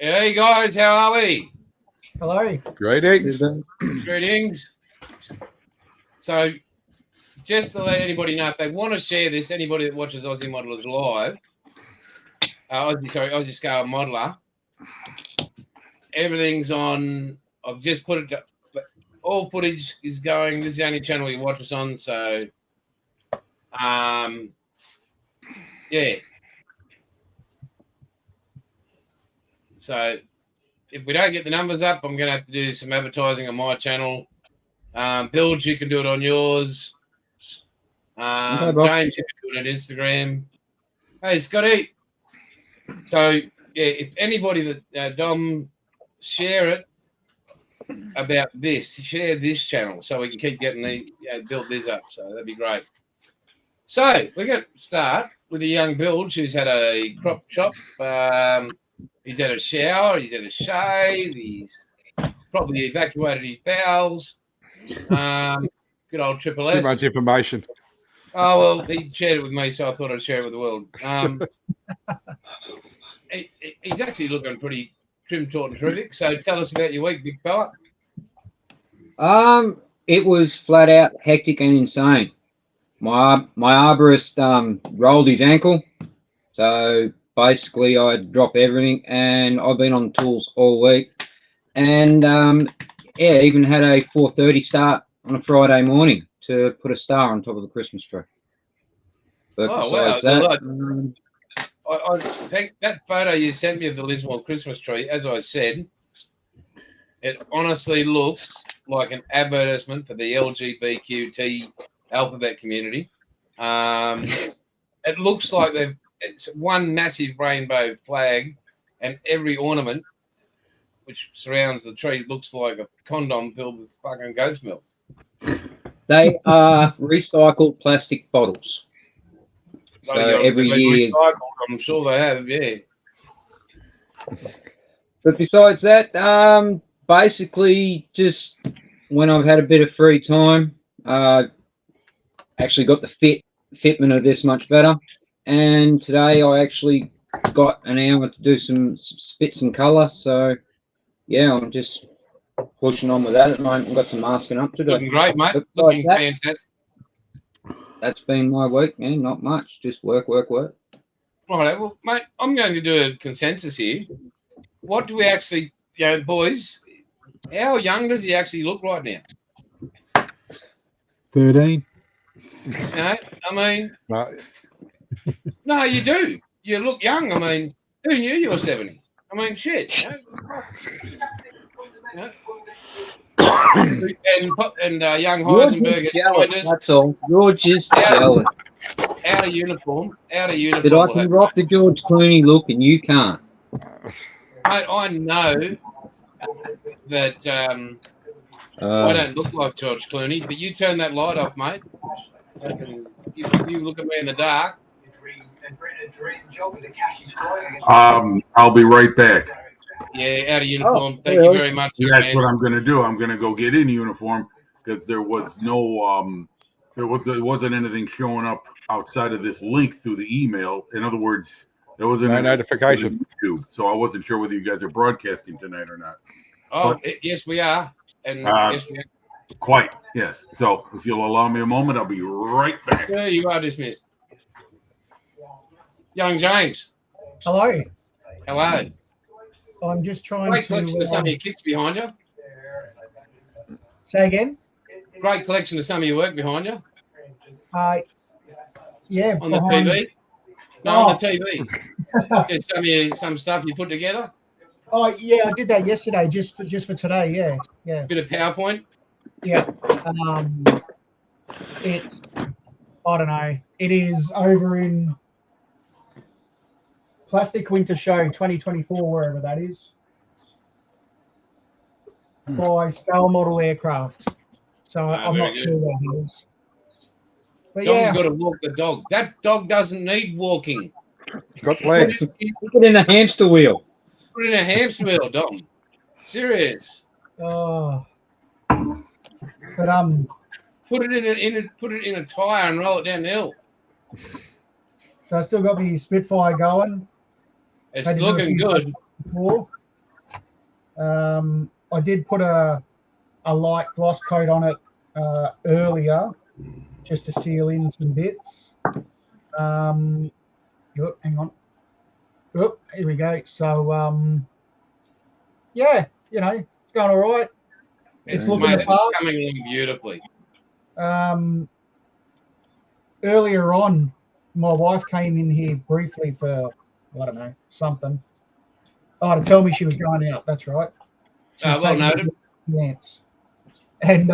Hey guys, how are we? Hello. Greetings. Greetings. So, just to let anybody know, if they want to share this, anybody that watches Aussie Modelers Live, Aussie Scale Modeler, everything's on. I've just put it. All footage is going. This is the only channel you watch us on. So, yeah. So, if we don't get the numbers up, I'm going to have to do some advertising on my channel. Build, you can do it on yours. James, you can do it on Instagram. Hey, Scotty. So, yeah, if anybody that Dom, share it about this. Share this channel so we can keep getting build this up. So that'd be great. So we're going to start with a young Build who's had a crop chop. He's had a shower. He's had a shave. He's probably evacuated his bowels. Good old Triple S. Too much information. Oh, well, he shared it with me, so I thought I'd share it with the world. He's actually looking pretty trim, taut, and terrific. So tell us about your week, big fella. It was flat out hectic and insane. My arborist rolled his ankle, so basically I dropped everything, and I've been on the tools all week. And yeah, even had a 4:30 start on a Friday morning to put a star on top of the Christmas tree. But besides that, I think that photo you sent me of the Lismore Christmas tree, as I said, it honestly looks like an advertisement for the LGBTQ alphabet community. It looks like it's one massive rainbow flag, and every ornament which surrounds the tree looks like a condom filled with fucking goat's milk. They are recycled plastic bottles. So every year, I'm sure they have, yeah. But besides that, basically just when I've had a bit of free time, actually got the fitment of this much better. And today I actually got an hour to do some spits and colour. So yeah, I'm just pushing on with that at the moment. I've got some masking up to do. Looking great, mate. Looking fantastic. That's been my week, man. Not much. Just work. Right, well, mate, I'm going to do a consensus here. What do we actually, boys, how young does he actually look right now? 13. I mean, no, you do. You look young. I mean, who knew you were 70? I mean, shit. And young Heisenberg. That's all. You're just jealous. Out of uniform. That I can rock the George Clooney look and you can't. Mate, I know that I don't look like George Clooney, but you turn that light off, mate. You look at me in the dark. I'll be right back. Yeah, out of uniform. Thank you very much. That's what I'm going to do. I'm going to go get in uniform because there was no, there wasn't anything showing up outside of this link through the email. In other words, there wasn't no notification. YouTube, so I wasn't sure whether you guys are broadcasting tonight or not. Oh, yes, we are. And yes, we are. Quite, yes. So if you'll allow me a moment, I'll be right back. Sir, you are dismissed. Young James. Hello. Hello. I'm just trying Great collection of some of your kits behind you. Say again? Great collection of some of your work behind you. Yeah. On the TV? No, on the TV. There's some stuff you put together. Oh, yeah, I did that yesterday just for today, yeah. Bit of PowerPoint. Yeah. It's, I don't know, it is over in Plastic Winter Show 2024, wherever that is, by Scale Model Aircraft. So I'm not sure where it is. But Dom's got to walk the dog. That dog doesn't need walking. Got legs. Put it in a hamster wheel. Put it in a hamster wheel, Dom. Serious. Oh. But put it in a tire and roll it down the hill. So I still got my Spitfire going. It's looking good. I did put a light gloss coat on it earlier just to seal in some bits. Hang on. Oh, here we go. So, yeah, it's going all right. It's looking Mate, the it's part. coming along beautifully. Earlier on, my wife came in here briefly for, I don't know, something. Oh, to tell me she was going out. That's right. She was Well taking noted. a dance. And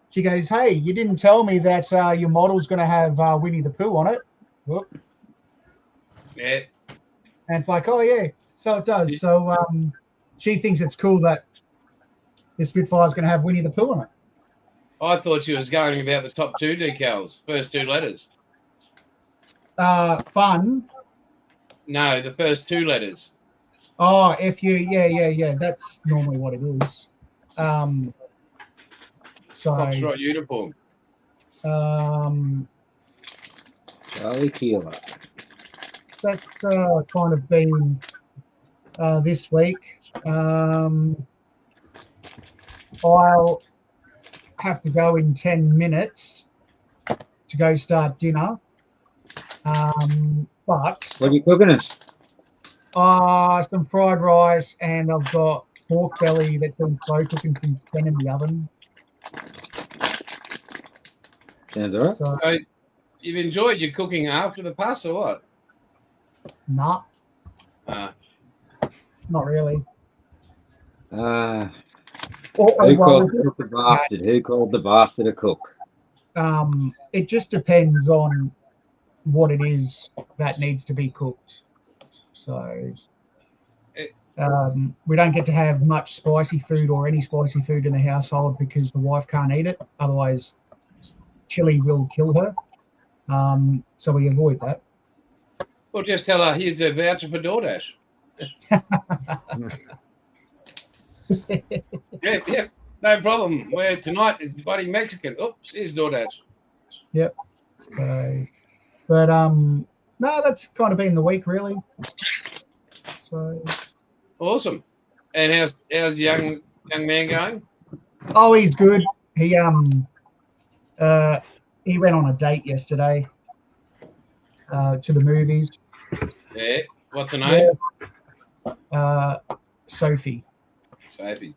she goes, hey, you didn't tell me that your model's going to have Winnie the Pooh on it. Whoop. Yeah. And it's like, oh, yeah, so it does. So she thinks it's cool that the Spitfire's going to have Winnie the Pooh on it. I thought she was going about the top 2 decals, first 2 letters. Fun. No, the first 2 letters. Oh, FU, yeah. That's normally what it is. Foxtrot uniform. Charlie Kilo. That's kind of been this week. I'll have to go in 10 minutes to go start dinner. But What are you cooking us? some fried rice, and I've got pork belly that's been slow cooking since 10 in the oven. Sounds all right. So you've enjoyed your cooking after the pass or what? Nah, not really. Who Well, called the cook a bastard? Who called the bastard a cook? it just depends on what it is that needs to be cooked. So we don't get to have much spicy food or any spicy food in the household because the wife can't eat it. Otherwise, chili will kill her. So we avoid that. Well, just tell her here's a voucher for DoorDash. Yeah, no problem. We're tonight is bloody Mexican. Oops, here's DoorDash. Yep. So, but no, that's kind of been the week really. So, Awesome. And how's young man going? oh, he's good. He went on a date yesterday to the movies. Yeah. What's the name? Sophie. Sophie.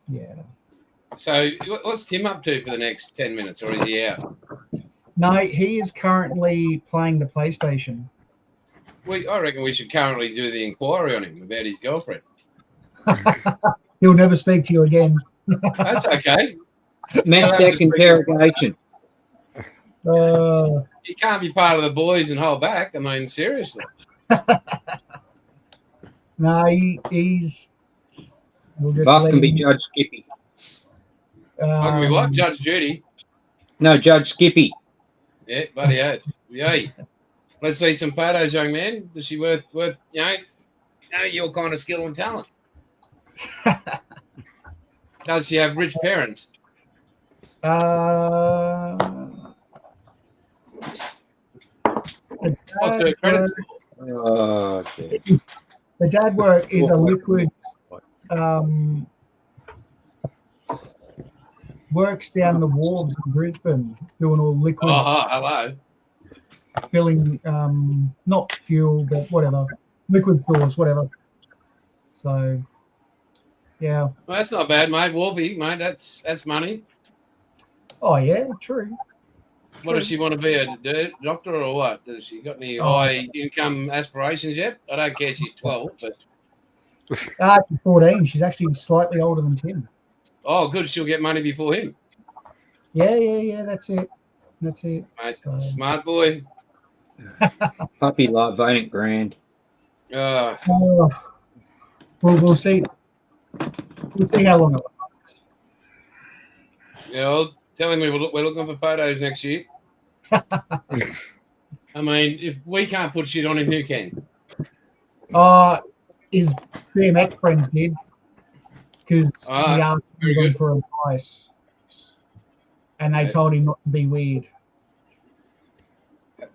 Yeah. So what's Tim up to for the next 10 minutes, or is he out? No, he is currently playing the PlayStation. I reckon we should currently do the inquiry on him about his girlfriend. He'll never speak to you again. That's okay. Mesdeck interrogation. You can't be part of the boys and hold back. I mean, seriously. No, he's. We'll just Buff let can be him- Judge Skippy. I can be what? Judge Judy. No, Judge Skippy. Yeah, bloody oath. Yay. Let's see some photos, young man. Is she worth your kind of skill and talent? Does she have rich parents? What's her credit score? Oh, shit. The dad work is a liquid. Works down the wharves in Brisbane, doing all liquid Oh, hello. filling, not fuel, but whatever, liquid stores, whatever. So, yeah. Well, that's not bad, mate. Wolfie, mate, that's money. Oh yeah, true. What does she want to be, a doctor or what? Does she got any high income aspirations yet? I don't care. She's 12, but She's 14. She's actually slightly older than Tim. oh, good. She'll get money before him. Yeah. That's it. Mate, So- smart boy. Puppy love ain't grand. We'll see. We'll see how long it lasts. Yeah, I'll tell him we're looking for photos next year. I mean, if we can't put shit on him, who can? His BMX friends did because he asked very them good. for advice, and they Yeah. told him not to be weird.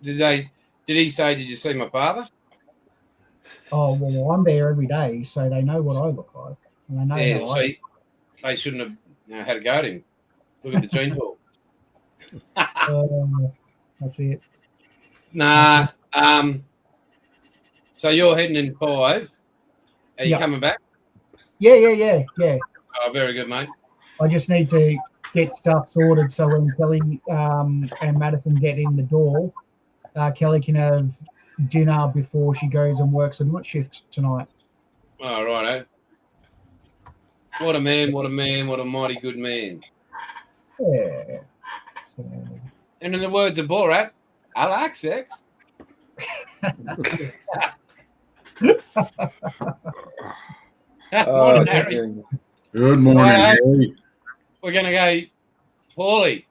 Did he say, did you see my father? Oh well, I'm there every day, so they know what I look like. And they know Yeah, how so they shouldn't have had a go at him. Look at the gene pool. that's it. Nah. So you're heading in 5. Are you Yeah. coming back? Yeah. Oh, very good, mate. I just need to get stuff sorted so when Kelly and Madison get in the door, Kelly can have dinner before she goes and works a night shift tonight. All right, What a man, what a man, what a mighty good man. Yeah. So, And in the words of Borat, I like sex. Morning, Harry. Good morning. Right. Harry. We're going to go, Paulie.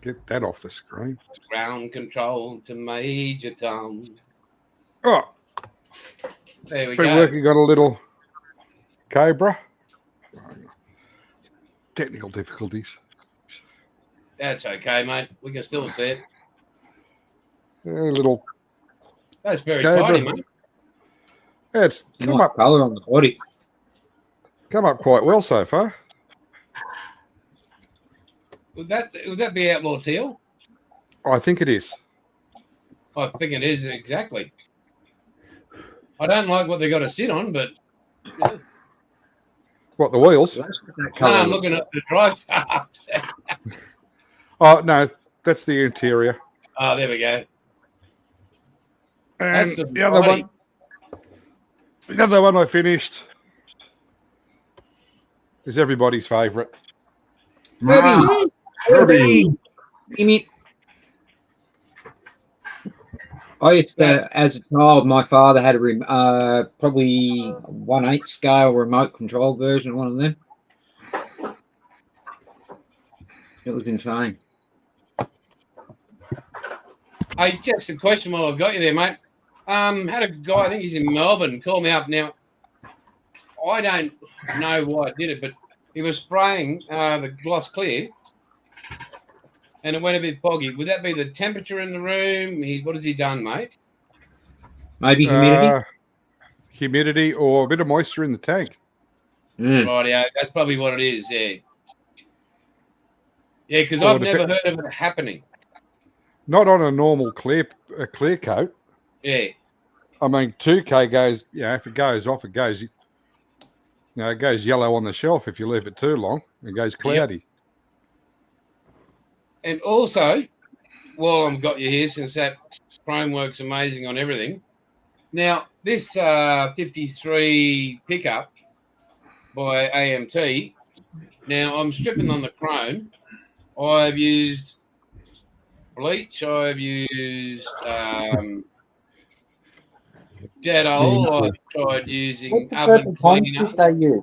Get that off the screen. Ground control to Major Tom. Oh, There we been go. working on a little Cobra. Technical difficulties. That's okay, mate. We can still see it. A little. That's very Cobra. tidy, mate. Yeah, it's come Nice up colour on the body. quite well so far. Would that be Outlaw Teal? I think it is. I think it is, exactly. I don't like what they got to sit on, but What, the wheels? That's what that no, colour I'm looks looking like. at the drive shaft. Oh, no, that's the interior. Oh, there we go. And That's the the other body. one. The other one I finished is everybody's favourite. Herbie! Herbie. Give me- I used to, as a child, my father had a probably 1/8 scale remote control version of one of them. It was insane. Hey, just a question while I've got you there, mate. Had a guy, I think he's in Melbourne, call me up now. I don't know why I did it, but he was spraying the gloss clear, and it went a bit foggy. Would that be the temperature in the room? What has he done, mate? Maybe humidity. Humidity or a bit of moisture in the tank. Rightio, that's probably what it is. Yeah, yeah, because Or I've never heard of it happening. Not on a normal clear coat. Yeah, I mean, 2K goes, if it goes off, it goes, it goes yellow on the shelf if you leave it too long. It goes cloudy. and also, while I've got you here, since that chrome works amazing on everything. Now, this 53 pickup by AMT. Now, I'm stripping on the chrome. I've used bleach. I've used Dettol. I've tried using What's the oven purple pond cleaner. shit they use?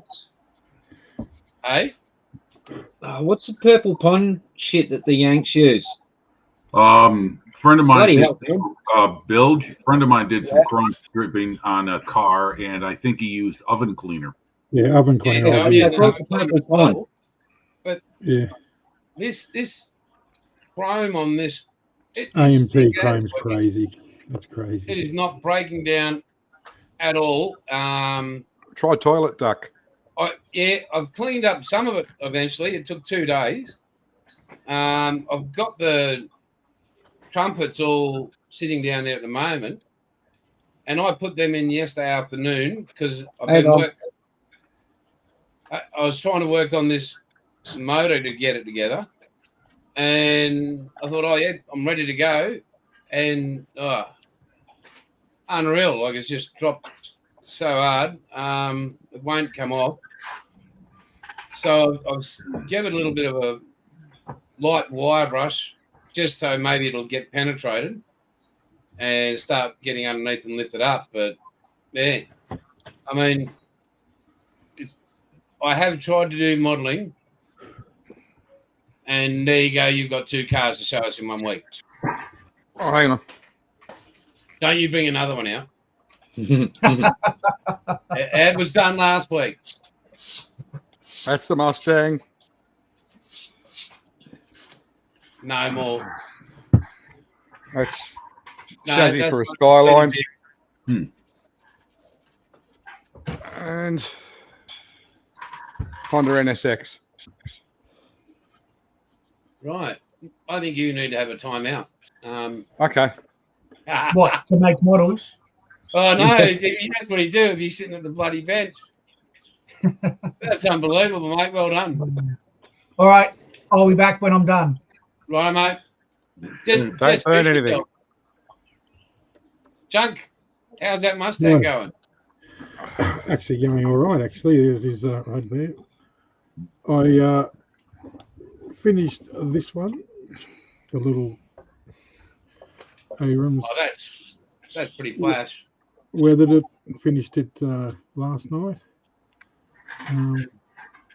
Hey, What's the purple pond shit that the Yanks use? Friend of mine Bloody did hell, bilge. Friend of mine did some chrome stripping on a car, and I think he used oven cleaner. Yeah, oven yeah, cleaner. so I'm yeah, using purple oven cleaner as pond. well. Yeah, This chrome on this AMT chrome's crazy. That's It crazy. is not breaking down at all. Try toilet duck. I've cleaned up some of it eventually. It took 2 days. I've got the trumpets all sitting down there at the moment, and I put them in yesterday afternoon because I've Hey, been Dom. I was trying to work on this motor to get it together, and I thought, oh yeah, I'm ready to go, and unreal, like it's just dropped so hard, it won't come off. So I've given it a little bit of a light wire brush, just so maybe it'll get penetrated and start getting underneath and lift it up. But yeah, I mean, I have tried to do modelling, and there you go. You've got 2 cars to show us in 1 week. Oh, hang on. Don't you bring another one out? It was done last week. That's the Mustang. No more. That's No, chassis that's for a not Skyline. completed And Honda NSX. Right. I think you need to have a timeout. Okay. What, to make models? Oh, no. That's what he do if he's sitting at the bloody bench. That's unbelievable, mate. Well done. All right. I'll be back when I'm done. Right, mate. Just Don't burn beat anything. yourself. Junk, how's that Mustang going? Actually going all right, actually. It is right there. I finished this one, the little Abrams. Oh, that's pretty flash. Weathered it, finished it last night. And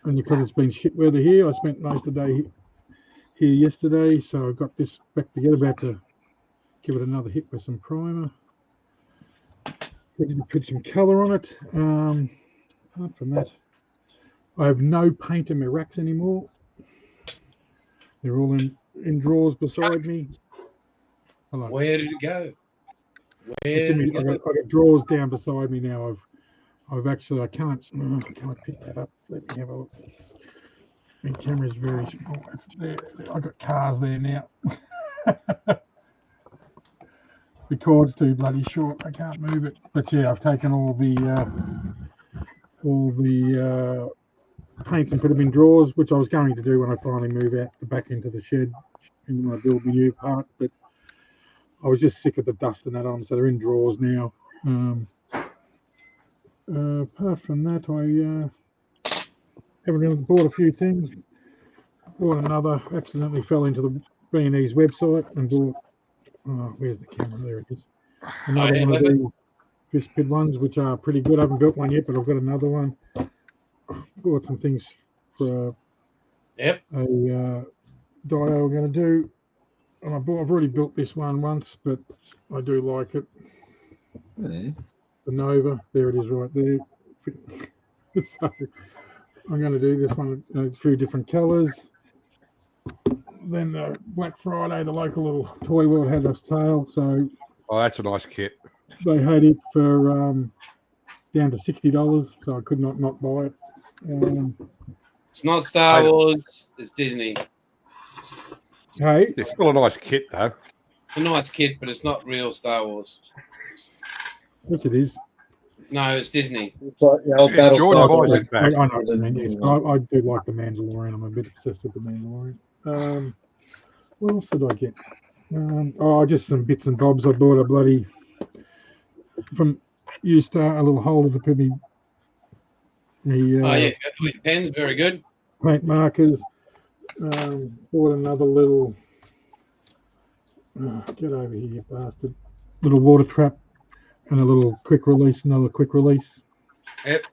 because it's been shit weather here, I spent most of the day here yesterday, so I got this back together, about to give it another hit with some primer. Put some colour on it. Apart from that, I have no paint in my racks anymore. They're all in drawers beside me. Hello. Where did it go? I got drawers down beside me now. I've actually I can't pick that up. Let me have a look. My camera's very small. It's there. I've got cars there now. The cord's too bloody short. I can't move it. But yeah, I've taken all the paints and put them in drawers, which I was going to do when I finally move out back into the shed and when I build my new part. But I was just sick of the dust and that on, so they're in drawers now. Apart from that, I haven't really bought a few things. Bought another, accidentally fell into the B&E's website and bought, where's the camera? There it is. Another one of these fish pit ones, which are pretty good. I haven't built one yet, but I've got another one. Bought some things for a dio we're going to do. And I've already built this one once, but I do like it. The Nova, there it is right there. So I'm going to do this one a few different colours. Then Black Friday, the local little toy world had a sale, so that's a nice kit. They had it for down to $60, so I could not buy it. It's not Star Wars, it's Disney. Hey, it's still a nice kit though. It's a nice kit, but it's not real Star Wars. Yes, it is. No, it's Disney. Jordan buys it back. I know what you mean. Yes, I do like the Mandalorian. I'm a bit obsessed with the Mandalorian. What else did I get? Just some bits and bobs. I bought a bloody from U-Star, a little holder to put me. Pens, very good. Paint markers. Bought another little. Get over here, you bastard! Little water trap and a little quick release. Another quick release. Yep.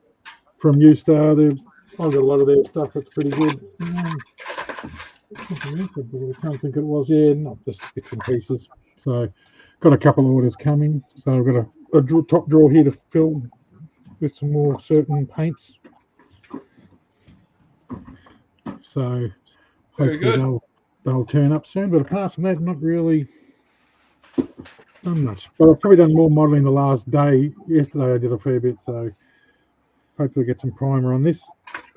From U-Star, I've got a lot of their stuff. That's pretty good. I can't think it was. Yeah, not just bits and pieces. So, got a couple of orders coming. So I've got a top drawer here to fill with some more certain paints. So hopefully they'll turn up soon. But apart from that, not really done much. But I've probably done more modelling the last day. Yesterday I did a fair bit. So hopefully get some primer on this.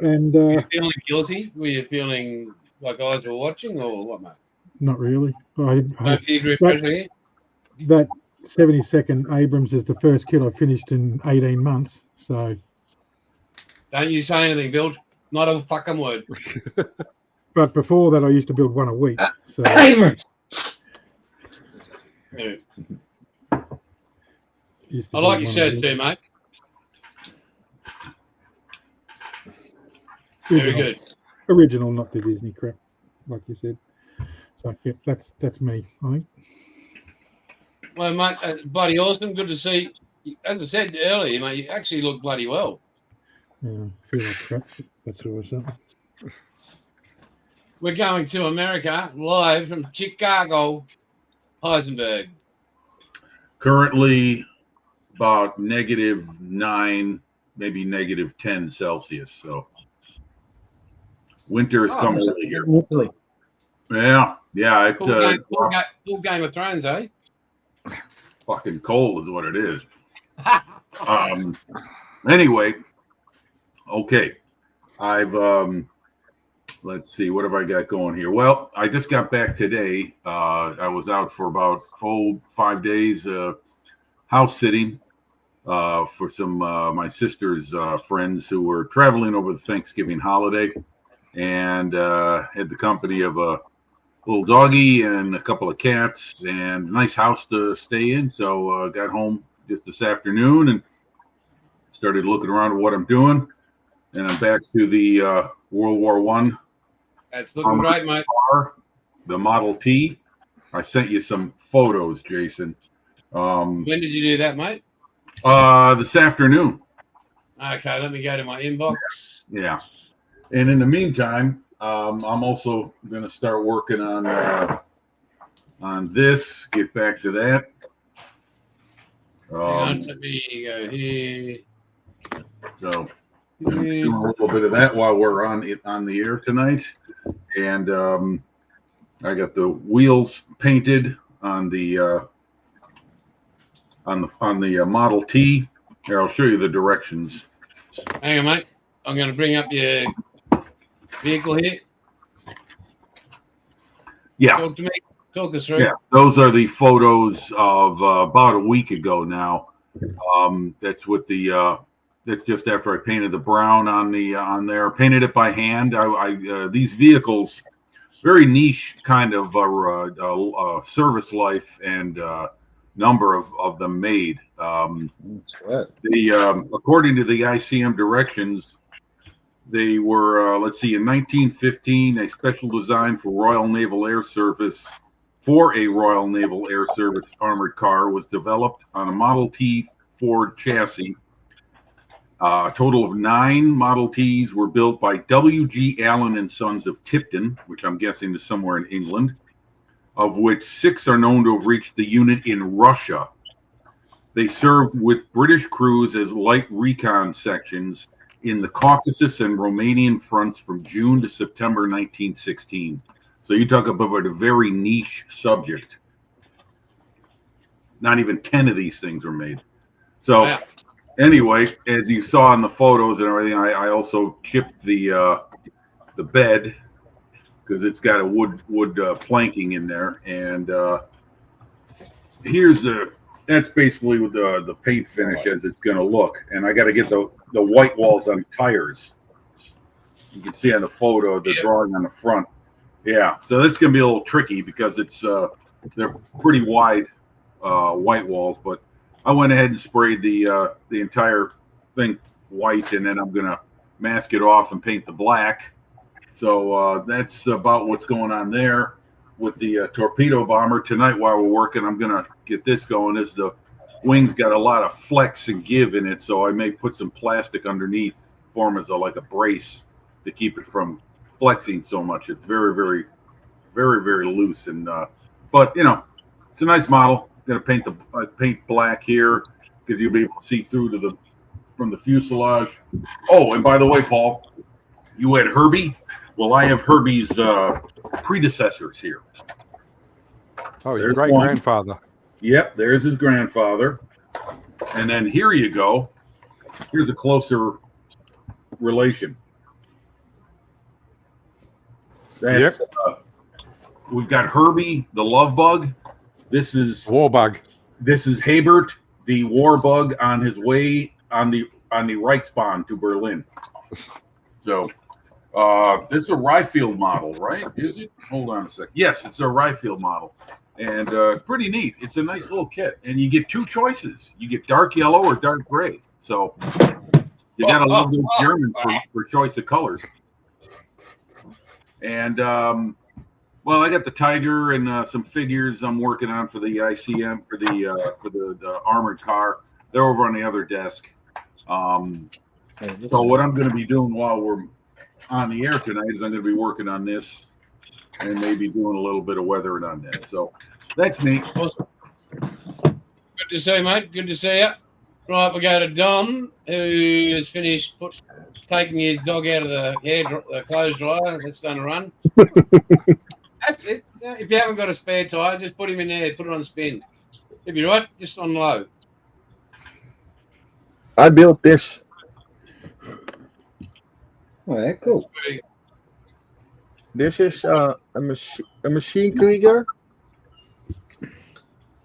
And were you feeling guilty? Were you feeling like eyes were watching, or what, mate? Not really. That 72nd Abrams is the first kit I finished in 18 months. So don't you say anything, Bill. Not a fucking word. But before that, I used to build one a week. So Abrams. Yeah. I like your shirt too, mate. Very good. Original, not the Disney crap, like you said. So yeah, that's me, I think. Well, mate, bloody awesome. Good to see. As I said earlier, mate, you actually look bloody well. Yeah, feel like crap. That's always something. We're going to America live from Chicago, Heisenberg. Currently about -9, maybe -10 Celsius. So winter is coming early here. Yeah. Full Game of Thrones, eh? Fucking cold is what it is. Anyway, okay. I've let's see, what have I got going here? Well, I just got back today. I was out for about 5 days house sitting for some my sister's friends who were traveling over the Thanksgiving holiday, and had the company of a little doggy and a couple of cats and a nice house to stay in. So got home just this afternoon and started looking around at what I'm doing, and I'm back to the World War I That's looking great, mate. car, the Model T. I sent you some photos, Jason. When did you do that, mate? This afternoon. Okay, let me go to my inbox. Yeah. And in the meantime, I'm also going to start working on this. Get back to that. Hang on, let me go here. So I'm doing a little bit of that while we're on the air tonight, and I got the wheels painted on the Model T. Here, I'll show you the directions. Hang on, mate. I'm going to bring up your vehicle here. Yeah. Talk to me. Talk us through. Yeah, those are the photos of about a week ago now. That's what the that's just after I painted the brown on there. Painted it by hand. These vehicles, very niche kind of service life and number of them made. According to the ICM directions, they were let's see, in 1915, a special design for Royal Naval Air Service. For a Royal Naval Air Service armored car was developed on a Model T Ford chassis. A total of 9 Model Ts were built by W.G. Allen and Sons of Tipton, which I'm guessing is somewhere in England, of which 6 are known to have reached the unit in Russia. They served with British crews as light recon sections in the Caucasus and Romanian fronts from June to September 1916. So you talk about a very niche subject. Not even 10 of these things were made. So Wow. Anyway, as you saw in the photos and everything, I also chipped the bed because it's got a wood planking in there. And that's basically with the paint finish as it's going to look. And I got to get the white walls on tires. You can see on the photo the drawing on the front. Yeah, so that's going to be a little tricky because it's they're pretty wide white walls, but I went ahead and sprayed the entire thing white, and then I'm going to mask it off and paint the black. So that's about what's going on there with the torpedo bomber. Tonight while we're working, I'm going to get this going. Is the wings got a lot of flex and give in it, so I may put some plastic underneath, form as like a brace to keep it from flexing so much. It's very, very, very, very loose, and but you know, it's a nice model. I'm gonna paint black here because you'll be able to see through to from the fuselage. Oh, and by the way, Paul, you had Herbie. Well, I have Herbie's predecessors here. Oh, his There's great one. grandfather. Yep, there's his grandfather, and then here you go. Here's a closer relation. That's, we've got Herbie, the love bug. This is Warbug. This is Habert, the war bug, on his way on the Reichsbahn to Berlin. So this is a Ryefield model, right? Is it? Hold on a sec. Yes, it's a Ryefield model, and it's pretty neat. It's a nice little kit, and you get 2 choices. You get dark yellow or dark gray. So you gotta love those Germans for choice of colors. And well, I got the Tiger and some figures I'm working on for the ICM for the armored car. They're over on the other desk. So what I'm going to be doing while we're on the air tonight is I'm going to be working on this and maybe doing a little bit of weathering on this. So that's me. Awesome. Good to see you, mate. Good to see you. Right, we go to Dom, who has finished taking his dog out of the clothes dryer. That's done a run. That's it. If you haven't got a spare tire, just put him in there. Put it on spin. If you're right, just on low. I built this Oh, yeah, cool. Very- This is a machine Krieger.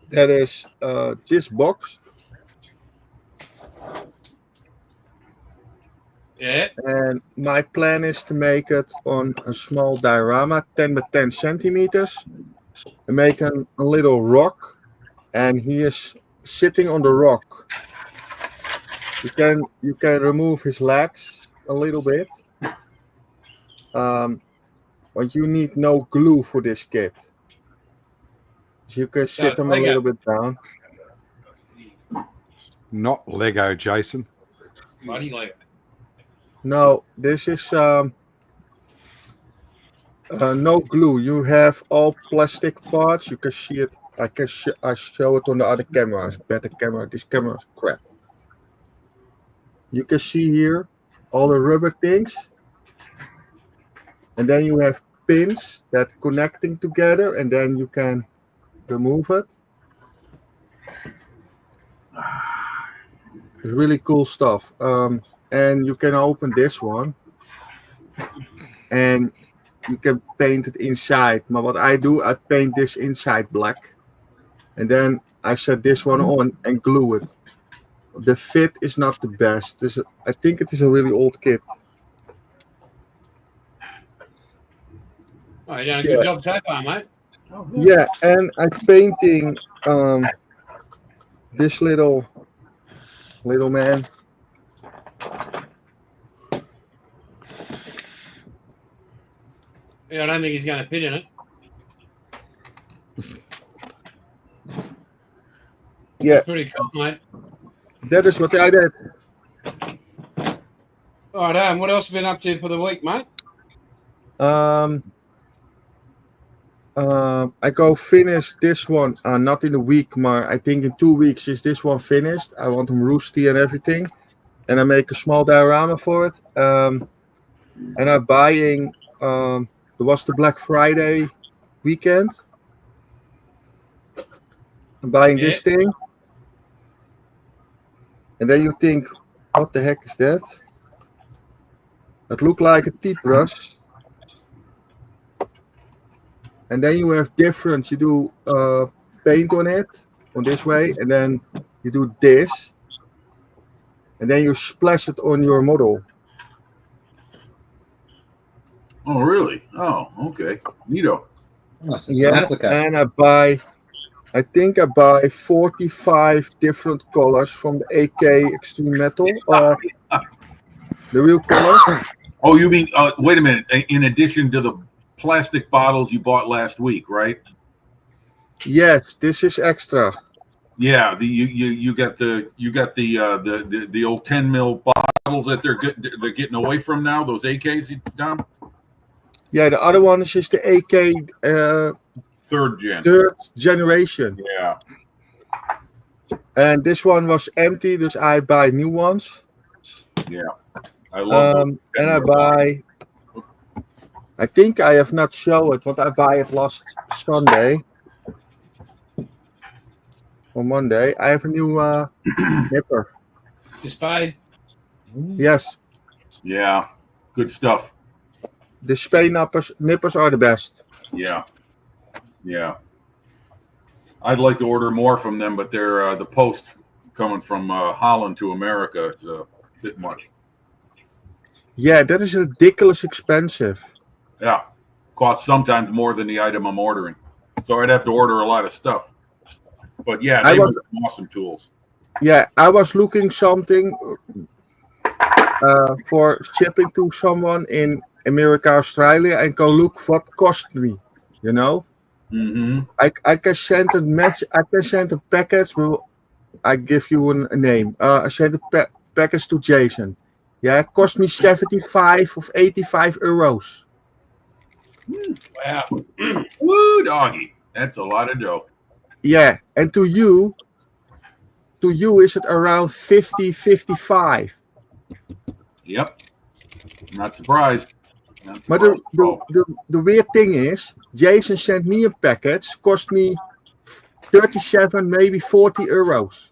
That is this box, Yeah. and my plan is to make it on a small diorama, 10 by 10 centimeters, and make a little rock, and he is sitting on the rock. You can remove his legs a little bit, but you need no glue for this kit. So you can sit it's him a Lego. little bit down. Not Lego, Jason. Bloody like No, this is no glue. You have all plastic parts. You can see it. I show it on the other cameras. Better camera. This camera is crap. You can see here all the rubber things, and then you have pins that connecting together, and then you can remove it. It's really cool stuff. And you can open this one, and you can paint it inside. But what I do, I paint this inside black, and then I set this one on and glue it. The fit is not the best. I think it is a really old kit. Oh, you're doing a good job so far, mate. Yeah, and I'm painting this little man. Yeah, I don't think he's going to fit in it. Yeah, Pretty cool, mate. that is what I did. All right, what else have you been up to for the week, mate? I go finish this one, not in a week, but I think in 2 weeks is this one finished. I want them roosty and everything, and I make a small diorama for it. And I'm buying. There was the Black Friday weekend. I'm buying this thing, and then you think, what the heck is that? It looked like a teeth brush. And then you have different, you do paint on it, on this way, and then you do this, and then you splash it on your model. Oh, really? Oh, okay. Neato. Nice. Yeah, Applicator. and I think I buy 45 different colors from the AK Extreme Metal, the real color. Oh, you mean, wait a minute. In addition to the plastic bottles you bought last week, right? Yes, this is extra. Yeah, you got the old 10 mil bottles that they're getting away from now. Those AKs, Dom. Yeah, the other one is just the AK Third gen. third generation, Yeah. and this one was empty, so I buy new ones. I love those. And I buy. I think I have not shown it, but I buy it last Sunday or Monday. I have a new nipper. Display. Yes, Yeah. Good stuff. the Spay nippers are the best. Yeah. Yeah. I'd like to order more from them, but they're the post coming from Holland to America is a bit much. Yeah, that is ridiculous expensive. Yeah. Costs sometimes more than the item I'm ordering. So I'd have to order a lot of stuff. But yeah, I they was- were awesome tools. Yeah, I was looking something for shipping to someone in America, Australia, and go look what cost me. You know, Mm-hmm. I can send a match. I can send a package. Well, I give you a name. I send a package to Jason. Yeah, it cost me 75 or 85 euros. Wow. Woo, doggy. That's a lot of dough. Yeah, and to you is it around 50, 55. Yep. Not surprised. Not But surprised. the weird thing is, Jason sent me a package, cost me 37, maybe 40 euros.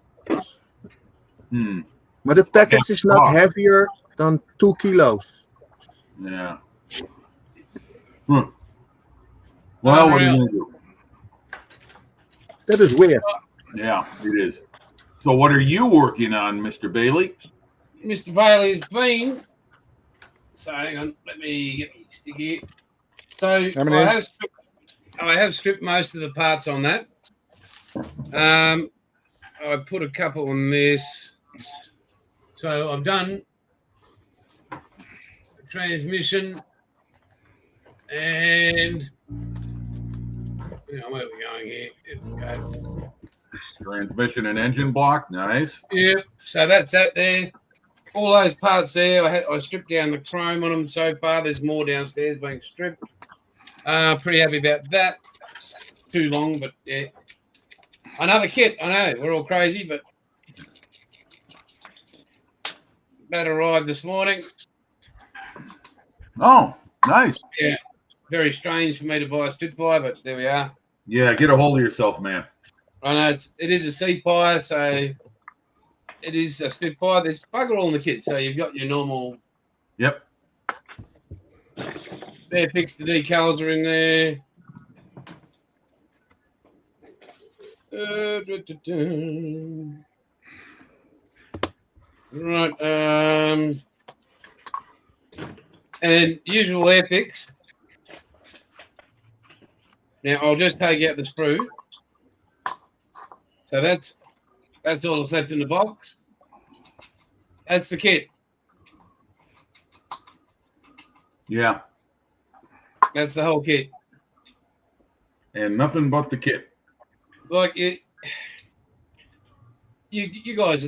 Hmm. But the package is not heavier than 2 kilos. Yeah. Huh. Well, what are you Unreal. gonna do? That is weird. Yeah, it is. So, what are you working on, Mr. Bailey? Mr. Bailey's been. So hang on, let me get my stick here. So How many? I have stripped most of the parts on that. I put a couple on this. So I've done the transmission and where are we going here? Here we go. Transmission and engine block. Nice. Yep. So that's that there. All those parts there. I stripped down the chrome on them so far. There's more downstairs being stripped. Pretty happy about that. It's too long, but yeah. Another kit. I know we're all crazy, but that arrived this morning. Oh, nice. Yeah. Very strange for me to buy a Spitfire, but there we are. Yeah, get a hold of yourself, man. I know it is a Seafire, so it is a Spitfire. There's bugger all in the kit, so you've got your normal. Yep. There, fix the decals are in there. Right. And usual air fix. Now I'll just take out the sprue. So that's all that's left in the box. That's the kit. Yeah. That's the whole kit. And nothing but the kit. Like you guys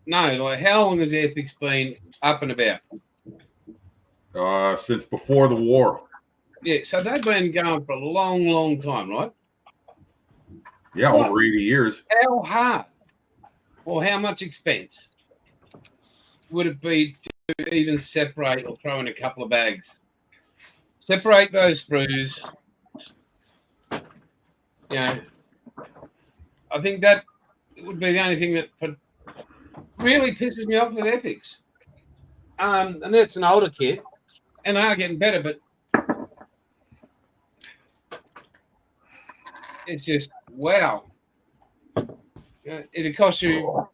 know, like how long has Airfix been up and about? Since before the war. Yeah, so they've been going for a long, long time, right? Yeah, What? over 80 years. How hard or how much expense would it be to even separate or throw in a couple of bags? Separate those sprues. You know, I think that would be the only thing that really pisses me off with Ethics. And that's an older kit, and they are getting better, but it's just wow. It'd cost you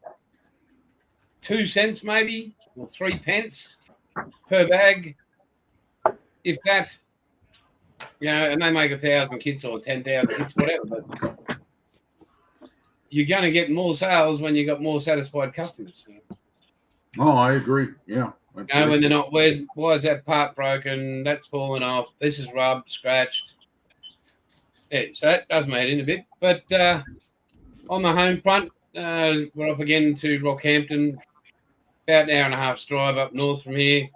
2 cents maybe or 3 pence per bag, if that. You know, and they make 1,000 kits or 10,000 kits, whatever. But you're going to get more sales when you got more satisfied customers. Oh, I agree. Yeah. You know, when they're not, why is that part broken? That's fallen off. This is rubbed, scratched. Yeah, so that does my head in a bit. But on the home front, we're off again to Rockhampton, about an hour and a half's drive up north from here.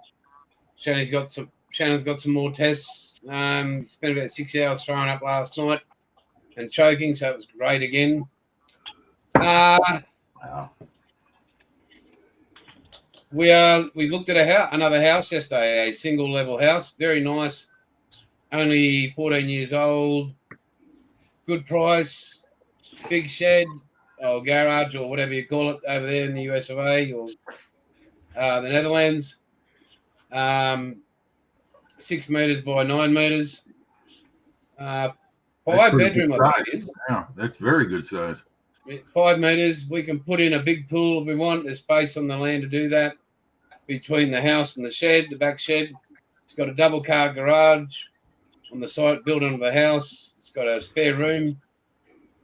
Shannon's got some more tests. Spent about 6 hours throwing up last night and choking, so it was great again. Wow. We looked at another house yesterday, a single level house, very nice, only 14 years old, good price, big shed or garage or whatever you call it over there in the US of A or the Netherlands. 6 meters by 9 meters. 5-bedroom, I think it is. Yeah, that's very good size. 5 meters. We can put in a big pool if we want. There's space on the land to do that between the house and the shed, the back shed. It's got a double car garage on the site built onto the house. It's got a spare room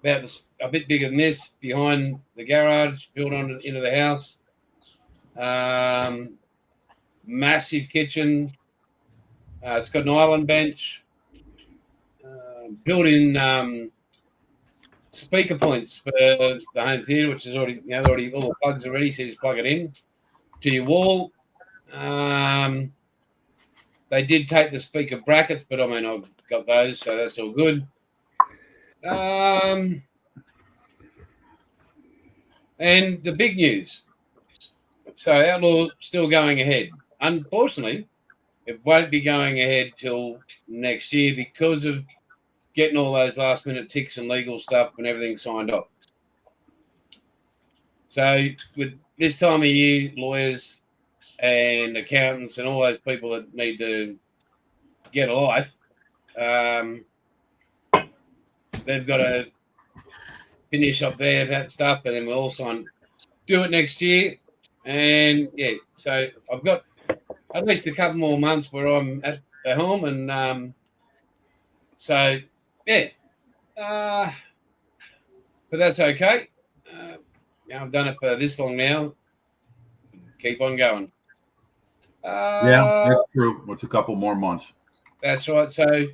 about a bit bigger than this behind the garage built into the house. Massive kitchen. It's got an island bench. Built-in speaker points for the home theatre, which is already all the plugs are ready, so you just plug it in to your wall. They did take the speaker brackets, but I mean I've got those, so that's all good. And the big news. So Outlaw still going ahead. Unfortunately, it won't be going ahead till next year because of getting all those last minute ticks and legal stuff and everything signed off. So with this time of year, lawyers and accountants and all those people that need to get a life. They've got to finish up there, that stuff, and then we'll also do it next year. And yeah, so I've got at least a couple more months where I'm at the home, and so yeah, but that's okay. I've done it for this long now. Keep on going. Yeah, that's true. It's a couple more months. That's right. So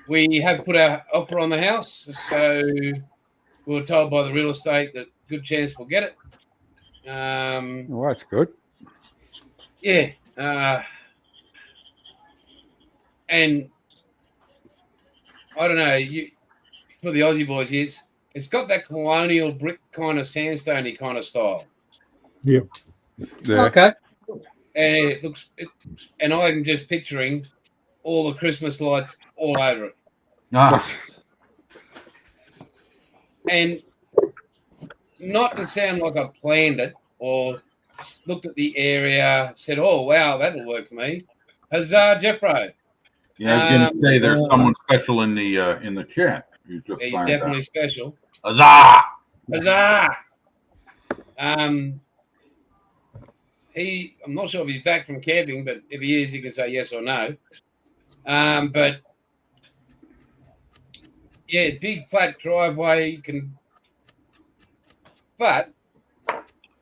we have put our offer on the house. So we were told by the real estate that good chance we'll get it. Well, that's good. Yeah. And I don't know, for the Aussie boys, it's got that colonial brick kind of sandstone-y kind of style. Yeah. Okay. And it looks, and I'm just picturing all the Christmas lights all over it. Ah, And not to sound like I planned it or looked at the area, said, "Oh wow, that'll work for me." Huzzah, Jeffro! yeah, I was going to say there's someone special in the chat. You just He's signed definitely up. special. Huzzah! Huzzah! I'm not sure if he's back from camping, but if he is, he can say yes or no. But yeah, big flat driveway but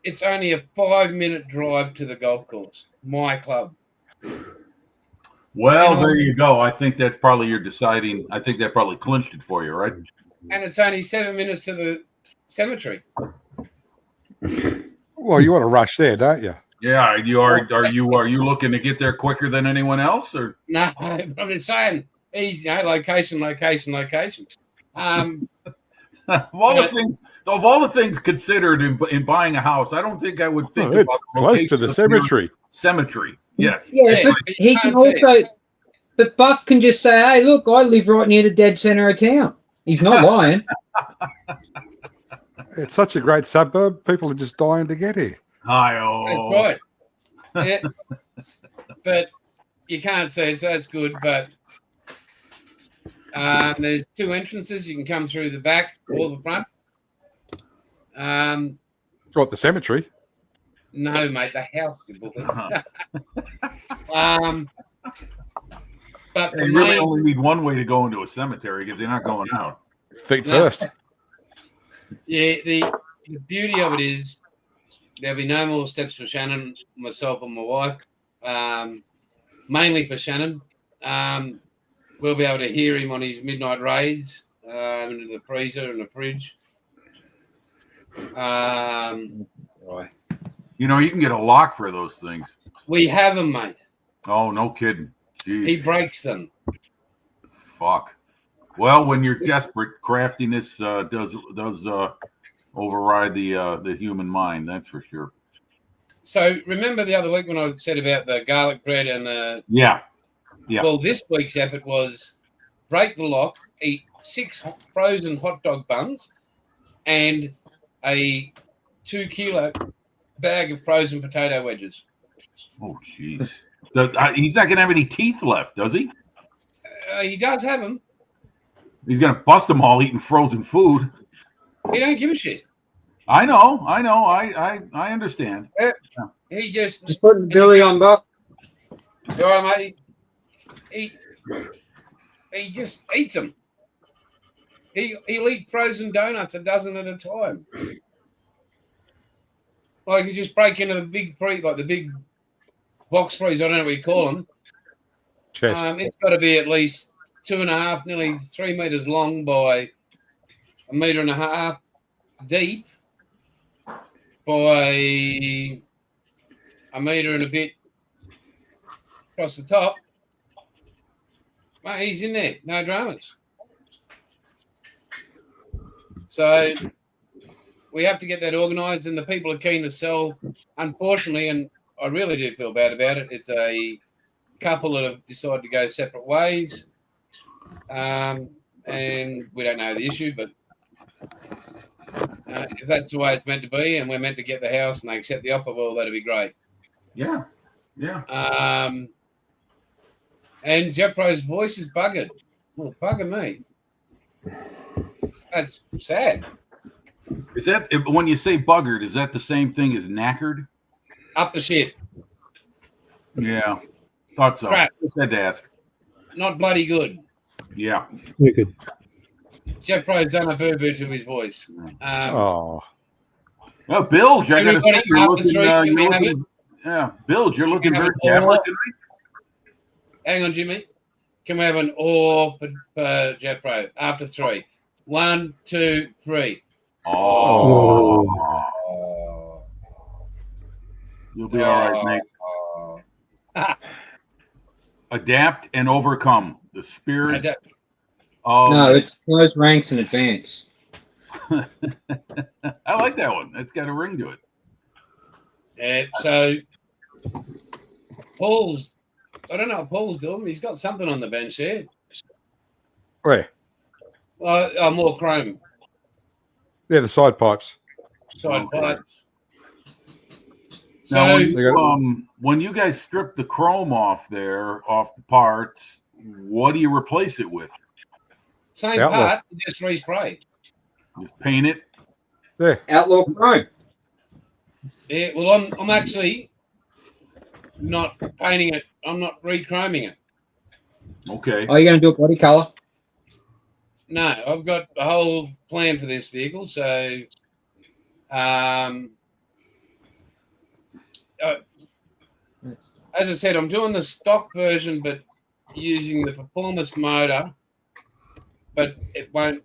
it's only a 5-minute drive to the golf course, my club. Well, there you go. I think that's probably your deciding. I think that probably clinched it for you, right? And it's only 7 minutes to the cemetery. Well, you want to rush there, don't you? Yeah. Are you looking to get there quicker than anyone else, or? No, I'm just saying, easy, location. Of all the things considered in buying a house, I don't think I would think It's about the close location to the of your cemetery. Cemetery, yes. Yeah, but you he can't can see also, but Buff can just say, "Hey, look, I live right near the dead center of town." He's not lying. It's such a great suburb. People are just dying to get here. Hi-oh. That's right. Yeah. But you can't see it, so that's good. But there's 2 entrances. You can come through the back or the front. What, the cemetery? No, mate, the house you book it. But You really only need one way to go into a cemetery because you're not going out. Feet No. first. Yeah, the beauty of it is there'll be no more steps for Shannon, myself, and my wife. Mainly for Shannon. We'll be able to hear him on his midnight raids into the freezer and the fridge. You know, you can get a lock for those things. We have them, mate. Oh, no kidding. Jeez. He breaks them. Fuck. Well, when you're desperate, craftiness does override the human mind. That's for sure. So remember the other week when I said about the garlic bread and the Yeah. Yeah. Well, this week's effort was break the lock, eat 6 frozen hot dog buns, and a 2-kilo bag of frozen potato wedges. Oh, jeez. He's not going to have any teeth left, does he? He does have them. He's going to bust them all eating frozen food. He don't give a shit. I know. I understand. He just putting Billy on Buff. all right, mate. He just eats them. He'll eat frozen donuts a dozen at a time. Like you just break into the big like the big box freezer. I don't know what you call them. Chest. It's got to be at least 2.5, nearly 3 meters long by 1.5 meters deep by 1 meter and a bit across the top. Mate, he's in there. No dramas. So we have to get that organised, and the people are keen to sell. Unfortunately, and I really do feel bad about it, it's a couple that have decided to go separate ways. And we don't know the issue, but if that's the way it's meant to be and we're meant to get the house and they accept the offer, well, that'd be great. Yeah. Yeah. And Jeffro's voice is buggered. Well, bugger me. That's sad. Is that when you say buggered? Is that the same thing as knackered? Up the shit. Yeah, thought so. Crap. Just had to ask. Not bloody good. Yeah. Wicked. Jeffro's done a boo-boo to his voice. Oh, Well, Bilge, I got to say, Everybody you're after looking. three, can we You're have looking yeah, Bilge, you're looking have very it all? dapper tonight. Hang on, Jimmy. Can we have an or for Jeffro after 3? 1, 2, 3. Oh, Oh. you'll be all right, mate. Oh. Adapt and overcome the spirit Adapt. of. No, it's close ranks and advance. I like that one. It's got a ring to it. Yeah, so Paul's, I don't know what Paul's doing. He's got something on the bench there. where? More chrome. Yeah, the side pipes. Side Okay. pipes. Now, So, when you guys strip the chrome off there, off the parts, what do you replace it with? same Outlaw. part, just respray. Just paint it? There. Outlaw Chrome. Yeah, well, I'm actually not painting it. I'm not re-chroming it. Okay. Are you going to do a body color? No, I've got a whole plan for this vehicle. So, as I said, I'm doing the stock version, but using the performance motor. But it won't.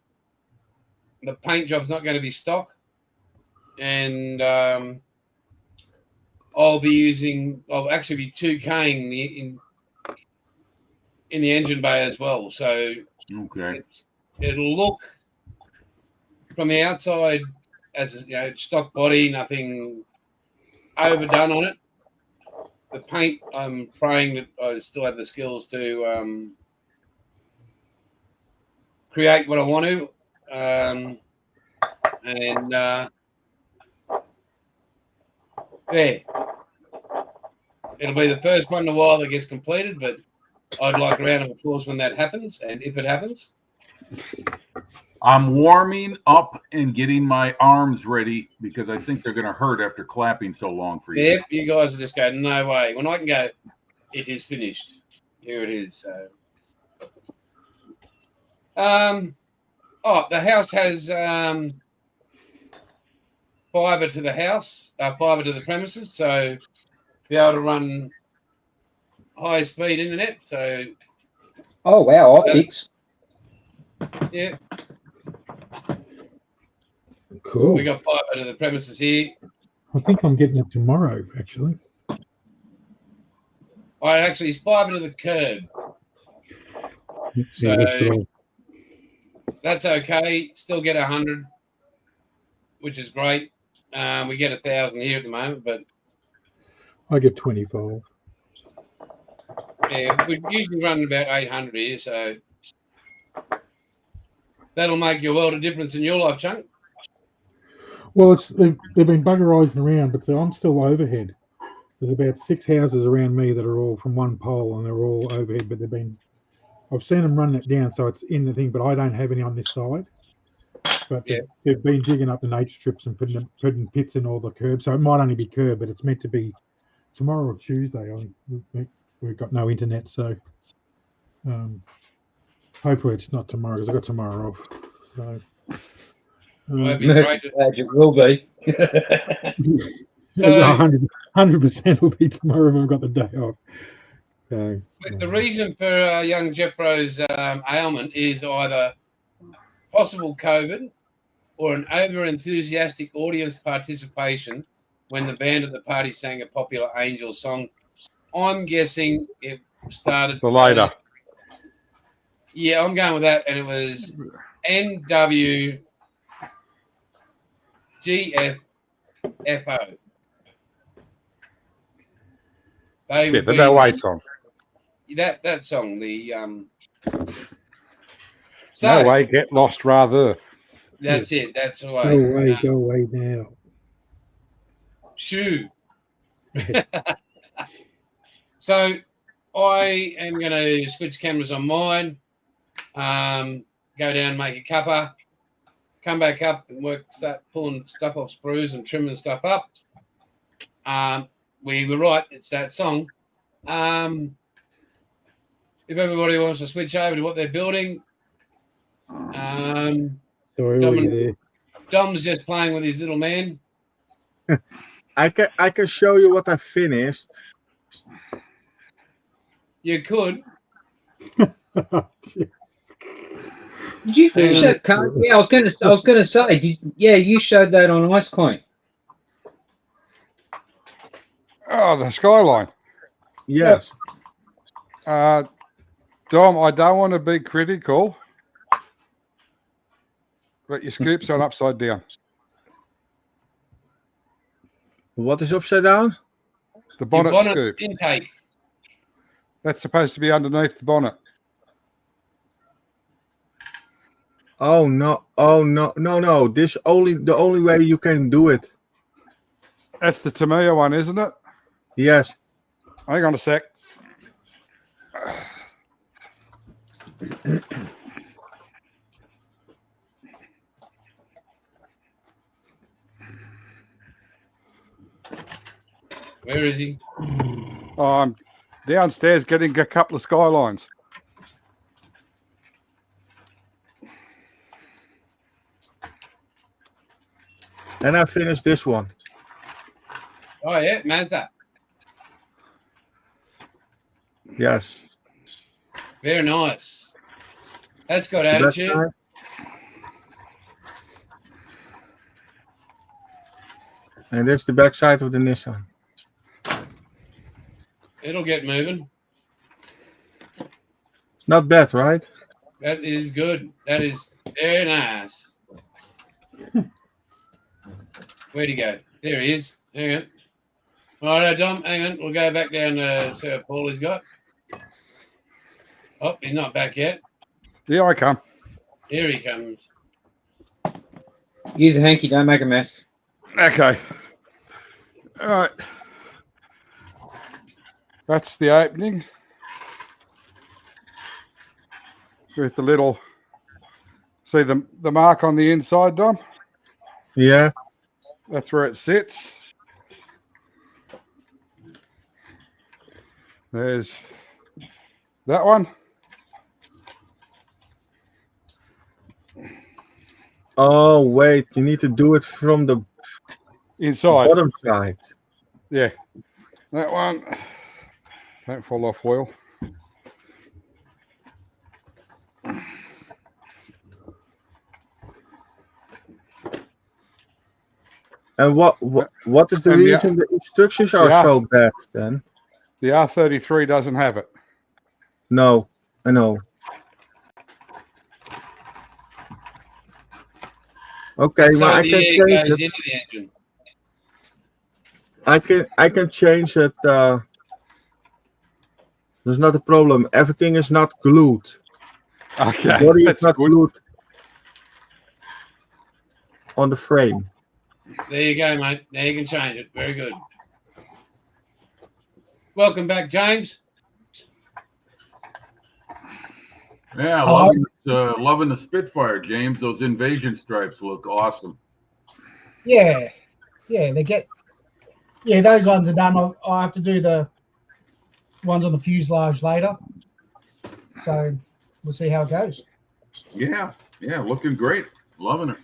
The paint job's not going to be stock, and I'll actually be 2K'ing in the engine bay as well. So Okay. it'll look from the outside as stock body, nothing overdone on it. The paint, I'm praying that I still have the skills to create what I want to, yeah, it'll be the first one in a while that gets completed, but I'd like a round of applause when that happens, and if it happens. I'm warming up and getting my arms ready because I think they're going to hurt after clapping so long for you. Yep, you guys are just going, no way. When I can go, it is finished. Here it is. The house has fibre to the house, fibre to the premises, so be able to run high-speed internet. So, Oh, wow, optics. yeah, Cool. we got fibre to the premises here. I think I'm getting it tomorrow, actually. Actually, it's fibre to the curb. Yeah, that's what That's okay. Still get 100, which is great. We get 1,000 here at the moment, but I get 25. yeah, we usually run about 800 here, so that'll make you a world of difference in your life, Chunk. Well, they've been buggerizing around, but I'm still overhead. There's about 6 houses around me that are all from one pole, and they're all overhead. But I've seen them run it down, so it's in the thing. But I don't have any on this side. But Yeah. they've been digging up the nature strips and putting pits in all the curbs. So it might only be curb, but it's meant to be tomorrow or Tuesday. We've got no internet, so hopefully it's not tomorrow because I got tomorrow off. So. It'd be great to- It will be. So- 100% will be tomorrow if I've got the day off. So, The reason for young Jeffro's ailment is either possible COVID or an over-enthusiastic audience participation when the band at the party sang a popular Angels song. I'm guessing it started... The later. Yeah, I'm going with that, and it was NWGFFO. They Yeah, would the be- No Way song. that song, the No Way, Get Lost Rather. That's it. That's the way. go away now. Shoo. So I am going to switch cameras on mine, go down, make a cuppa, come back up and start pulling stuff off sprues and trimming stuff up. We were right, it's that song. If everybody wants to switch over to what they're building, Sorry, were you there? Dom's just playing with his little man. I can show you what I finished. You could. Did you finish that car? Yeah, I was gonna say. You showed that on IceCoin. Oh, the skyline. Yes. Dom, I don't want to be critical, but your scoop's on upside down. What is upside down? The bonnet, Your bonnet scoop. intake. That's supposed to be underneath the bonnet. Oh no! Oh no! This the only way you can do it. That's the Tamiya one, isn't it? Yes. Hang on a sec. Where is he? I'm downstairs getting a couple of skylines. And I finished this one. Oh, yeah, Mazda. Yes. Very nice. That's got The back attitude. side. And that's the back side of the Nissan. It'll get moving. It's not bad, right? That is good. That is very nice. Where'd he go? There he is. Hang on. All right, Dom, hang on. We'll go back down to see what Paulie's got. Oh, he's not back yet. Here I come. Here he comes. Use a hanky, don't make a mess. Okay. All right. That's the opening. With the little, see the mark on the inside, Dom? Yeah. That's where it sits. There's that one. Oh wait, you need to do it from the Inside. bottom side. Yeah. That one. Don't fall off wheel. And what is the And the- reason the instructions are Yeah. so bad then? The R33 doesn't have it. No, I know. Okay, So well, I the can air change goes it. into the engine. I can change it. There's not a problem. Everything is not glued. Okay. The body is That's not good. glued on the frame. There you go, mate. Now you can change it. Very good. Welcome back, James. Yeah, Hello? loving the Spitfire, James. Those invasion stripes look awesome. Yeah, they get. Yeah, those ones are done. I'll have to do the ones on the fuselage later. So we'll see how it goes. Yeah, looking great. Loving it.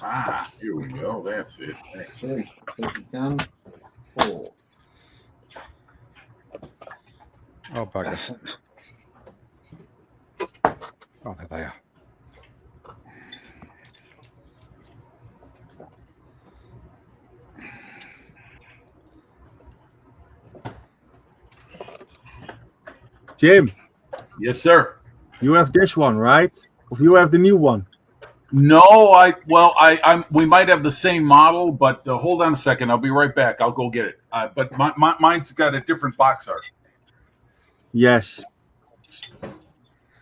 Ah, here we go. That's it. Three, done. 4. Oh, bugger. Oh, there they are. Jim, Yes, sir. you have this one, right? Or you have the new one? No, we might have the same model, but hold on a second. I'll be right back. I'll go get it. But mine's got a different box art. Yes.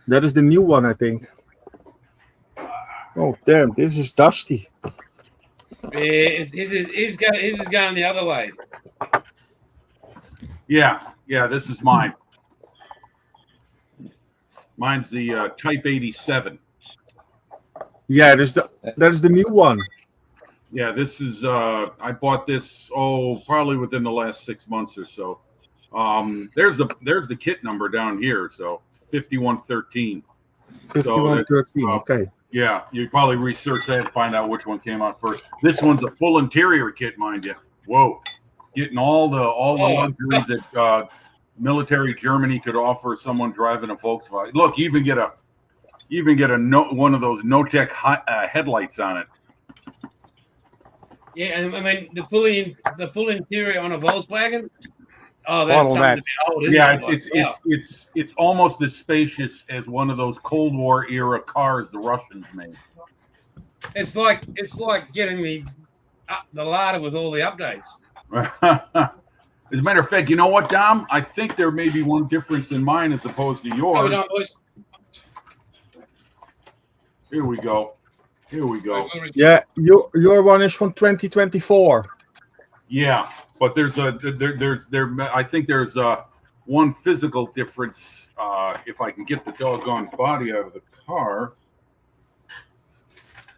That is the new one, I think. Oh damn, this is dusty. Yeah, his is going the other way. Yeah, this is mine. Mine's the Type 87. Yeah, that's the new one. Yeah, this is I bought this probably within the last 6 months or so. There's the kit number down here, so 5113. 5113. Okay. Yeah, you probably research that and find out which one came out first. This one's a full interior kit, mind you. Whoa, getting all the luxuries that military Germany could offer someone driving a Volkswagen. Look, you even get one of those Notec headlights on it. Yeah, and I mean the full interior on a Volkswagen. Oh, Final that's something to be old, isn't it? It's almost as spacious as one of those Cold War era cars the Russians made. It's like getting the Lada with all the updates. As a matter of fact, you know what, Dom? I think there may be one difference in mine as opposed to yours. Oh, no, boys. Here we go. Yeah, your one is from 2024. Yeah, but there's I think there's one physical difference. If I can get the doggone body out of the car,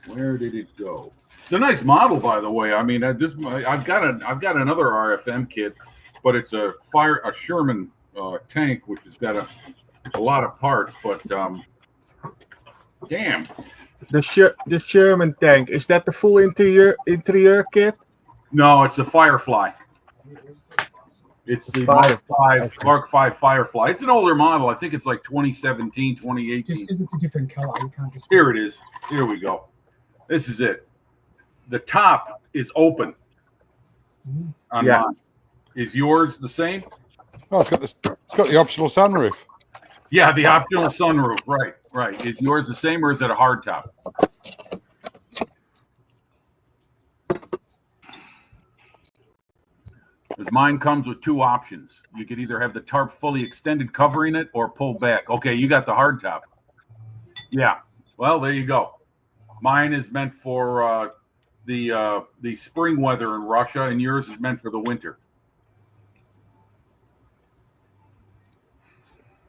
where did it go? It's a nice model, by the way. I mean, I've got another RFM kit, but it's a Sherman tank, which has got a lot of parts. But damn, The Sherman tank, is that the full interior kit? No, it's a Firefly. It's the Mark V Firefly. It's an older model. I think it's like 2017, 2018. Just because it's a different color, you can't just. Here it is. Here we go. This is it. The top is open on Yeah. mine. Is yours the same? Oh, it's got the optional sunroof. Yeah, the optional sunroof. Right. Is yours the same or is it a hard top? Because mine comes with two options. You could either have the tarp fully extended covering it or pull back. Okay, you got the hard top. Yeah. Well, there you go. Mine is meant for the spring weather in Russia, and yours is meant for the winter.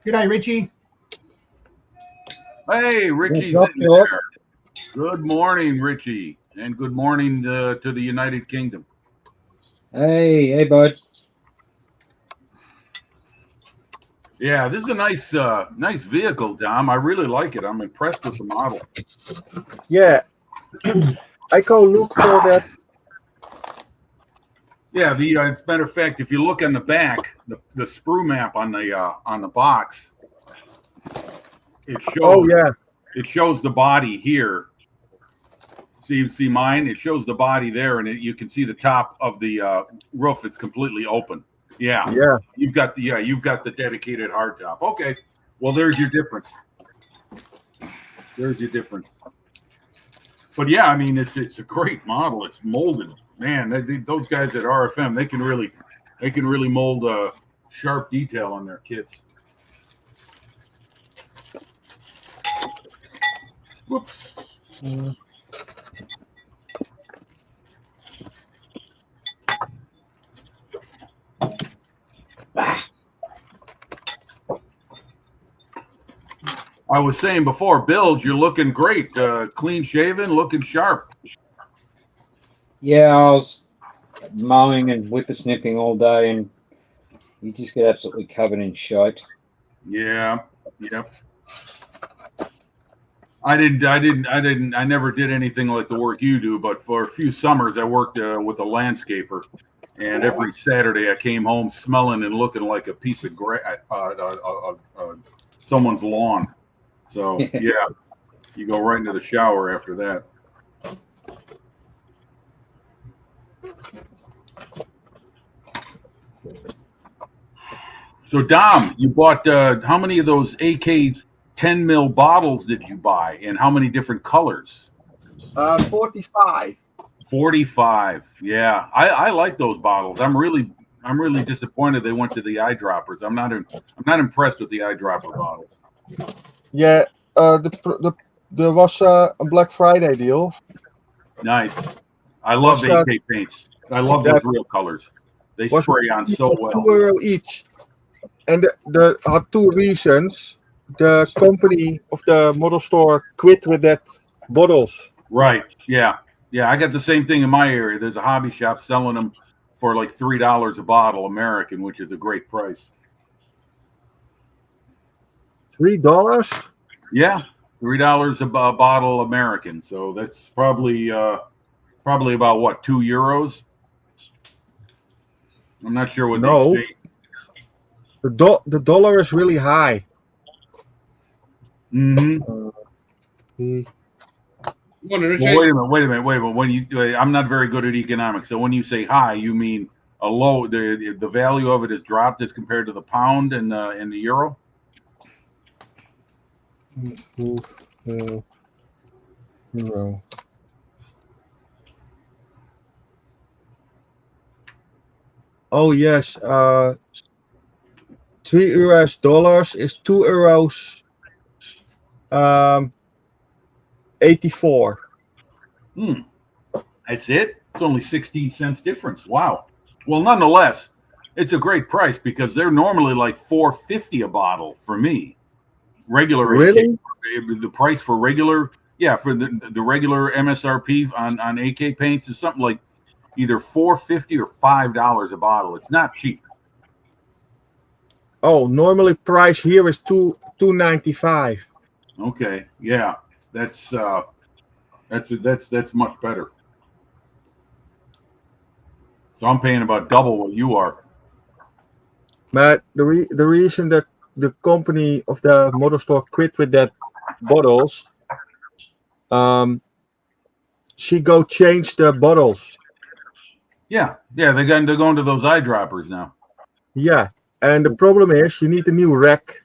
G'day, Richie. Hey, Richie's What's up, in there. Good morning, Richie, and good morning to the United Kingdom. Hey, bud. Yeah, this is a nice vehicle, Dom. I really like it. I'm impressed with the model. Yeah. I go look for that. Yeah, as a matter of fact, if you look on the back, the sprue map on the box, it shows. Oh yeah. It shows the body here. See mine? It shows the body there, and you can see the top of the roof. It's completely open. Yeah. Yeah. You've got the dedicated hardtop. Okay. Well, there's your difference. But yeah, I mean, it's a great model. It's molded. Man, those guys at RFM, they can really mold sharp detail on their kits. Whoops. I was saying before, Bilge, you're looking great. Clean shaven, looking sharp. Yeah, I was mowing and whippersnipping all day, and you just get absolutely covered in shite. Yeah. Yep. I never did anything like the work you do, but for a few summers I worked with a landscaper, and every Saturday I came home smelling and looking like a piece of someone's lawn. So yeah, you go right into the shower after that. So Dom, you bought how many of those AK 10 mil bottles did you buy, and how many different colors? 45. 45. Yeah, I like those bottles. I'm really disappointed they went to the eyedroppers. I'm not impressed with the eyedropper bottles. Yeah. The there was a Black Friday deal. Nice. I love What's that? AK paints. I love Yeah. those real colors. They Was spray on so well. €2 each, and there are two reasons. The company of the model store quit with that bottles. Right. Yeah. Yeah. I got the same thing in my area. There's a hobby shop selling them for like $3 a bottle American, which is a great price. $3? Yeah. $3 a bottle American. So that's probably about what, €2? I'm not sure what No. they say. The dollar is really high. Mm-hmm. Morning, Richard. Well, wait a minute. When you, I'm not very good at economics. So when you say high, you mean a low. The value of it has dropped as compared to the pound and the euro. Euro. Oh yes, $3 is €2. 84. That's it. It's only 16 cents difference. Wow. Well, nonetheless, it's a great price because they're normally like $4.50 a bottle for me. Regular. Really? AK, the price for regular, for the regular MSRP on AK paints is something like either $4.50 or $5 a bottle. It's not cheap. Oh, normally price here is $2.95. Okay, yeah, that's much better. So I'm paying about double what you are. But the reason that the company of the model store quit with that bottles, she go change the bottles. Yeah, they're going to those eyedroppers now. Yeah, and the problem is you need a new rack.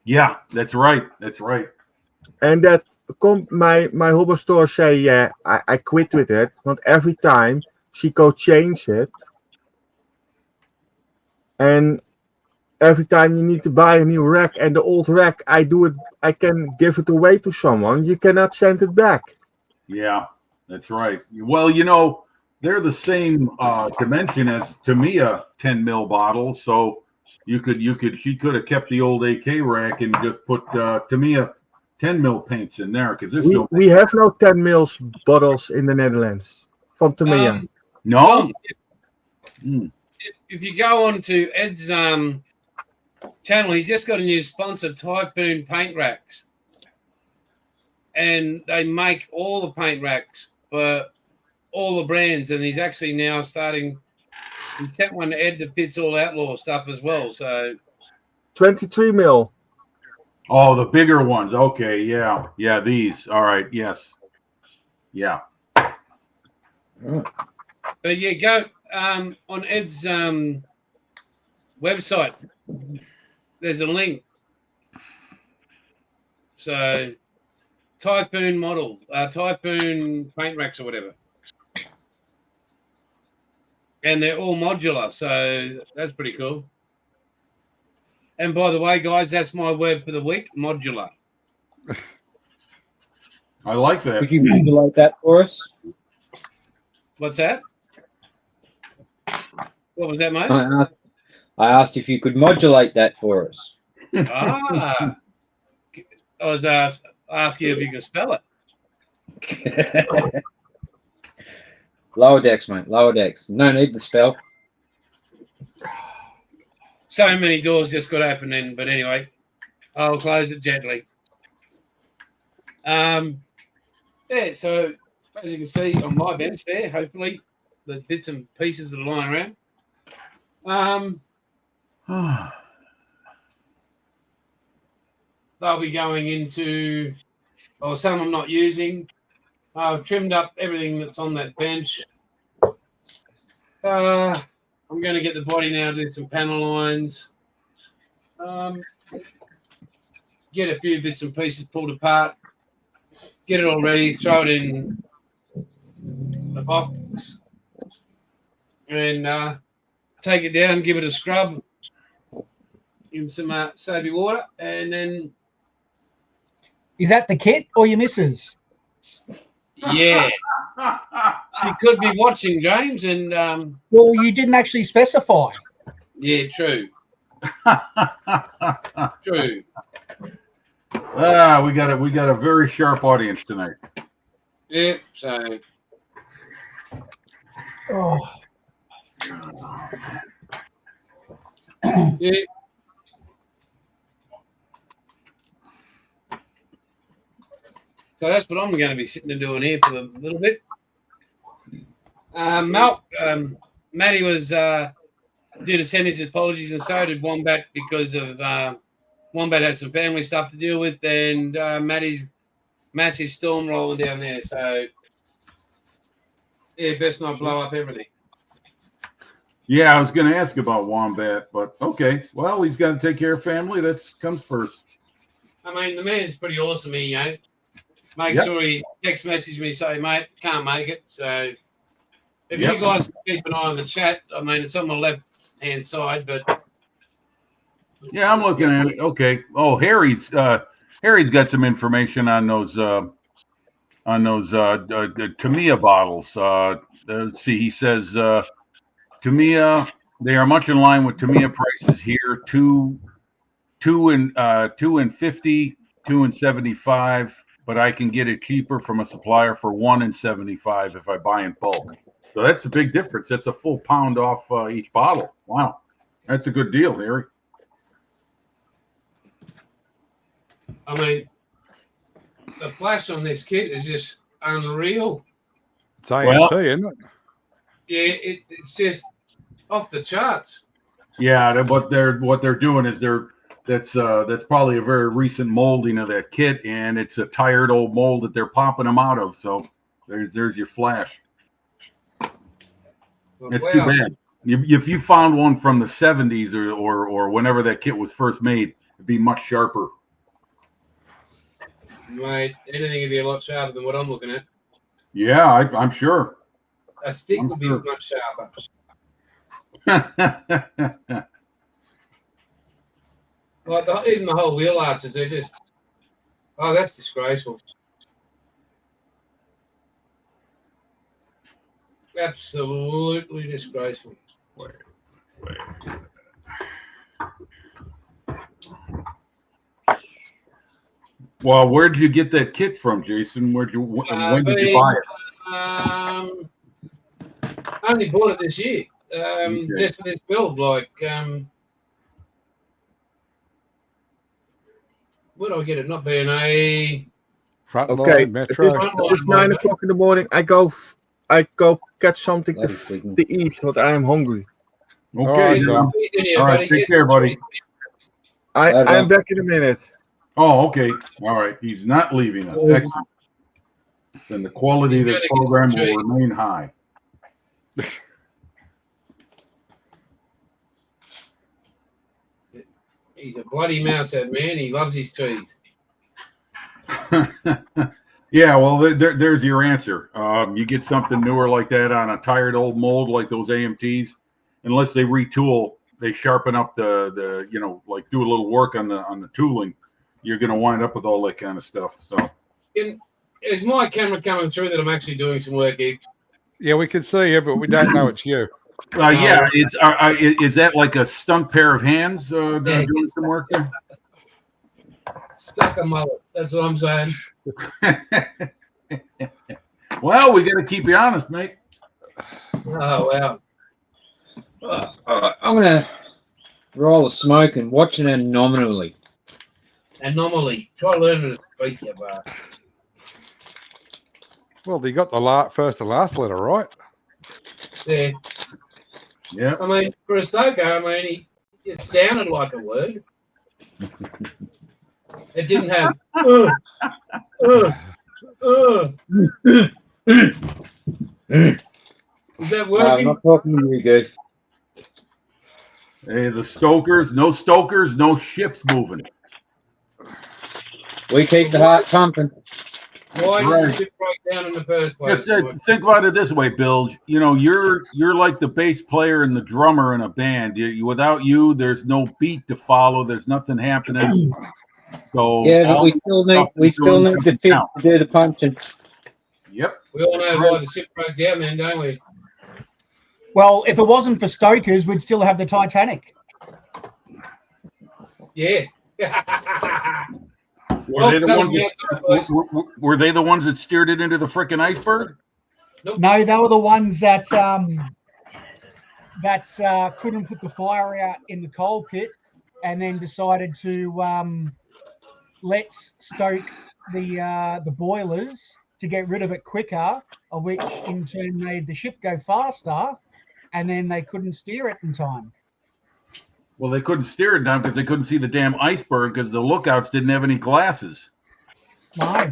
Yeah, that's right. And that my hobby store say, I quit with it. But every time she go change it, and every time you need to buy a new rack, and the old rack, I can give it away to someone. You cannot send it back. Yeah, that's right. Well, they're the same dimension as Tamiya 10 mil bottle, so she could have kept the old AK rack and just put Tamiya 10 mil paints in there because there's we have no 10 mils bottles in the Netherlands from Tamiya. No. If you go on to Ed's channel, he's just got a new sponsor, Typhoon Paint Racks, and they make all the paint racks for all the brands. And he's actually now starting. He sent one to Ed to Pits All Outlaw stuff as well. So 23 mil. Oh, the bigger ones. Okay, yeah, these. All right, yes, yeah. But yeah, go on Ed's website. There's a link. So Typhoon model, Typhoon paint racks or whatever. And they're all modular, so that's pretty cool. And by the way, guys, that's my word for the week, modular. I like that. Could you modulate that for us? What's that? What was that, mate? I asked if you could modulate that for us. I was asking if you can spell it. Lower decks, mate. Lower decks. No need to spell. So many doors just got open in, but anyway, I'll close it gently. Yeah, so as you can see on my bench there, hopefully the bits and pieces that are lying around. They'll be going into, some I'm not using. I've trimmed up everything that's on that bench. I'm going to get the body now, do some panel lines. Get a few bits and pieces pulled apart. Get it all ready, throw it in the box. And take it down, give it a scrub. Give it some soapy water. And then Is that the kit or your missus? Yeah, she could be watching, James, and Well, you didn't actually specify. yeah, true. True. We got a very sharp audience tonight. Yeah, so Oh, yeah. So that's what I'm going to be sitting and doing here for a little bit. Matty was due to send his apologies, and so did Wombat, because of Wombat had some family stuff to deal with, and Matty's massive storm rolling down there. So yeah, best not blow up everything. Yeah, I was going to ask about Wombat, but okay. Well, he's got to take care of family. That comes first. I mean, the man's pretty awesome. He, make Yep. sure he text message me, say, mate, can't make it. So if Yep. you guys keep an eye on the chat, I mean, it's on the left hand side, but Yeah, I'm looking at it. Okay. Oh, Harry's got some information on those Tamiya bottles. Let's see. He says Tamiya, they are much in line with Tamiya prices here. two and 50, 2 and 75. But I can get it cheaper from a supplier for 1 and 75 if I buy in bulk. So that's a big difference. That's a full pound off each bottle. Wow, that's a good deal, Harry. I mean, the flash on this kit is just unreal. It's AMT, Well- isn't it? Yeah, it's just off the charts. Yeah, what they're doing is that's probably a very recent molding of that kit, and it's a tired old mold that they're popping them out of. So there's your flash. But It's wow, too bad. If you found one from the 70s or whenever that kit was first made, it'd be much sharper. mate, anything would be a lot sharper than what I'm looking at. Yeah, I'm sure. A stick I'm would be sure. much sharper. Like even the whole wheel arches, they're just, oh, that's disgraceful. Absolutely disgraceful. Well, where did you get that kit from, Jason? When did you buy it? I only bought it this year. Okay. Just for this build, like, where do I get it? Not B&A. Frontline, Okay, Metro. It's 9 o'clock in the morning. I go catch something That is freaking- to eat, but I am hungry. Okay, Alright, John. He's in here, All right, buddy. take Here's care, the buddy. treat. I'm back in a minute. Oh, okay. All right. He's not leaving us. Excellent. Then the quality of He's this gotta get program some will treat. remain high. He's a bloody mousehead, man. He loves his cheese. Yeah, well, there's your answer. You get something newer like that on a tired old mold like those AMTs, unless they retool, they sharpen up the like do a little work on the tooling, you're going to wind up with all that kind of stuff. So Is my camera coming through that I'm actually doing some work here? Yeah, we can see you, but we don't know it's you. yeah, is that like a stunt pair of hands doing some work there? Stuck a mullet. That's what I'm saying. Well, we got to keep you honest, mate. Oh, wow. I'm gonna roll a smoke and watch an anomaly. Anomaly. Try learning to speak, you bastard. Well, you got the first and last letter right. Yeah. Yeah. I mean, for a stoker, I mean, it sounded like a word. It didn't have. Is that I'm working? not talking to you, Goof. Hey, the stokers, no ships moving. We keep the heart pumping. Why did Right. it break down in the first place? Just think about it this way, Bill. You know, you're like the bass player and the drummer in a band. Without you, there's no beat to follow. There's nothing happening. So Yeah, but all we the still need stuff we they're still doing need the doesn't fit count. to do the punching. Yep. We all know why the ship broke down then, don't we? Well, if it wasn't for stokers, we'd still have the Titanic. Yeah. Were they the that ones was that, the outside were they the ones that steered it into the frickin' iceberg? No, they were the ones that couldn't put the fire out in the coal pit, and then decided to let's stoke the boilers to get rid of it quicker, of which in turn made the ship go faster, and then they couldn't steer it in time. Well, they couldn't steer it down because they couldn't see the damn iceberg because the lookouts didn't have any glasses. No.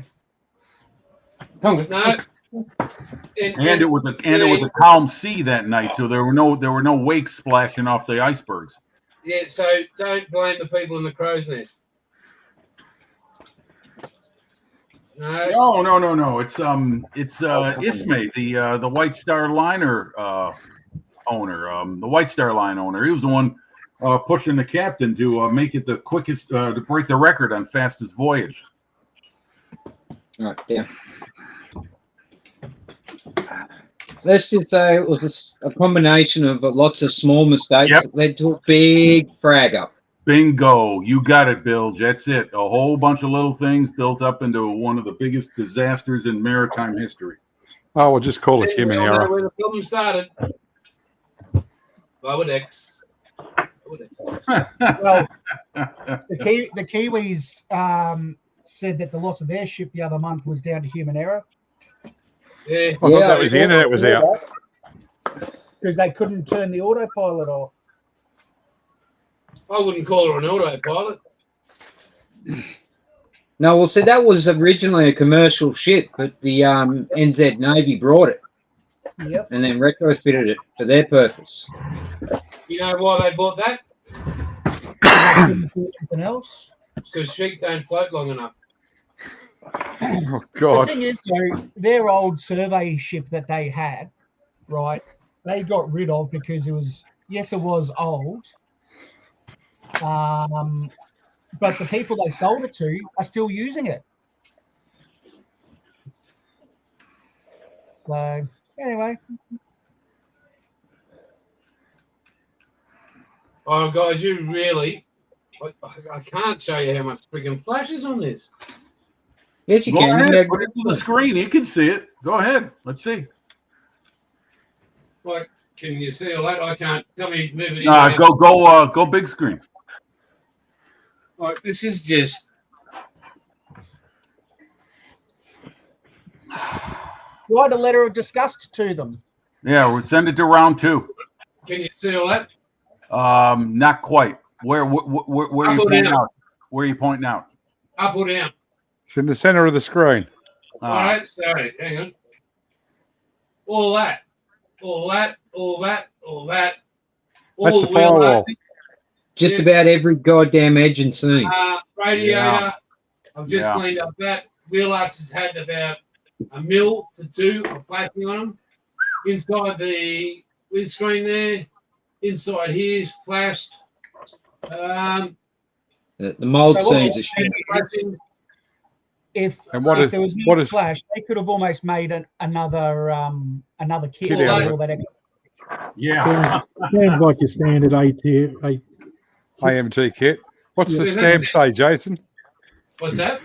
No. And it was a calm sea that night, so there were no wakes splashing off the icebergs. Yeah, so don't blame the people in the crow's nest. No. No. It's Ismay, the White Star Liner owner, the White Star Line owner. He was the one pushing the captain to make it the quickest to break the record on fastest voyage. All right, down. Let's just say it was a combination of lots of small mistakes that led to a big frag up. Bingo. You got it, Bilge. That's it. A whole bunch of little things built up into one of the biggest disasters in maritime history. Oh, we'll just call it human We all know error. where the problem started. Lower decks. Well, the Kiwis said that the loss of their ship the other month was down to human error. Yeah. I thought that was the internet was out. Because they couldn't turn the autopilot off. I wouldn't call her an autopilot. No, well, see, that was originally a commercial ship, but the NZ Navy brought it Yep. and then retrofitted it for their purpose. You know why they bought that? Couldn't do anything else. Because sheep don't float long enough. Oh, The God. thing is, so their old survey ship that they had, right, they got rid of because it was old. But the people they sold it to are still using it. So, anyway. Oh, guys, you really... I can't show you how much freaking flash is on this. Yes, you Go can. ahead. Put it to the screen. You can see it. Go ahead. Let's see. Like, can you see all that? I can't. Tell me, move it in. Go big screen. Like, this is just... Write a letter of disgust to them. Yeah, we'll send it to round 2. Can you see all that? Not quite. Where are you pointing out? Where are you pointing out? Up or down? It's in the center of the screen. All right, sorry, hang on. All that. All that. All that. All that. That's All the the wheel firewall. arching, Just about every goddamn edge and scene. radiator. Yeah. I've just Yeah. cleaned up that. Wheel arches had about 1 mil to 2 of flashing on them. Inside the windscreen there. Inside here's flashed. The mold So what scenes you- are shit. Flashing. If, And what if is- there was no what is- flash, they could have almost made another kit Kit with out of all that extra. Yeah. Sounds like your standard AT. AMT kit. What's the Yeah. stamp say, Jason? What's that?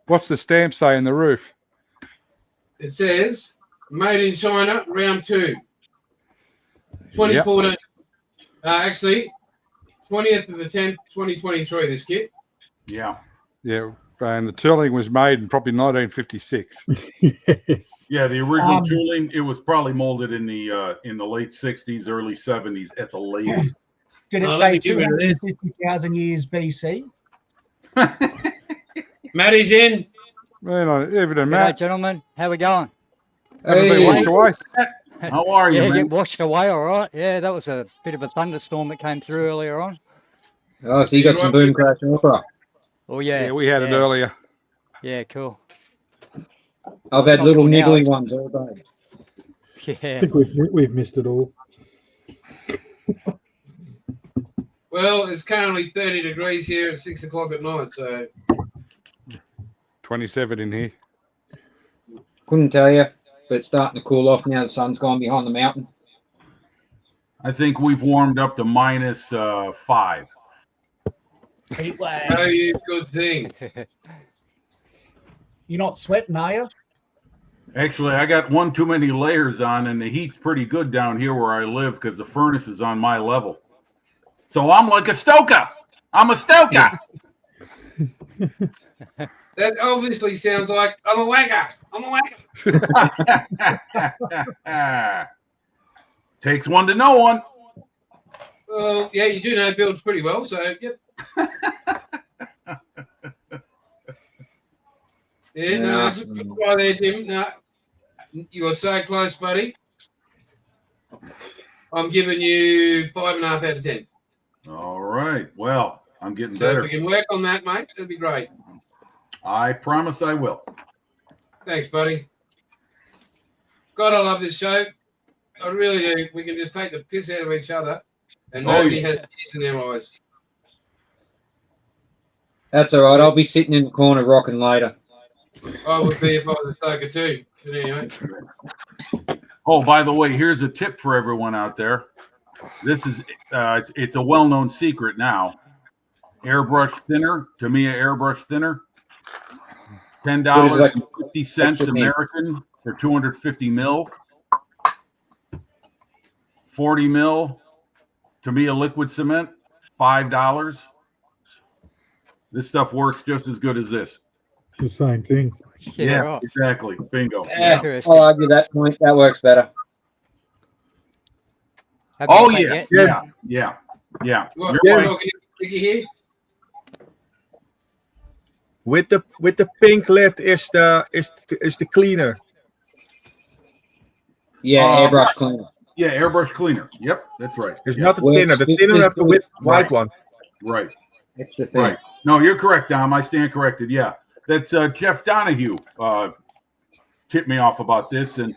What's the stamp say in the roof? It says made in China, round 2. 2014. Actually, 20th of the 10th, 2023, this kit. Yeah. Yeah, and the tooling was made in probably 1956. Yes. Yeah, the original Um, tooling, it was probably molded in the late 60s, early 70s at the latest. Did it Oh, let say me give it this. 250,000 years BC? Matty's in. Man, even a G'day, Matt gentlemen. How we going? haven't been Hey, washed away. How are you, Yeah, man? get washed away, all right. Yeah, that was a bit of a thunderstorm that came through earlier on. oh, so you got some boom crash and opera. Oh, yeah. Yeah, we had it earlier. Yeah, cool. I've had Not little cool now. niggly ones all day. I Yeah. think we've missed it all. Well, it's currently 30 degrees here at 6 o'clock at night, so 27 in here. Couldn't tell you, but it's starting to cool off now. The sun's gone behind the mountain. I think we've warmed up to minus 5. Heat wave. No, you good thing. You're not sweating, are you? Actually, I got one too many layers on, and the heat's pretty good down here where I live because the furnace is on my level. So I'm like a stoker. I'm a stoker. That obviously sounds like I'm a wagger. I'm a wagger. Takes one to know one. Well, yeah, you do know builds pretty well, so yep. Yeah, no, good try there, Jim. No, you are so close, buddy. I'm giving you 5.5 out of 10. All right. Well, I'm getting So if better. we can work on that, mate, that'd be great. I promise I will. Thanks, buddy. God, I love this show. I really do. We can just take the piss out of each other, and Oh, nobody yeah. has tears in their eyes. That's all right. I'll be sitting in the corner rocking later. I would be if I was a stoker too. But anyway, Oh, by the way, here's a tip for everyone out there. This is it's a well-known secret now. Airbrush thinner, Tamiya airbrush thinner, $10.50 American for 250 mil. 40 mil Tamiya liquid cement, $5. This stuff works just as good as this. The same thing. Yeah, right. Exactly. Bingo. Yeah, Interesting. I'll argue that point. That works better. Have you Oh got yeah, that yeah. what, You're we're right. talking Ricky here. With the pink lid is the cleaner. Yeah, airbrush cleaner. Yeah, airbrush cleaner. Yep, that's right. It's Yeah, not the Well, thinner. The it's- thinner have the it's- white one. right. That's the thing. Right. No, you're correct, Dom. I stand corrected. Yeah. That's Jeff Donahue tipped me off about this. And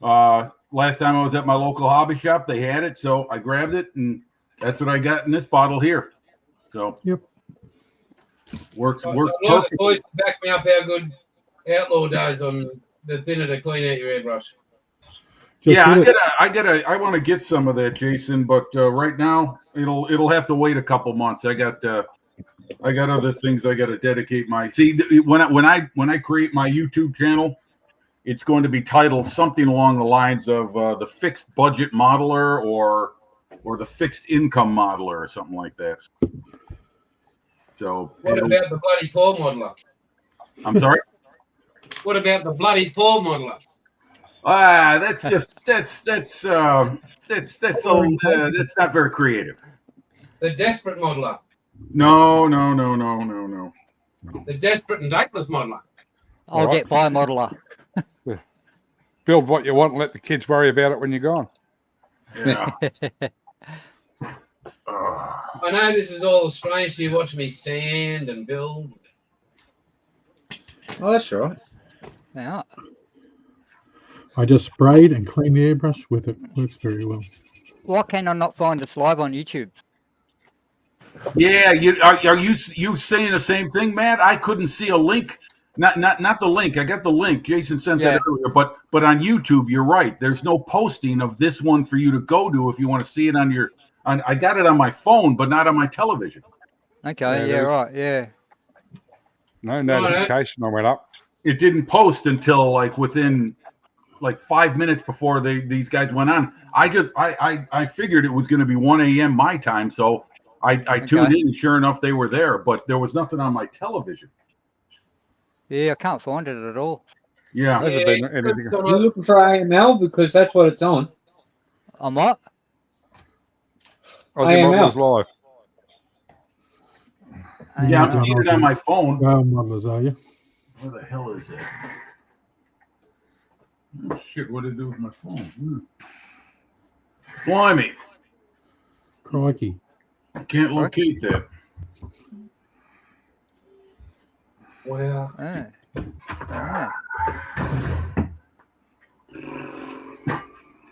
last time I was at my local hobby shop, they had it. So I grabbed it, and that's what I got in this bottle here. So Yep. works I'd like the perfect. boys to back me up how good Outlaw does on the thinner to clean out your airbrush. Just Yeah, hit it. I want to get some of that, Jason, but right now it'll have to wait a couple months. I got other things I got to dedicate my. See, when I create my YouTube channel, it's going to be titled something along the lines of the fixed budget modeler or the fixed income modeler or something like that. So What about the bloody Paul modeler? I'm sorry. What about the bloody Paul modeler? That's not very creative. The desperate modeler? No. The desperate and dateless modeler? I'll get by modeler. Build what you want and let the kids worry about it when you're gone. Yeah. I know this is all strange to you watching me sand and build. Oh, that's right. Yeah. I just sprayed and cleaned the airbrush with it. Works very well. Why can I not find this live on YouTube? Yeah, are you saying the same thing, Matt? I couldn't see a link. Not the link. I got the link. Jason sent that earlier, but on YouTube, you're right. There's no posting of this one for you to go to if you want to see it on your. I got it on my phone, but not on my television. Okay, Yeah, right, yeah. No notification. I went up. It didn't post until within 5 minutes before these guys went on. I figured it was going to be 1 a.m. my time, so I tuned in. And sure enough, they were there, but there was nothing on my television. Yeah, I can't find it at all. Yeah. Hasn't been anything. You're looking for AML because that's what it's on. I'm what? Aussie AML. Modelers Live. Yeah, I'm Yeah. seeing it on my phone. Modelers, are you? Where the hell is that? Oh, shit, what did I do with my phone? Blimey, Crikey. I can't locate that. Well, Yeah. Ah.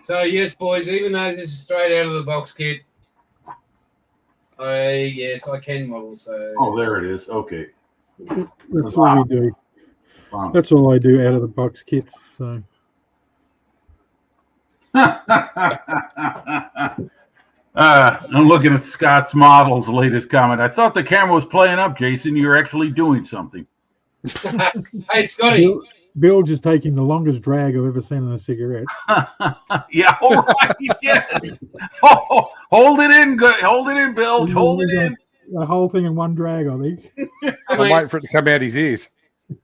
so yes, boys, even though this is straight out of the box kit, I can model. So Oh, there it is. Okay. That's all we do. Wow. That's all I do out of the box kits. So I'm looking at Scott's Model's latest comment. I thought the camera was playing up, Jason. You're actually doing something. Hey, Scotty. Bilge is taking the longest drag I've ever seen on a cigarette. Yeah, all right. Yes. Oh, hold it in, good. Hold it in, Bilge. Hold it in. The whole thing in one drag, I think. I'm waiting for it to come out his ears.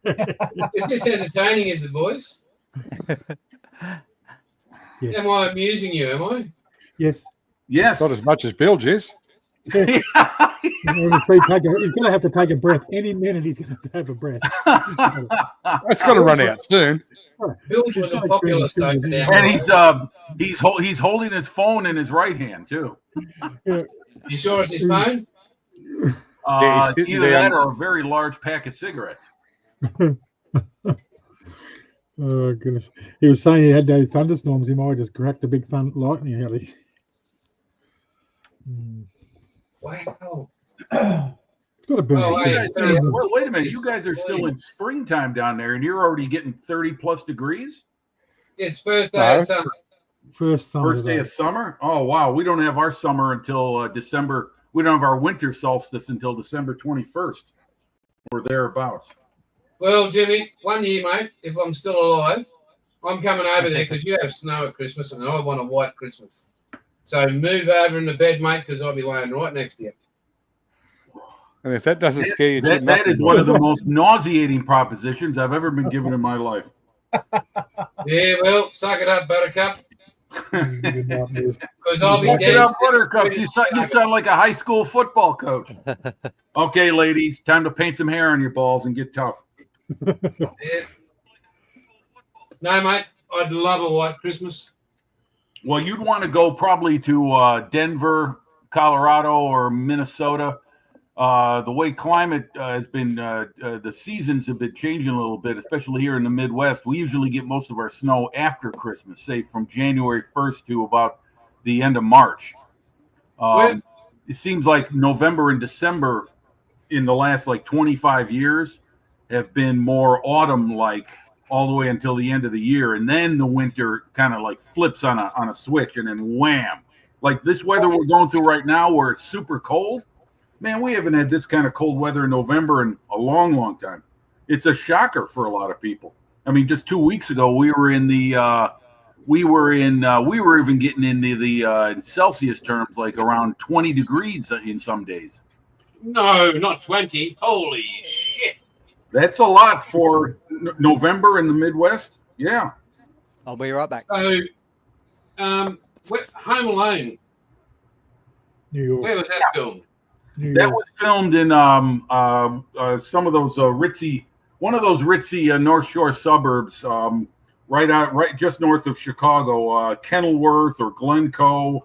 Is this entertaining, is it, boys? Yes. Am I amusing you, am I? Yes. Yes. Not as much as Bilge is. He's going to have to take a breath any minute. He's going to have a breath. It's got to run out soon. Bilge was a popular stoker down. And he's holding his phone in his right hand too. You sure it's his phone? Yeah, he's sitting Either down. that or a very large pack of cigarettes. Oh, goodness. He was saying he had those thunderstorms. He might just cracked a big lightning out of it. Wow. It's got to be. Oh, You hey, guys are- wait a minute. You guys are still in springtime down there, and you're already getting 30 plus degrees? It's first day of summer. First summer. First day of summer? Oh, wow. We don't have our summer until December. We don't have our winter solstice until December 21st or thereabouts. Well, Jimmy, 1 year, mate, if I'm still alive, I'm coming over there because you have snow at Christmas and I want a white Christmas. So move over in the bed, mate, because I'll be laying right next to you. And if that doesn't scare you, That is one of the most nauseating propositions I've ever been given in my life. Yeah, well, suck it up, Buttercup, because I'll be Look it dead. up, Buttercup. You sound like a high school football coach. Okay, ladies, time to paint some hair on your balls and get tough. Yeah. No, mate, I'd love a white Christmas. Well, you'd want to go probably to Denver, Colorado, or Minnesota. The way climate has been, the seasons have been changing a little bit, especially here in the Midwest. We usually get most of our snow after Christmas, say from January 1st to about the end of March. It seems like November and December in the last like 25 years have been more autumn-like all the way until the end of the year. And then the winter kind of like flips on a switch and then wham. Like this weather we're going through right now where it's super cold. Man, we haven't had this kind of cold weather in November in a long, long time. It's a shocker for a lot of people. I mean, just 2 weeks ago, we were even getting into the in Celsius terms, like around 20 degrees in some days. No, not 20. Holy shit. That's a lot for November in the Midwest. Yeah. I'll be right back. So, Home Alone, New York. where was that filmed? New That York. was filmed in some of those one of those ritzy North Shore suburbs, right just north of Chicago, Kenilworth or Glencoe.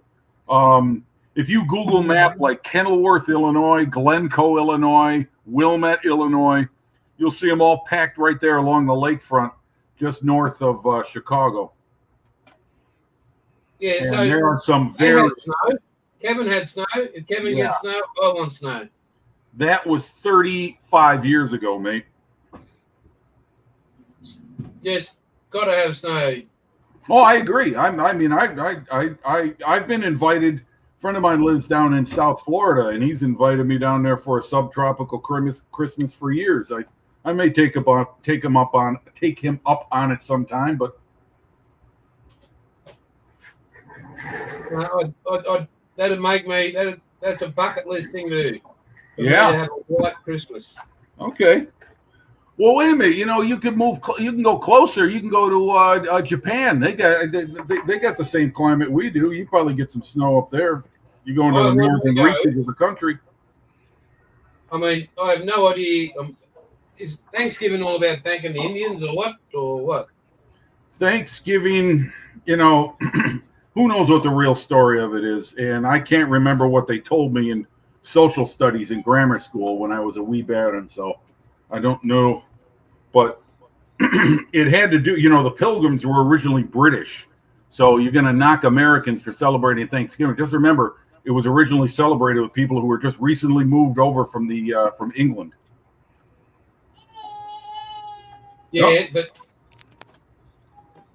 If you Google map like Kenilworth, Illinois, Glencoe, Illinois, Wilmette, Illinois, you'll see them all packed right there along the lakefront, just north of Chicago. Yeah, And so there are some they very. had snow. Kevin had snow. If Kevin gets snow, I want snow. That was 35 years ago, mate. Just got to have snow. Oh, I agree. I've been invited. A friend of mine lives down in South Florida, and he's invited me down there for a subtropical Christmas for years. I may take him up on it sometime, but That'd make me. That's a bucket list thing to do. For me Yeah. to have a white Christmas. okay. Well, wait a minute. You know, you could move. You can go closer. You can go to Japan. They got the same climate we do. You probably get some snow up there. You go into the northern reaches of the country. I mean, I have no idea. Is Thanksgiving all about thanking the Indians or what? Thanksgiving, you know, who knows what the real story of it is. And I can't remember what they told me in social studies in grammar school when I was a wee bairn. So I don't know. But it had to do, you know, the Pilgrims were originally British. So you're going to knock Americans for celebrating Thanksgiving. Just remember, it was originally celebrated with people who were just recently moved over from England. Yeah, but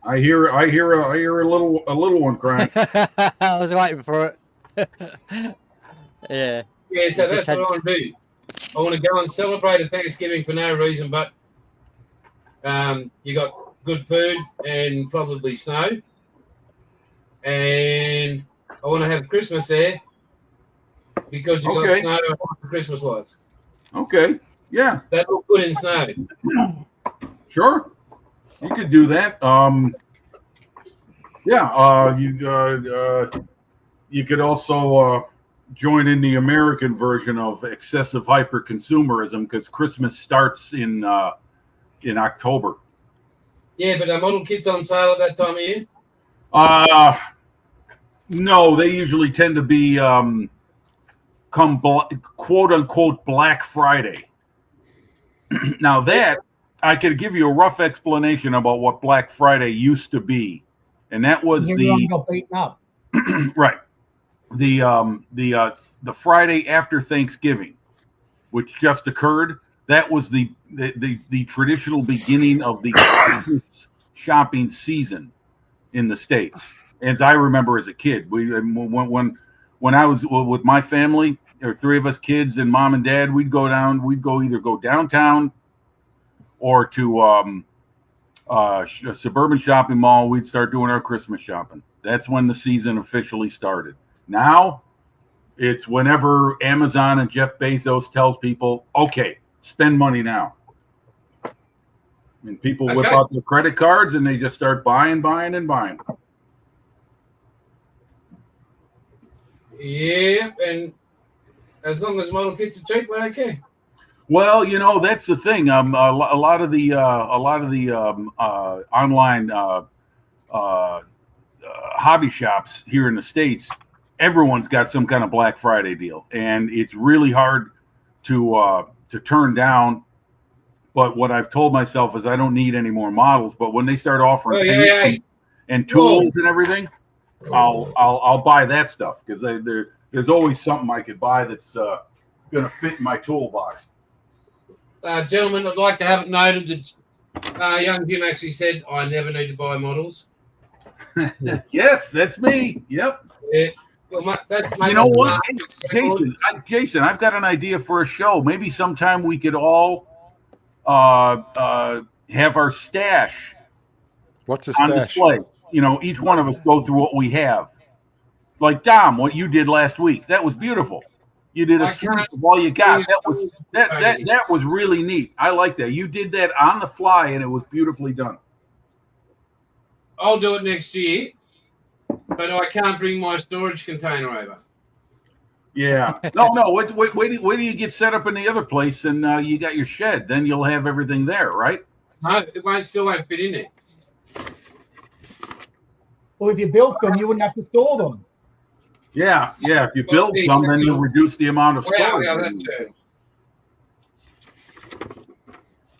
I hear a little one crying. I was waiting for it. Yeah. yeah, so You that's just what I want to do. I want to go and celebrate a Thanksgiving for no reason, but you got good food and probably snow, and I want to have Christmas there because you got Okay. snow and Christmas lights. Okay. Yeah. That look good in snow. Sure. You could do that. Yeah. You could also join in the American version of excessive hyper-consumerism because Christmas starts in October. Yeah, but are model kits on sale at that time of year? No, they usually tend to be quote unquote Black Friday. Now that I could give you a rough explanation about what Black Friday used to be, and that was Everyone got beaten up. right, the Friday after Thanksgiving, which just occurred. That was the traditional beginning of the Christmas shopping season in the States, as I remember as a kid. When I was with my family, there were three of us kids and mom and dad. We'd either go downtown or to a suburban shopping mall. We'd start doing our Christmas shopping. That's when the season officially started. Now, it's whenever Amazon and Jeff Bezos tells people, okay, spend money now. And people whip out their credit cards and they just start buying. Yeah, and as long as model kits are cheap, I don't care. Well, that's the thing. A lot of the online hobby shops here in the States, everyone's got some kind of Black Friday deal, and it's really hard to turn down. But what I've told myself is I don't need any more models. But when they start offering paints and tools and everything, I'll buy that stuff because there's always something I could buy that's going to fit in my toolbox. Gentlemen, I'd like to have it noted that young Jim actually said I never need to buy models. Yes, that's me. Yep. Yeah. Well, that's you know what, Jason? I've got an idea for a show. Maybe sometime we could all have our stash. What's a on stash? display. Each one of us go through what we have. Like Dom, what you did last week. That was beautiful. You did a sweep of all you got. That was really neat. I like that. You did that on the fly, and it was beautifully done. I'll do it next year, but I can't bring my storage container over. Yeah. No. Wait till you get set up in the other place, and you got your shed. Then you'll have everything there, right? No, it still won't fit in there. Well, if you built them, you wouldn't have to store them. Yeah. If you build some, then you'll reduce the amount of storage. Yeah, that too.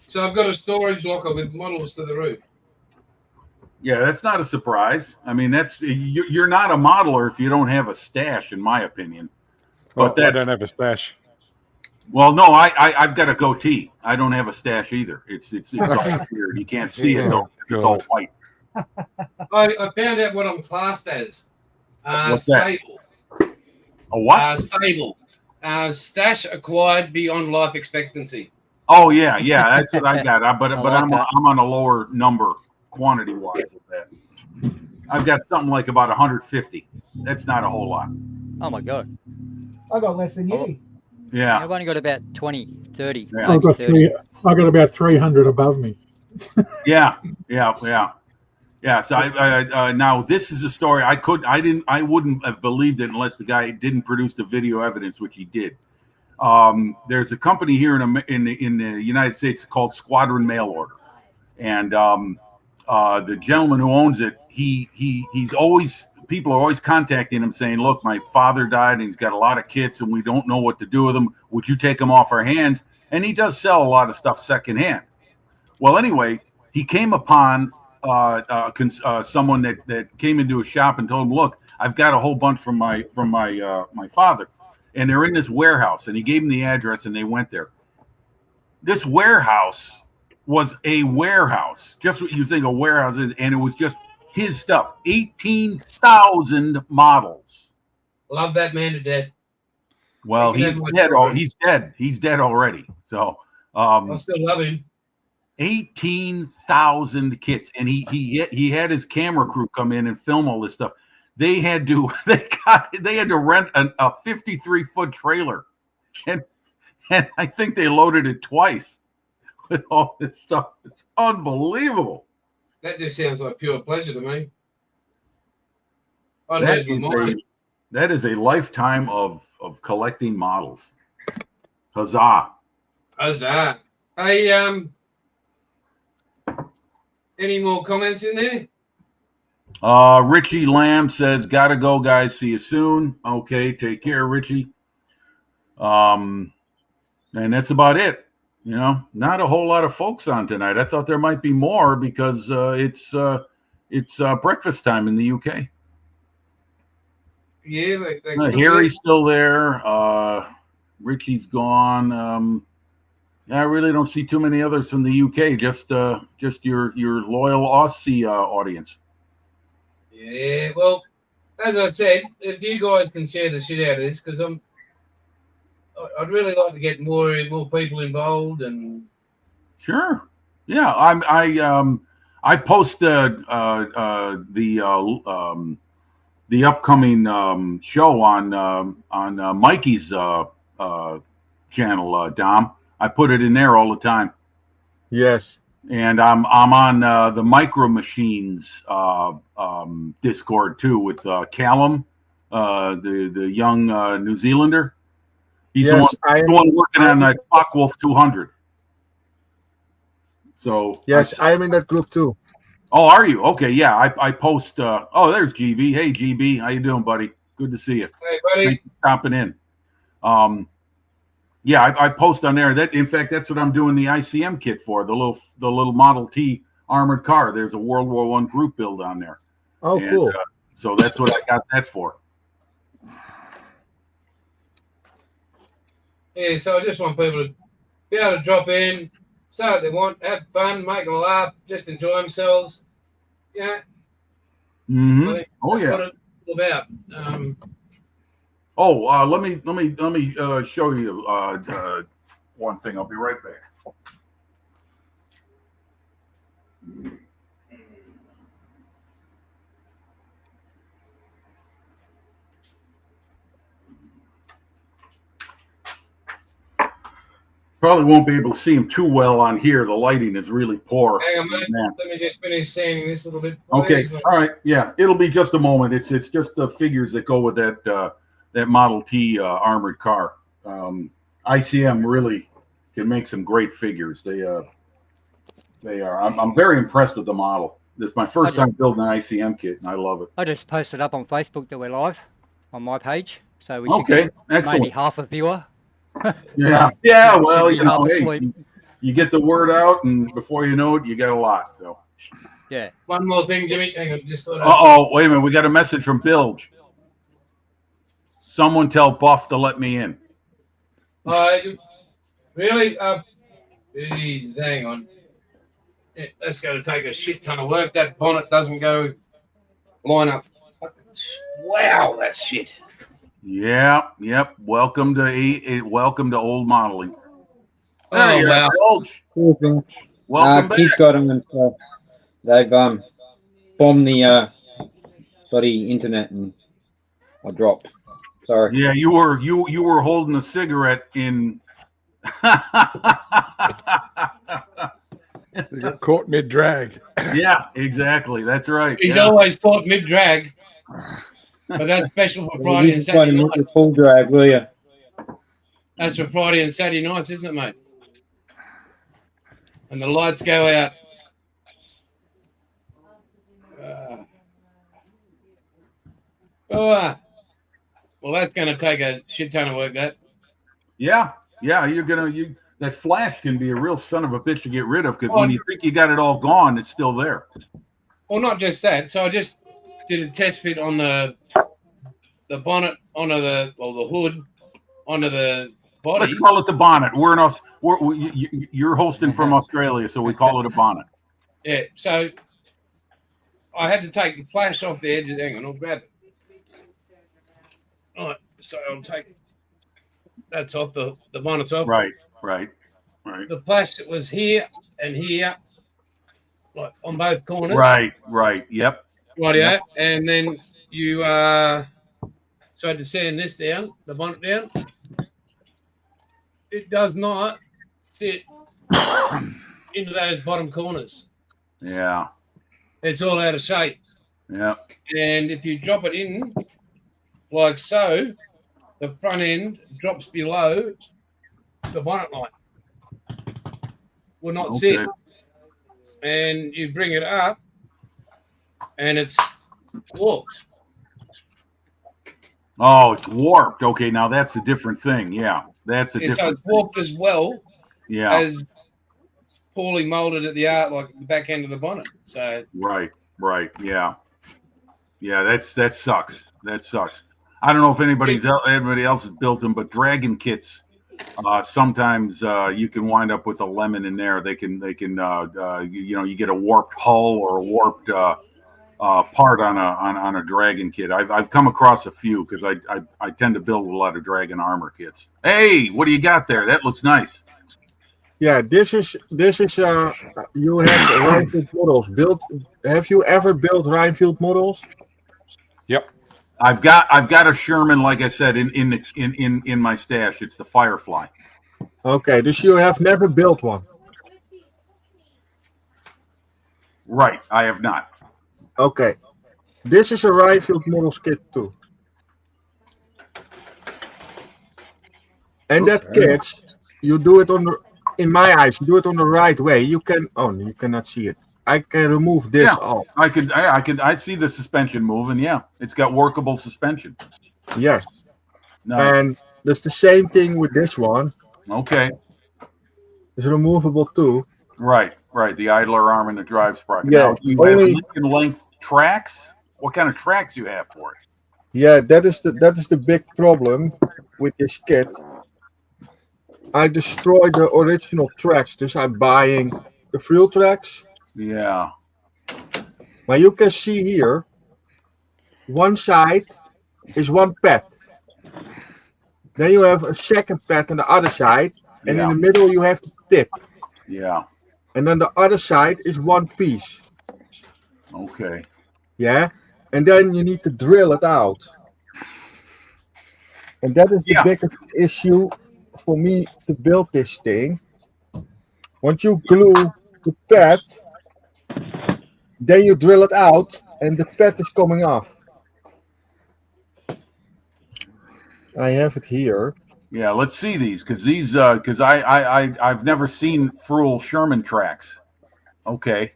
So I've got a storage locker with models to the roof. Yeah, that's not a surprise. I mean, you're not a modeler if you don't have a stash, in my opinion. But I don't have a stash. Well, no, I've got a goatee. I don't have a stash either. It's all weird. You can't see it though. It's all white. I found out what I'm classed as. What's that? Sable. A what? Sable. Stash acquired beyond life expectancy. Oh yeah, that's what I got. But I'm on a lower number quantity wise of that. I've got something like about 150. That's not a whole lot. Oh my god. I got less than you. Yeah. I've only got about 20, 30. Yeah. I've got 30. I got about 300 above me. Yeah. So I now this is a story I wouldn't have believed it unless the guy didn't produce the video evidence, which he did. There's a company here in the United States called Squadron Mail Order, and the gentleman who owns it, he's always, people are always contacting him saying, look, my father died and he's got a lot of kits and we don't know what to do with them. Would you take them off our hands? And he does sell a lot of stuff secondhand. Well, anyway, he came upon someone that came into a shop and told him, look, I've got a whole bunch from my father, and they're in this warehouse. And he gave him the address and they went there. This warehouse was a warehouse, just what you think a warehouse is, and it was just his stuff. 18,000 models. Love that man to death. Well, He he's had my dead. children. He's dead. He's dead already. So, I still love him. 18,000 kits, and he had his camera crew come in and film all this stuff. They had to rent a 53-foot trailer, and I think they loaded it twice with all this stuff. It's unbelievable. That just sounds like pure pleasure to me. That is a lifetime of collecting models. Huzzah! Huzzah! Hey, any more comments in there? Richie Lamb says, "Gotta go, guys. See you soon." Okay, take care, Richie. And that's about it. You know, not a whole lot of folks on tonight. I thought there might be more because it's breakfast time in the UK. Yeah, Harry's still there. Richie's gone. I really don't see too many others from the UK. Just your loyal Aussie audience. Yeah, well, as I said, if you guys can share the shit out of this, because I'd really like to get more people involved and. Sure. Yeah, I post the upcoming show on Mikey's channel, Dom. I put it in there all the time. Yes. And I'm on the Micro Machines Discord too with Callum, the young New Zealander. He's the one working on that Focke-Wulf 200. So yes, I am in that group too. Oh, are you? Okay, yeah. I post. There's GB. Hey, GB, how you doing, buddy? Good to see you. Hey, buddy. Thanks for stopping in. Yeah, I post on there. That, in fact, that's what I'm doing the ICM kit for, the little Model T armored car. There's a World War I group build on there. Oh, cool. So that's what I got that for. Yeah, so I just want people to be able to drop in, say what they want, have fun, make a laugh, just enjoy themselves. Yeah. Mm-hmm. Oh yeah. What it's all about. Let me show you one thing. I'll be right back. Probably won't be able to see him too well on here. The lighting is really poor. Hang on, mate. Let me just finish saying this a little bit. Okay. All right. Yeah. It'll be just a moment. It's just the figures that go with that Model T armored car. ICM really can make some great figures. They are. I'm very impressed with the model. This is my first time building an ICM kit, and I love it. I just posted up on Facebook that we're live on my page, so we should get excellent. maybe half a viewer. Yeah. Well, you know, you get the word out, and before you know it, you get a lot. So. Yeah. One more thing, Jimmy. Hang on, just thought. Wait a minute. We got a message from Bilge. Someone tell Buff to let me in. Really? Geez, hang on. That's going to take a shit ton of work. That bonnet doesn't go line up. Wow, that's shit. Yeah. Yep. Welcome to old modeling. Oh wow. Bilge. Welcome back. Kids got them and stuff. They've bombed the bloody internet and I dropped. Sorry. Yeah, you were holding a cigarette in. You got caught mid-drag. Yeah, exactly. That's right. He's always caught mid-drag. But that's special for Friday and Saturday nights. Full drag, will you? That's for Friday and Saturday nights, isn't it, mate? And the lights go out. Well, that's going to take a shit ton of work, that. Yeah. That flash can be a real son of a bitch to get rid of because when you think you got it all gone, it's still there. Well, not just that. So I just did a test fit on the bonnet onto the hood onto the body. Let's call it the bonnet. You're hosting from Australia, so we call it a bonnet. Yeah, so I had to take the flash off the edge. Hang on, I'll grab it. All right, so I'll take that's off the bonnet's off. Right. The flash that was here and here, like on both corners. Right. Yep. Right, yeah. And then you so I had to sand this down, the bonnet down. It does not sit into those bottom corners. Yeah. It's all out of shape. Yeah. And if you drop it in like so, the front end drops below the bonnet line. Will not sit. And you bring it up and it's warped. Oh, it's warped. Okay, now that's a different thing. Yeah. That's a So different it's warped as well Yeah. as poorly molded at the art, like the back end of the bonnet. So Right. Yeah. That sucks. I don't know if anybody else has built them, but Dragon kits, sometimes you can wind up with a lemon in there. They can you get a warped hull or a warped part on a Dragon kit. I've come across a few because I tend to build a lot of Dragon armor kits. Hey, what do you got there? That looks nice. Yeah, this is you have Rhinefield models built. Have you ever built Rhinefield models? Yep. I've got a Sherman, like I said, in my stash. It's the Firefly. Okay, dus you have never built one. Right, I have not. Okay, this is a Rhinefield models kit too. And that kit, you do it in my eyes, you do it on the right way. You cannot see it. I can remove this off. I see the suspension moving. Yeah, it's got workable suspension. Yes. No. And that's the same thing with this one. Okay. It's removable too. Right. The idler arm and the drive sprocket. Yeah. Now, you have Lincoln length tracks. What kind of tracks you have for it? Yeah, that is the big problem with this kit. I destroyed the original tracks, dus I'm buying the frill tracks. Yeah. But you can see here, one side is one pad. Then you have a second pad on the other side, and in the middle you have the tip. Yeah. And then the other side is one piece. Okay. Yeah. And then you need to drill it out. And that is the biggest issue for me to build this thing. Once you glue the pad, then you drill it out and the pad is coming off. I have it here. Yeah, let's see these because I've never seen Fruhl Sherman tracks. Okay.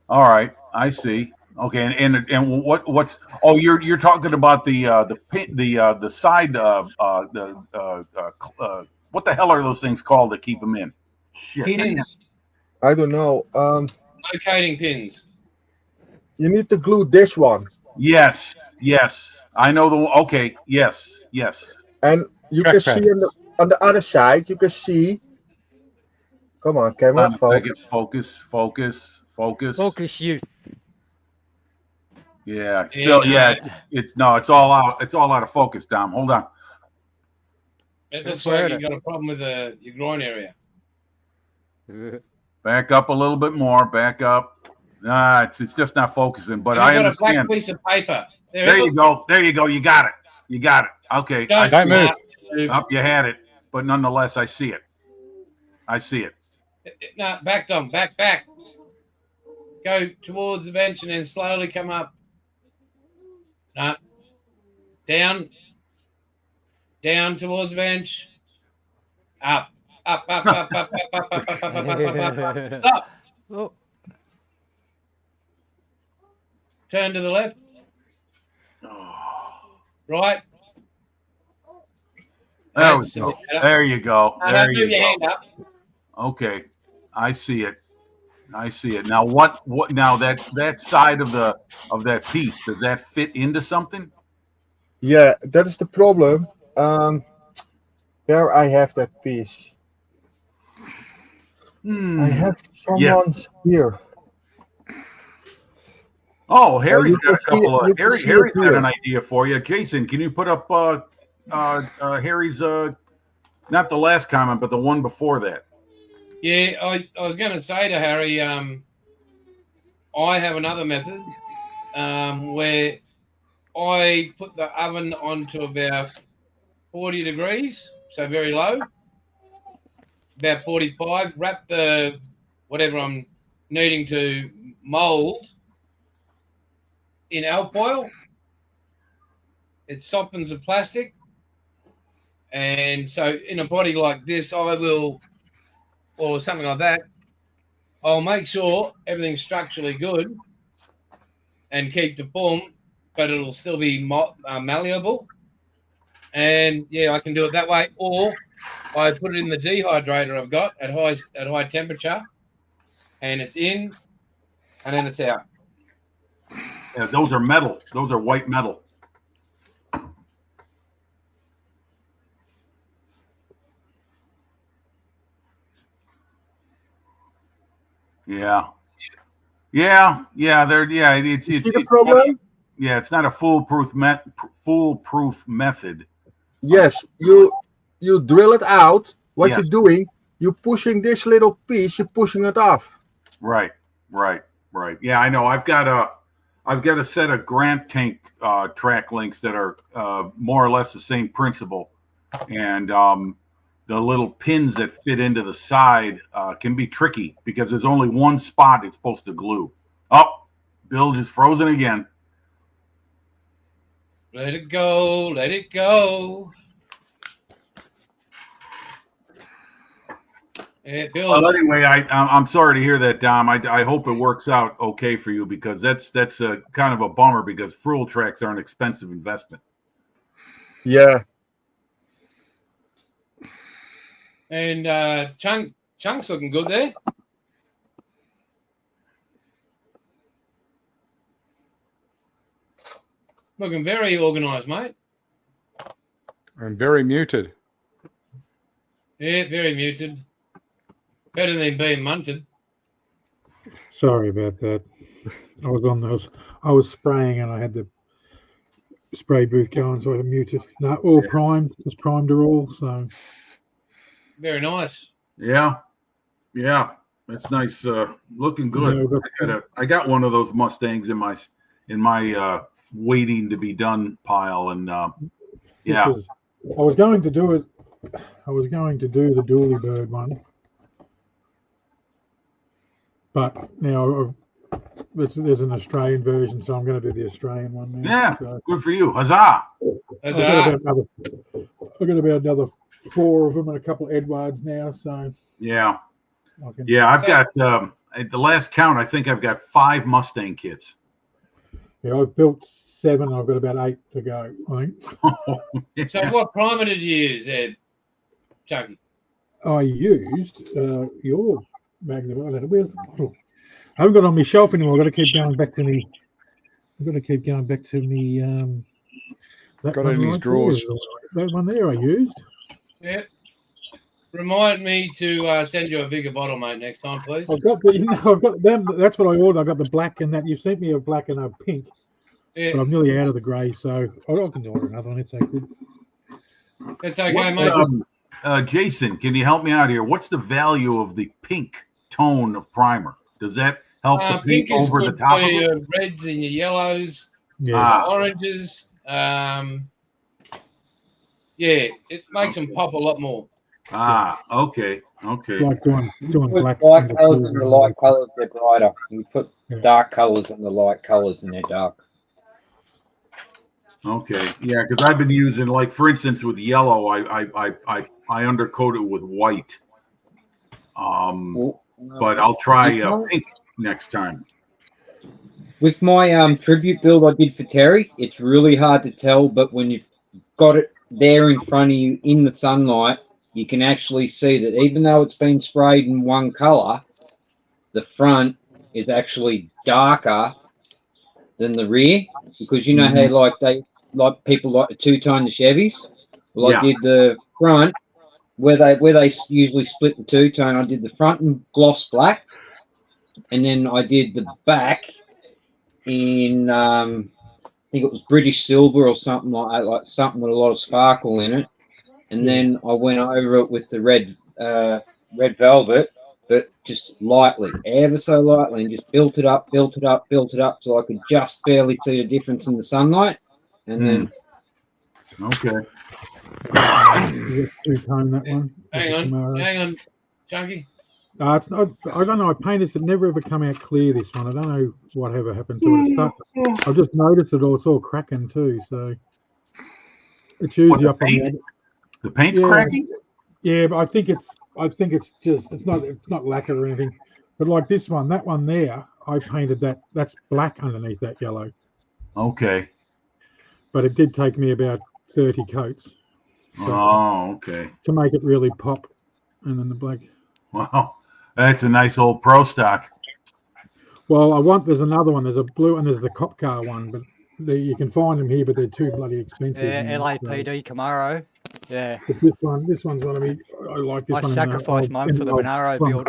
All right, I see. Okay, and what's you're talking about the side what the hell are those things called that keep them in? Shit. Pins. I don't know. Locating pins. You need to glue this one. Yes. I know the one. Okay. Yes. And you can see on the other side, you can see. Come on, camera, focus. Focus you. Yeah, still, it's all out. It's all out of focus, Dom. Hold on. It looks like you got a problem with your groin area. Back up a little bit more. Back up. Nah, it's just not focusing. But I understand. A black piece of paper. There you go. You got it. Okay. Don't move. Up, you had it. But nonetheless, I see it. No, back, Dom. Back. Go towards the bench and then slowly come up. No. Down towards the bench. Up. Stop. Oh. Turn to the left. Right. There you go. Don't move your hand up. Okay. I see it. Now what now that side of that piece, does that fit into something? Yeah, that is the problem. There I have that piece. Hmm. I have someone here. Oh, Harry's you got a can see couple it- of you can Harry's see it got here. an idea for you. Jason, can you put up Harry's not the last comment, but the one before that? Yeah, I was going to say to Harry, I have another method where I put the oven onto about 40 degrees, so very low, about 45, wrap the whatever I'm needing to mold in alfoil. It softens the plastic. And so in a body like this, I will, or something like that, I'll make sure everything's structurally good and keep the form, but it'll still be malleable. And yeah, I can do it that way. Or I put it in the dehydrator I've got at high temperature, and it's in, and then it's out. Yeah, those are metal. Those are white metal. Yeah. Yeah. They're It's See the problem? yeah. It's not a foolproof method. Yes, you drill it out. What Yes. you're doing, you're pushing this little piece. You're pushing it off. Right. Yeah, I know. I've got a set of Grant Tank track links that are more or less the same principle, and the little pins that fit into the side can be tricky because there's only one spot it's supposed to glue. Oh, Bill just frozen again. Let it go. Let it go. Yeah, Bill. Well, anyway, I'm sorry to hear that, Dom. I hope it works out okay for you because that's a kind of a bummer because Frill tracks are an expensive investment. Yeah. And Chunk's looking good there. Looking very organised, mate. And very muted. Yeah, very muted. Better than being munted. Sorry about that. I was spraying and I had the spray booth going, so I had muted. No, all primed. Just primed her all. So Very nice. Yeah, that's nice. Looking good. Yeah, I got one of those Mustangs in my waiting to be done pile, and yeah. I was going to do it. I was going to do the Dooley Bird one, but now there's an Australian version, so I'm going to do the Australian one now. Yeah, So good for you. Huzzah! I've got about another 4 of them and a couple of Edwards now. So Yeah, I can, I've got at the last count. I think I've got 5 Mustang kits. yeah, I've built 7. I've got about 8 to go. I think. So what primer did you use, Ed? Chunky? I used your Magnum. I don't know, where's the bottle? I haven't got it on my shelf anymore. I've got to keep going back to me. I've got to keep going back to me. That Got one it in his right drawers. there. That one there I used. Yeah. Remind me to send you a bigger bottle, mate, next time, please. I've got them. That's what I ordered. I got the black and that. You sent me a black and a pink, Yeah, but I'm nearly out of the grey, so I can order another one. It's so good. that's okay, What, mate. Jason, can you help me out here? What's the value of the pink tone of primer? Does that help the Pink paint is over the good top for of it? your reds and your yellows, Yeah. oranges. Yeah, it makes them pop a lot more. Okay. It's like doing Put black. light under colours cool in the and- light colours, they're brighter. You put Yeah. dark colours in the light colours, and they're dark. Okay. Yeah, because I've been using, like, for instance, with yellow, I undercoat it with white. But I'll try pink next time. With my tribute build I did for Terry, it's really hard to tell, but when you've got it there in front of you in the sunlight, you can actually see that even though it's been sprayed in one colour, the front is actually darker than the rear, because you know how like people like the two-tone Chevys. Well, Yeah. I did the front where they usually split the two-tone, I did the front in gloss black, and then I did the back in I think it was British silver or something like that, like something with a lot of sparkle in it. And then I went over it with the red velvet, but just lightly, ever so lightly, and just built it up till I could just barely see the difference in the sunlight. And then Okay. You got two-tone that one. Hang on, Tomorrow. hang on, Chunky. It's not. I don't know. I painted it never ever come out clear. This one. I don't know whatever happened to it. I've just noticed it all. It's all cracking too. So it's usually up on The paint's Yeah. cracking? Yeah, but I think it's just it's not lacquer or anything. But like this one, that one there, I painted that's black underneath that yellow. Okay. But it did take me about 30 coats Oh, okay. to make it really pop. And then the black. Wow. That's a nice old pro stock. Well, there's another one. There's a blue and there's the cop car one, but you can find them here, but they're too bloody expensive. Yeah, now, LAPD Camaro. Yeah. But this one's one of me. I like this I one. sacrificed mine for the Monaro build.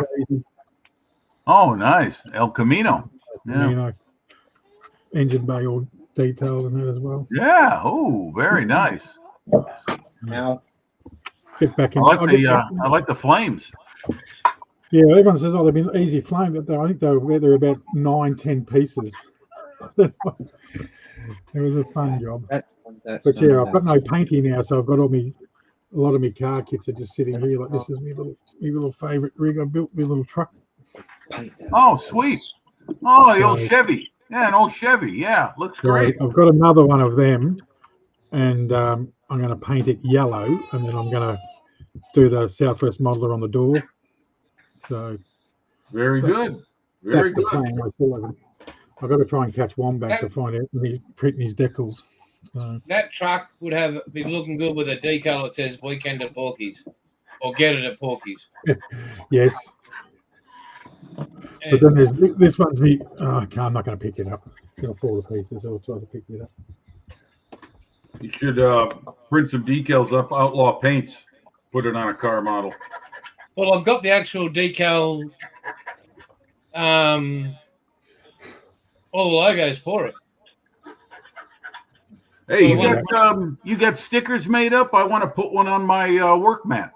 Oh, nice. El Camino. Yeah. You know, engine bay all detailed and that as well. Yeah. Oh, very nice. now Get back I in. like the flames. Yeah, everyone says, they've been easy flame, but I think they're about 9-10 pieces. It was a fun job. that's But yeah, I've got no painting now, so I've got a lot of my car kits are just sitting here. Like this is my little favourite rig. I built my little truck. Oh, sweet. Oh, the old Chevy. Yeah, an old Chevy. Yeah, looks So great. I've got another one of them, and I'm going to paint it yellow, and then I'm going to do the Southwest Modeler on the door. So Very good. Very that's the good. plan. I've got to try and catch Wombat to find out when he's printing his decals. So That truck would be looking good with a decal that says "Weekend at Porky's" or "Get it at Porky's." yes, but then there's this one's me. I'm not going to pick it up. It's going to fall to pieces. I'll try to pick it up. You should print some decals up, Outlaw Paints. Put it on a car model. Well, I've got the actual decal, all the logos for it. Hey, Well, you got stickers made up? I want to put one on my work mat.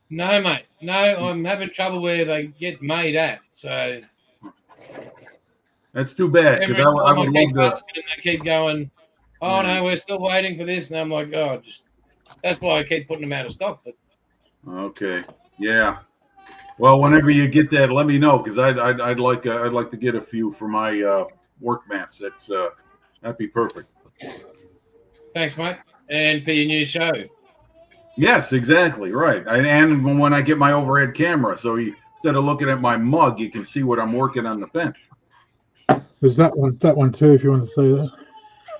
No, mate. No, I'm having trouble where they get made at. So That's too bad every because I time I would keep love to. asking, they keep going, "Oh no, we're still waiting for this," and I'm like, "Oh, that's why I keep putting them out of stock." But Okay. Yeah. Well, whenever you get that, let me know because I'd like to get a few for my work mats. That'd be perfect. thanks, mate, and for your new show. Yes, exactly right. And when I get my overhead camera, so instead of looking at my mug, you can see what I'm working on the bench. There's that one too, if you want to see that.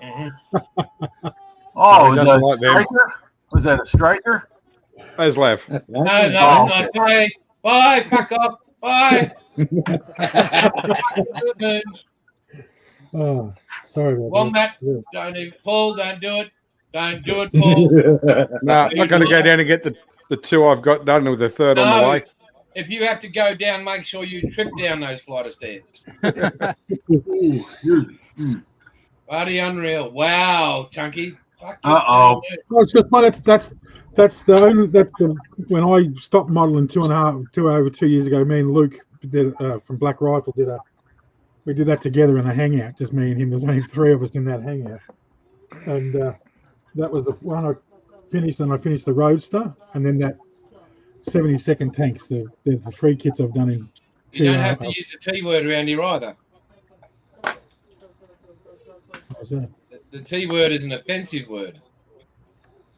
Mm-hmm. Oh, he is that doesn't a like them. striker? Was that a striker? There's Lev. that's No, nice. no, bye, bye, pack up, bye. Oh, sorry about Wombat, that. don't even Paul, don't do it. Don't do it, Paul. No, I'm not going to go down and get the two I've got done with the third on the No. way. If you have to go down, make sure you trip down those flight of stairs. Bloody unreal. Wow, Chunky. Fuck you. Uh-oh. Oh, it's just that's the when I stopped modeling 2 years ago. Me and Luke did from Black Rifle we did that together in a hangout, just me and him. There's only 3 of us in that hangout, and that was the one I finished. And I finished the Roadster, and then that 70-second tanks. The 3 kits I've done in. You don't have to use the T word around here either. The T word is an offensive word,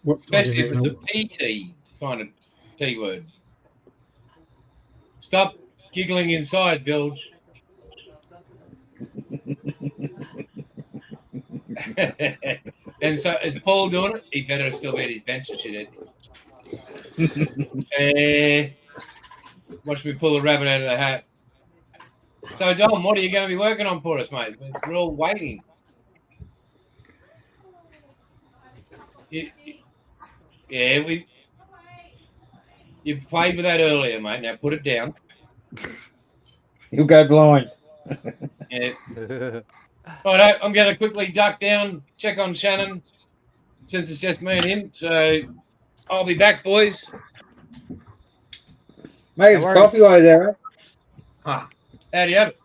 especially if it's a PT kind of T word. Stop giggling inside, Bilge. And so is Paul doing it? He better still be at his bench and shit. Watch me pull a rabbit out of the hat. So Dom, what are you going to be working on for us, mate? We're all waiting. Yeah, You played with that earlier, mate. Now put it down. You'll go blind. Yeah. Right, I'm going to quickly duck down, check on Shannon, since it's just me and him. So I'll be back, boys. Mate, No it's worries. coffee over there. How do you have it?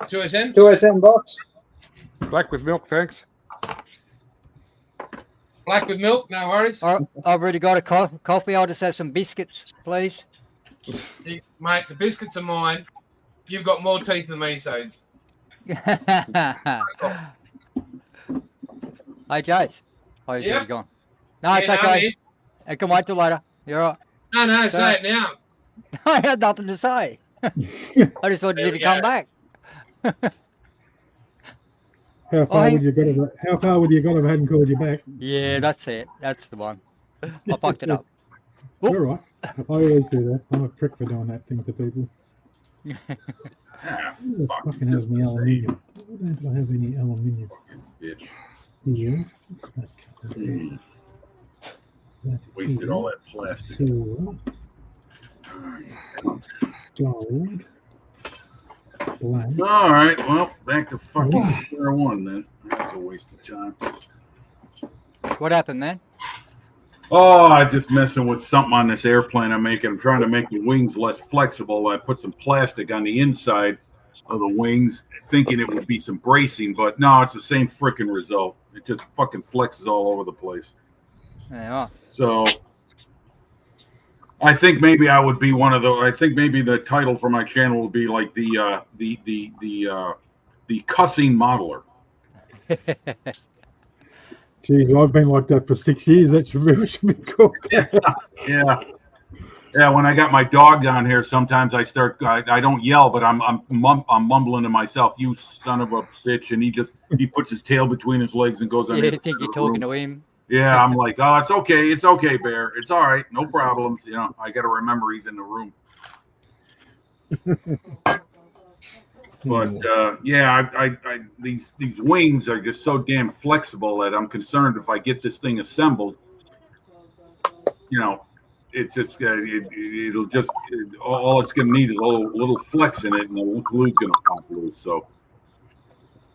2SN? 2SN box. Black with milk, thanks. Black with milk, no worries. All right, I've already got a coffee. I'll just have some biscuits, please. Mate, the biscuits are mine. You've got more teeth than me, so Hey, Jace. Oh, he's Yep. already gone. No, it's Yeah, no, okay. man. I can wait till later. You're all No, say it now. right. I had nothing to say. I just wanted There you we to come go. back. How far hang- would you got if I hadn't called you back? Yeah, that's it. That's the one. I fucked it up. All right. I always do that. I'm a prick for doing that thing to people. Ah, Who fuck, fucking it's has just any the same. aluminium? Why don't I have any aluminium Bitch. here? What's that colour? That Wasted all is that plastic. silver, gold, black. All right, well, back to fucking square one then. That was a waste of time. What happened, man? Oh, I'm just messing with something on this airplane I'm making. I'm trying to make the wings less flexible. I put some plastic on the inside of the wings, thinking it would be some bracing, but no, it's the same freaking result. It just fucking flexes all over the place. Yeah. So I think maybe I would be one of the. I think maybe the title for my channel will be like the cussing modeler. Geez, I've been like that for 6 years. That should be cool. Yeah. When I got my dog down here, sometimes I start. I don't yell, but I'm mumbling to myself, "You son of a bitch!" And he puts his tail between his legs and goes on. You the think other you're side of the room. talking to him? Yeah, I'm like, oh, it's okay, Bear, it's all right, no problems. You know, I got to remember he's in the room. But yeah, I these wings are just so damn flexible that I'm concerned if I get this thing assembled, you know, it's just it'll just all it's gonna need is a little flex in it, and the glue's gonna pop loose. So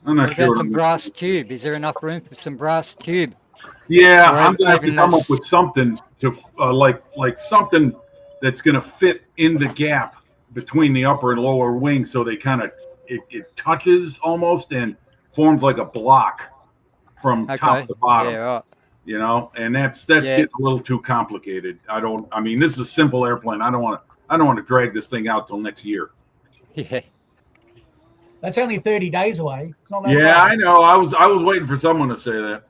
I'm not What sure. about some brass tube? Is there enough room for some brass tube? Yeah, Or I'm gonna have to even come those- up with something to like something that's gonna fit in the gap between the upper and lower wings, so they kind of it touches almost and forms like a block from Okay. top to bottom. Yeah, right. You know, and that's Yeah. getting a little too complicated. I mean, this is a simple airplane. I don't want to drag this thing out till next year. Yeah. That's only 30 days away. It's not that Yeah, far. I know. I was waiting for someone to say that.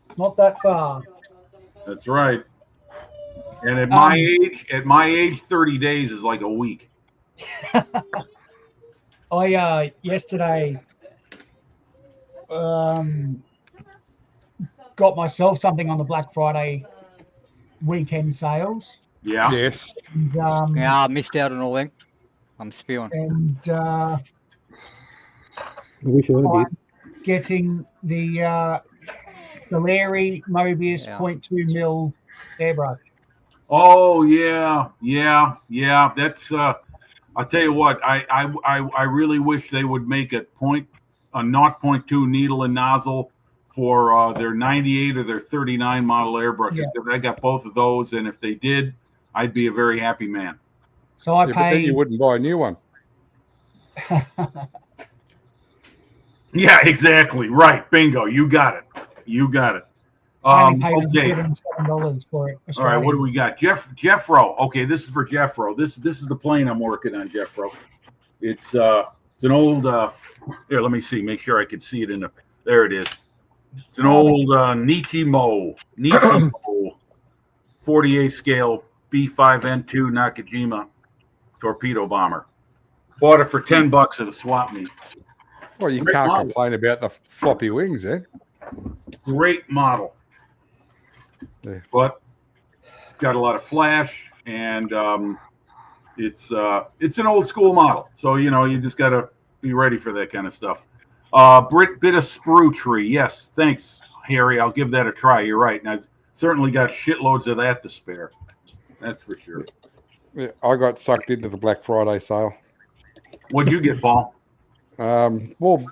It's not that far. That's right. And at my Um, age, 30 days is like a week. I yesterday got myself something on the Black Friday weekend sales. Yeah. Yes. And, Yeah, I missed out on all them. I'm spewing. and I wish I did. getting the Larry Mobius Yeah. 0.2 mil airbrush. Oh yeah. That's I'll tell you what. I really wish they would make a 0.2 needle and nozzle for their 98 or their 39 model airbrushes. Yeah. Because I got both of those, and if they did, I'd be a very happy man. So I Yeah, but then paid. you wouldn't buy a new one. Yeah, exactly. Right. Bingo. You got it. I only paid Okay. $107 for it. All right, what do we got? Jeffro. Okay, this is for Jeffro. This is the plane I'm working on, Jeffro. It's an old here, let me see, make sure I can see it in the there it is. It's an old Nichimo 48 scale B5N2 Nakajima torpedo bomber. Bought it for $10 at a swap meet. Well, you Great can't model. complain about the floppy wings, eh? Great model. Yeah. But it's got a lot of flash, and it's an old school model. So you just got to be ready for that kind of stuff. Bit of sprue tree. Yes, thanks, Harry. I'll give that a try. You're right, and I've certainly got shitloads of that to spare. That's for sure. Yeah, I got sucked into the Black Friday sale. What'd you get, Paul? Well,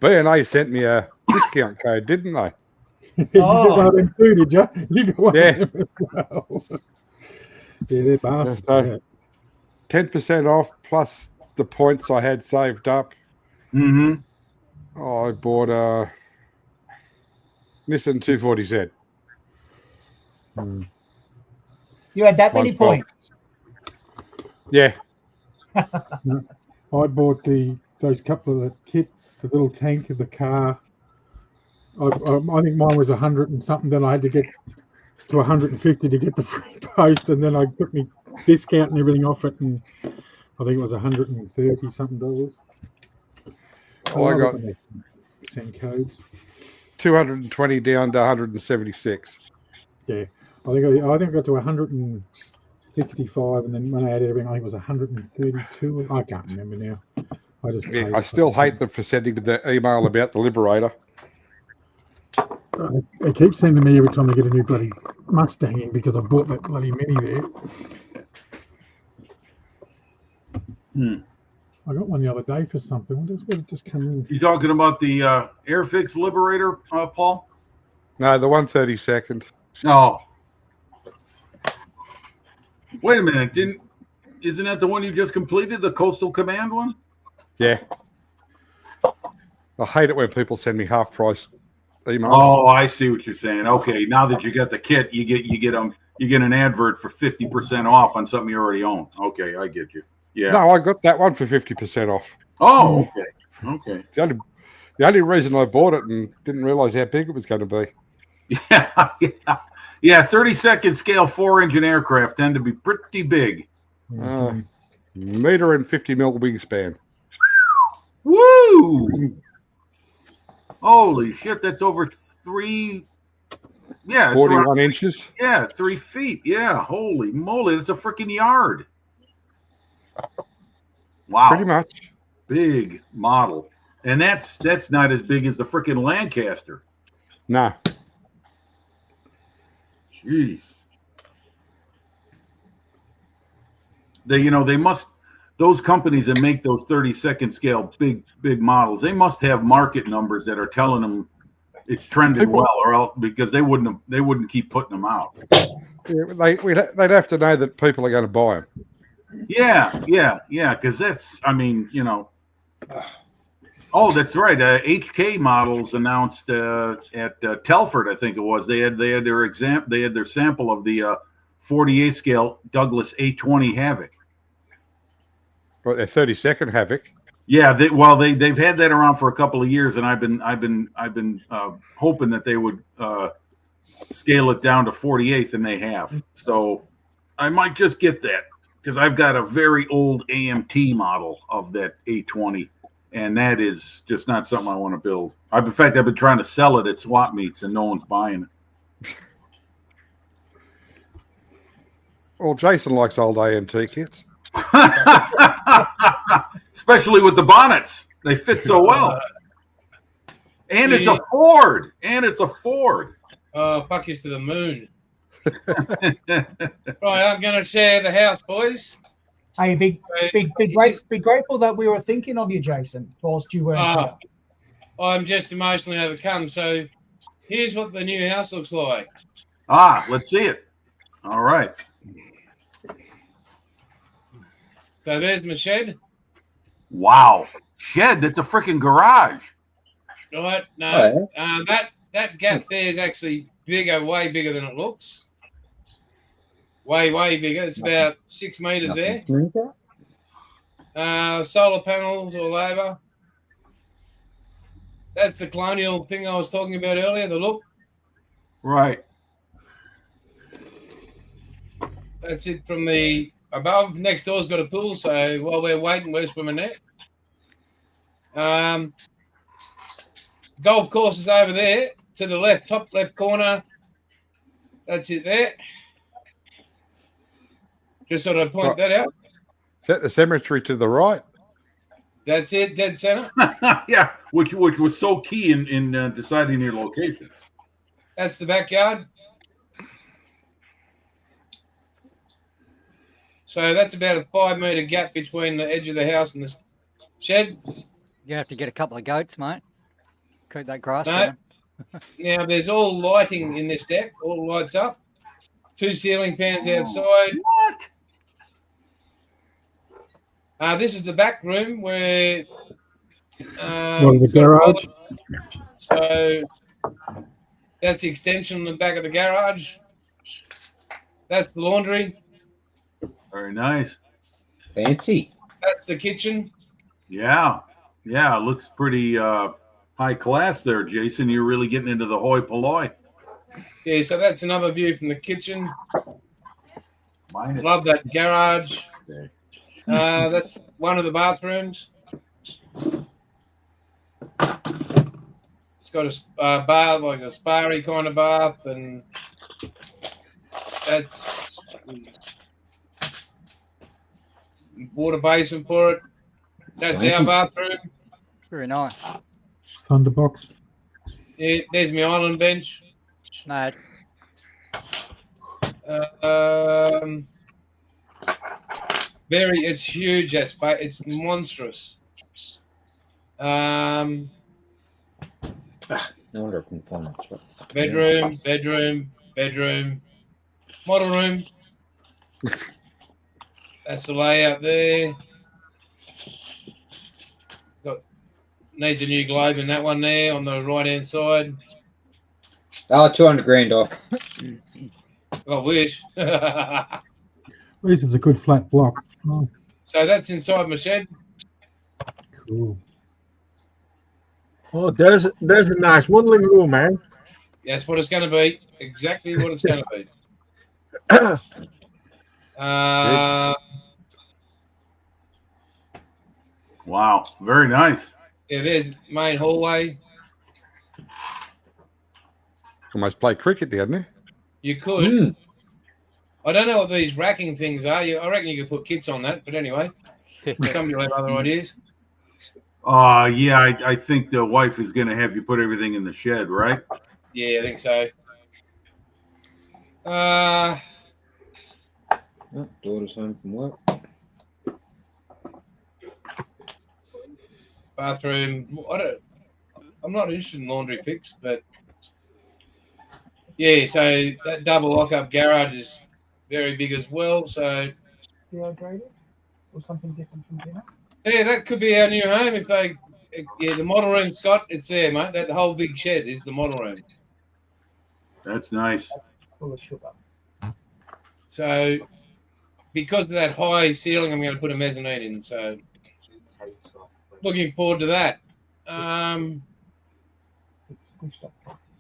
B&A sent me a discount code, didn't they? You Oh. got one of them too, did you? You got one Yeah. of them as well. Yeah, they're bastards. So- yeah. 10% off plus the points I had saved up. Mm-hmm. I bought a Nissan 240Z. You had that many 112. points. Yeah, I bought those couple of the kit, the little tank of the car. I think mine was 100 and something. Then I had to get to 150 to get the free post, and then I took me discount and everything off it, and I think it was 130 something dollars. I got send codes. 220 down to 176. Yeah, I think I got to 165, and then when I added everything, I think it was 132. I can't remember now. I just Yeah, paid I still something. hate them for sending the email about the Liberator. They keep sending me every time I get a new bloody Mustang in because I bought that bloody Mini there. I got one the other day for something. What did it just come in? You talking about the Airfix Liberator, Paul? No, the 132nd. No. Wait a minute. Isn't that the one you just completed, the Coastal Command one? Yeah. I hate it when people send me half price emails. Oh, I see what you're saying. Okay, now that you got the kit, you get an advert for 50% off on something you already own. Okay, I get you. Yeah. No, I got that one for 50% off. Oh, okay. Okay. It's the only reason I bought it and didn't realize how big it was going to be. Yeah, yeah. Yeah, 30-second scale 4-engine aircraft tend to be pretty big. Meter and 50 mil wingspan. Woo! Holy shit, that's over 3. Yeah, it's 41 around, inches. yeah, 3 feet. Yeah, holy moly, that's a freaking yard. Wow, Pretty much. big model, and that's not as big as the freaking Lancaster. No. Jeez. Those companies that make those 30-second scale big models, they must have market numbers that are telling them it's trending well, or else, because they wouldn't keep putting them out. Yeah, they'd have to know that people are going to buy them. Yeah, because that's, oh, that's right. HK Models announced at Telford, I think it was. They had their sample of the 48 scale Douglas 820 Havoc. But their 30-second Havoc. Yeah, they've had that around for a couple of years, and I've been hoping that they would scale it down to 48th, and they have. So I might just get that because I've got a very old AMT model of that 820, and that is just not something I want to build. In fact, I've been trying to sell it at swap meets, and no one's buying it. Well, Jason likes old AMT kits. Especially with the bonnets, they fit so well. And it's a Ford. Fuck yous to the moon. Right, I'm going to share the house, boys. Hey, be grateful that we were thinking of you, Jason, whilst you weren't here. I'm just emotionally overcome. So here's what the new house looks like. Let's see it. All right. So there's my shed. Wow. Shed, that's a freaking garage. Right? No, that gap there is actually bigger, way bigger than it looks. Way bigger. It's about 6 meters there. Solar panels all over. That's the colonial thing I was talking about earlier, the look. Right. That's it from the above. Next door's got a pool, so while we're waiting, we're swimming there. Golf course is over there to the left, top left corner. That's it there. Just sort of point that out. Is that the cemetery to the right? That's it, dead center. Yeah, which was so key in deciding your location. That's the backyard. So that's about a 5 metre gap between the edge of the house and the shed. You have to get a couple of goats, mate. Keep that grass No. down. Now there's all lighting in this deck, all lights up. 2 ceiling fans outside. What? This is the back room where What, the garage? So that's the extension on the back of the garage. That's the laundry. Very nice. Fancy. That's the kitchen. Yeah. Yeah. It looks pretty high class there, Jason. You're really getting into the hoi polloi. Yeah, so that's another view from the kitchen. Minus. Love that garage. Okay. That's one of the bathrooms. It's got a bath, like a spa-y kind of bath, and that's water basin for it. That's our bathroom. Very nice. Thunderbox. Yeah, there's my island bench. Mate, It's huge. It's monstrous. No wonder I couldn't find it. Bedroom, model room. That's the layout there. Needs a new globe in that one there on the right hand side. Oh, 200 grand off. I wish. At least it's a good flat block. Oh, So that's inside my shed. cool. Oh, there's a nice modeling room, man. That's what it's going to be. Exactly what it's going to be. Wow. Very nice. Yeah, there's main hallway. Almost play cricket, didn't he? You could. I don't know what these racking things are. I reckon you could put kits on that. But anyway, some people have other ideas. Yeah, I think the wife is going to have you put everything in the shed, right? Yeah, I think so. Oh, daughter's home from work. Bathroom. I'm not interested in laundry pics, but yeah. So that double lock-up garage is very big as well. So Dehydrated or something different from dinner? yeah, that could be our new home if they. Yeah, the model room, Scott. It's there, mate. That whole big shed is the model room. That's nice. Full of sugar. So because of that high ceiling, I'm going to put a mezzanine in. So looking forward to that. It's pushed up.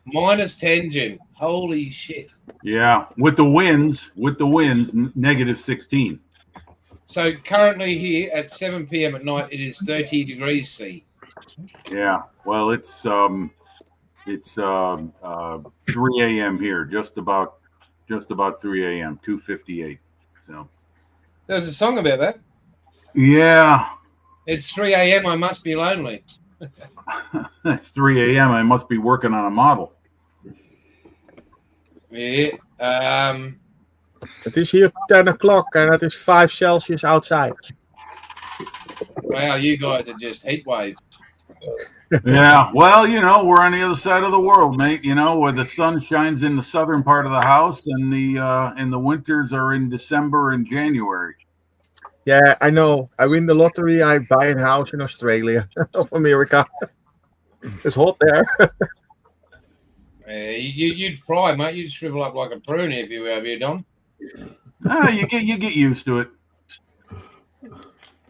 -10, Jim. Holy shit. Yeah. With the winds, -16. So currently here at 7 p.m. at night, it is 30 degrees C. Yeah. Well, it's 3 a.m. here, just about 3 a.m. 2:58. So There's a song about that. yeah, It's 3 a.m. I must be lonely. that's 3 a.m. I must be working on a model. Yeah. Het is hier 10 o'clock and it is 5 Celsius outside. Wow, you guys are just heat wave. Yeah. Well, we're on the other side of the world, mate. Where the sun shines in the southern part of the house, and the winters are in December and January. Yeah, I know. I win the lottery, I buy a house in Australia of America. It's hot there. You'd fry, mate. You'd shrivel up like a prune if you were over here, Don. You get used to it.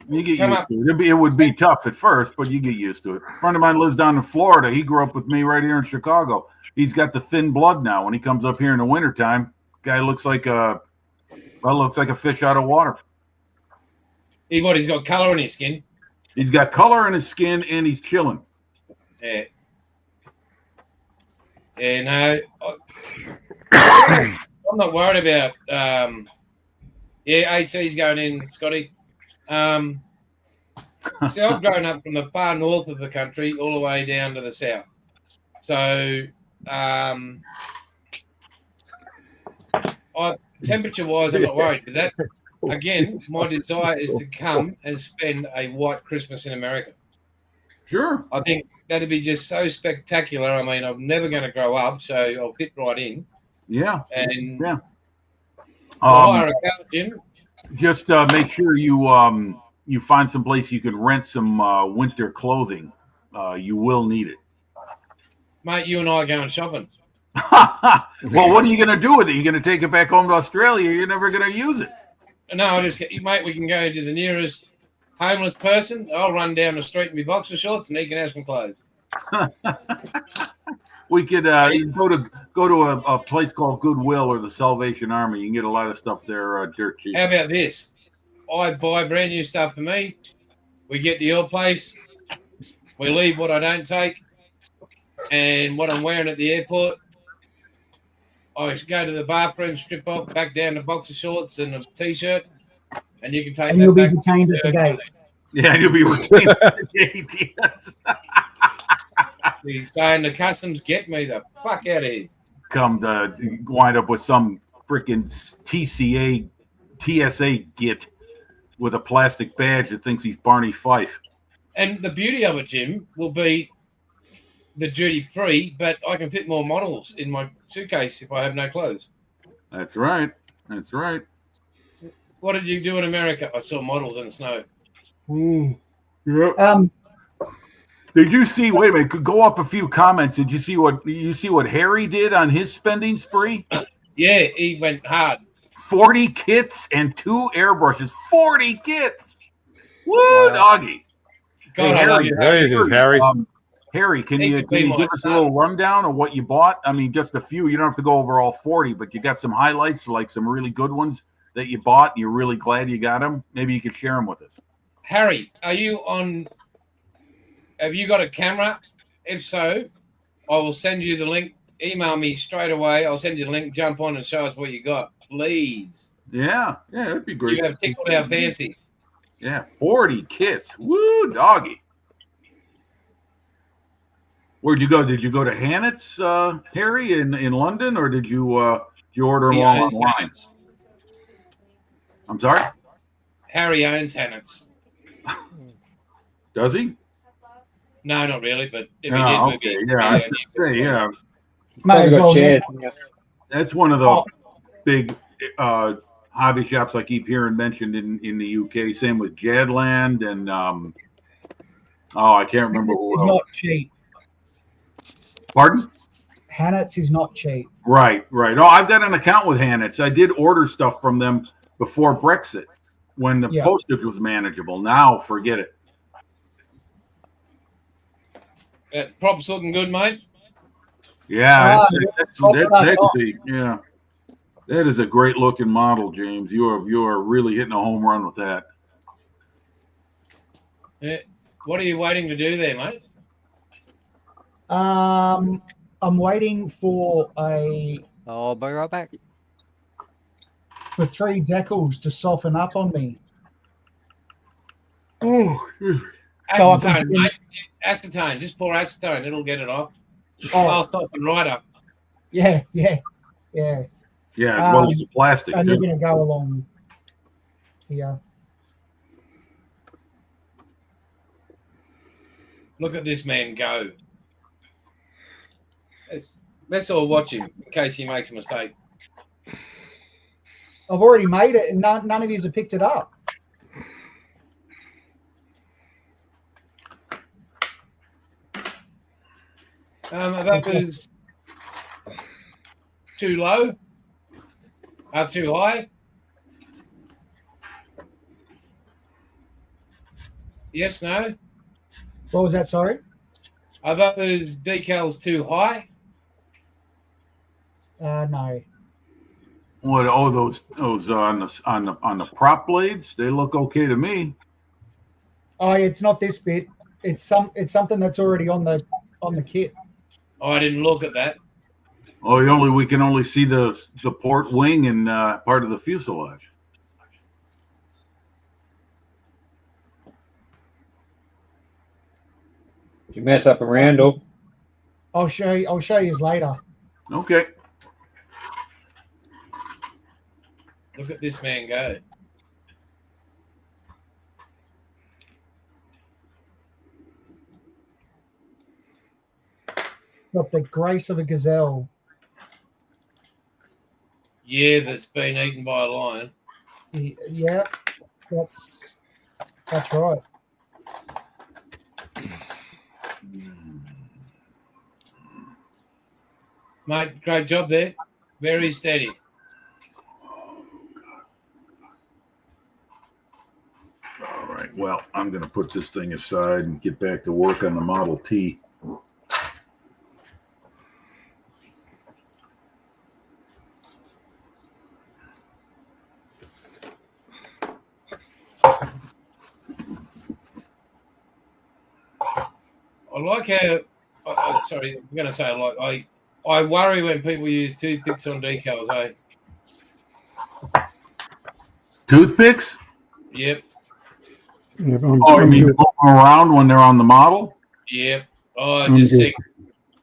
You get Come used up. to it. It would be tough at first, but you get used to it. A friend of mine lives down in Florida. He grew up with me right here in Chicago. He's got the thin blood now. When he comes up here in the wintertime, guy looks like a fish out of water. He's got colour in his skin. He's got color in his skin, and he's chilling. Yeah. Yeah, no. I'm not worried about AC's going in, Scotty. See, I've grown up from the far north of the country all the way down to the south. So temperature wise I'm not worried. But again, my desire is to come and spend a white Christmas in America. Sure. I think that'd be just so spectacular. I mean, I'm never going to grow up, so I'll fit right in. Yeah. And Yeah. hire a car, Jim. Just make sure you find some place you can rent some winter clothing. You will need it. Mate, you and I are going shopping. Well, what are you going to do with it? You're going to take it back home to Australia. You're never going to use it. No, I just mate, we can go to the nearest homeless person. I'll run down the street in my boxer shorts, and he can have some clothes. We could go to a place called Goodwill or the Salvation Army. You can get a lot of stuff there dirt cheap. How about this? I buy brand new stuff for me. We get to your place. We leave what I don't take, and what I'm wearing at the airport. I go to the bathroom, strip off, back down to boxer shorts and a t-shirt, and you can take. And that you'll be back detained at the gate. Yeah, you'll be retained at the gate. Yes. He's saying the customs get me the fuck out of here. Come to wind up with some freaking TSA git with a plastic badge that thinks he's Barney Fife. And the beauty of it, Jim, will be the duty free, but I can fit more models in my suitcase if I have no clothes. That's right. That's right. What did you do in America? I saw models in the snow. Yep. Did you see? Wait a minute. Could go up a few comments. Did you see what Harry did on his spending spree? Yeah, he went hard. 40 kits and 2 airbrushes. 40 kits. Woo, doggy. God, Hey, I love Harry, you. Jesus, Harry. Harry, can He you could be my give us a son. little rundown of what you bought? I mean, just a few. You don't have to go over all 40, but you got some highlights, like some really good ones that you bought, and you're really glad you got them. Maybe you could share them with us. Harry, are you on? Have you got a camera? If so, I will send you the link. Email me straight away. I'll send you the link. Jump on and show us what you got, please. Yeah, that'd be great. You have tickled our fancy. Yeah, 40 kits. Woo, doggy. Where'd you go? Did you go to Hannett's, Harry, in London, or did you order them He all owns online? Hannett's. I'm sorry? Harry owns Hannett's. Does he? No, not really, but if Oh, he did, okay. maybe. Yeah, I was going to say, yeah. May as well. Chad. That's one of the big hobby shops I keep hearing mentioned in the UK. Same with Jadland and I can't remember who It's else. not cheap. Pardon? Hannett's is not cheap. Right. Oh, I've got an account with Hannett's. I did order stuff from them before Brexit when the Yeah. postage was manageable. Now, forget it. That prop's looking good, mate. Yeah, Props that is a great looking model, James. You are really hitting a home run with that. What are you waiting to do there, mate? I'm waiting for I'll be right back. 3 decals to soften up on me. Oh, Acetone, mate. Acetone. Just pour acetone. It'll get it off. I'll stop and right up. Yeah. yeah, as well as the plastic And you're too. going to go along here. Look at this man go. Let's all watch him in case he makes a mistake. I've already made it, and none of you have picked it up. That was too low. Too high. Yes, no. What was that? Sorry. Are those decals too high? No. What? Oh, those on the prop blades? They look okay to me. Oh, it's not this bit. It's something that's already on the kit. Oh, I didn't look at that. Oh, we can only see the port wing and part of the fuselage. You mess up a Randall. I'll show you later. Okay. Look at this man go. got the grace of a gazelle. Yeah, that's been eaten by a lion. Yeah, that's right. Mate, great job there. Very steady. All right. Well, I'm going to put this thing aside and get back to work on the Model T. I like how. Sorry, I'm going to say I worry when people use toothpicks on decals. Toothpicks? Yep. Yeah, Oh, you mean moving around when they're on the model? Yep. Oh, I I'm just good. think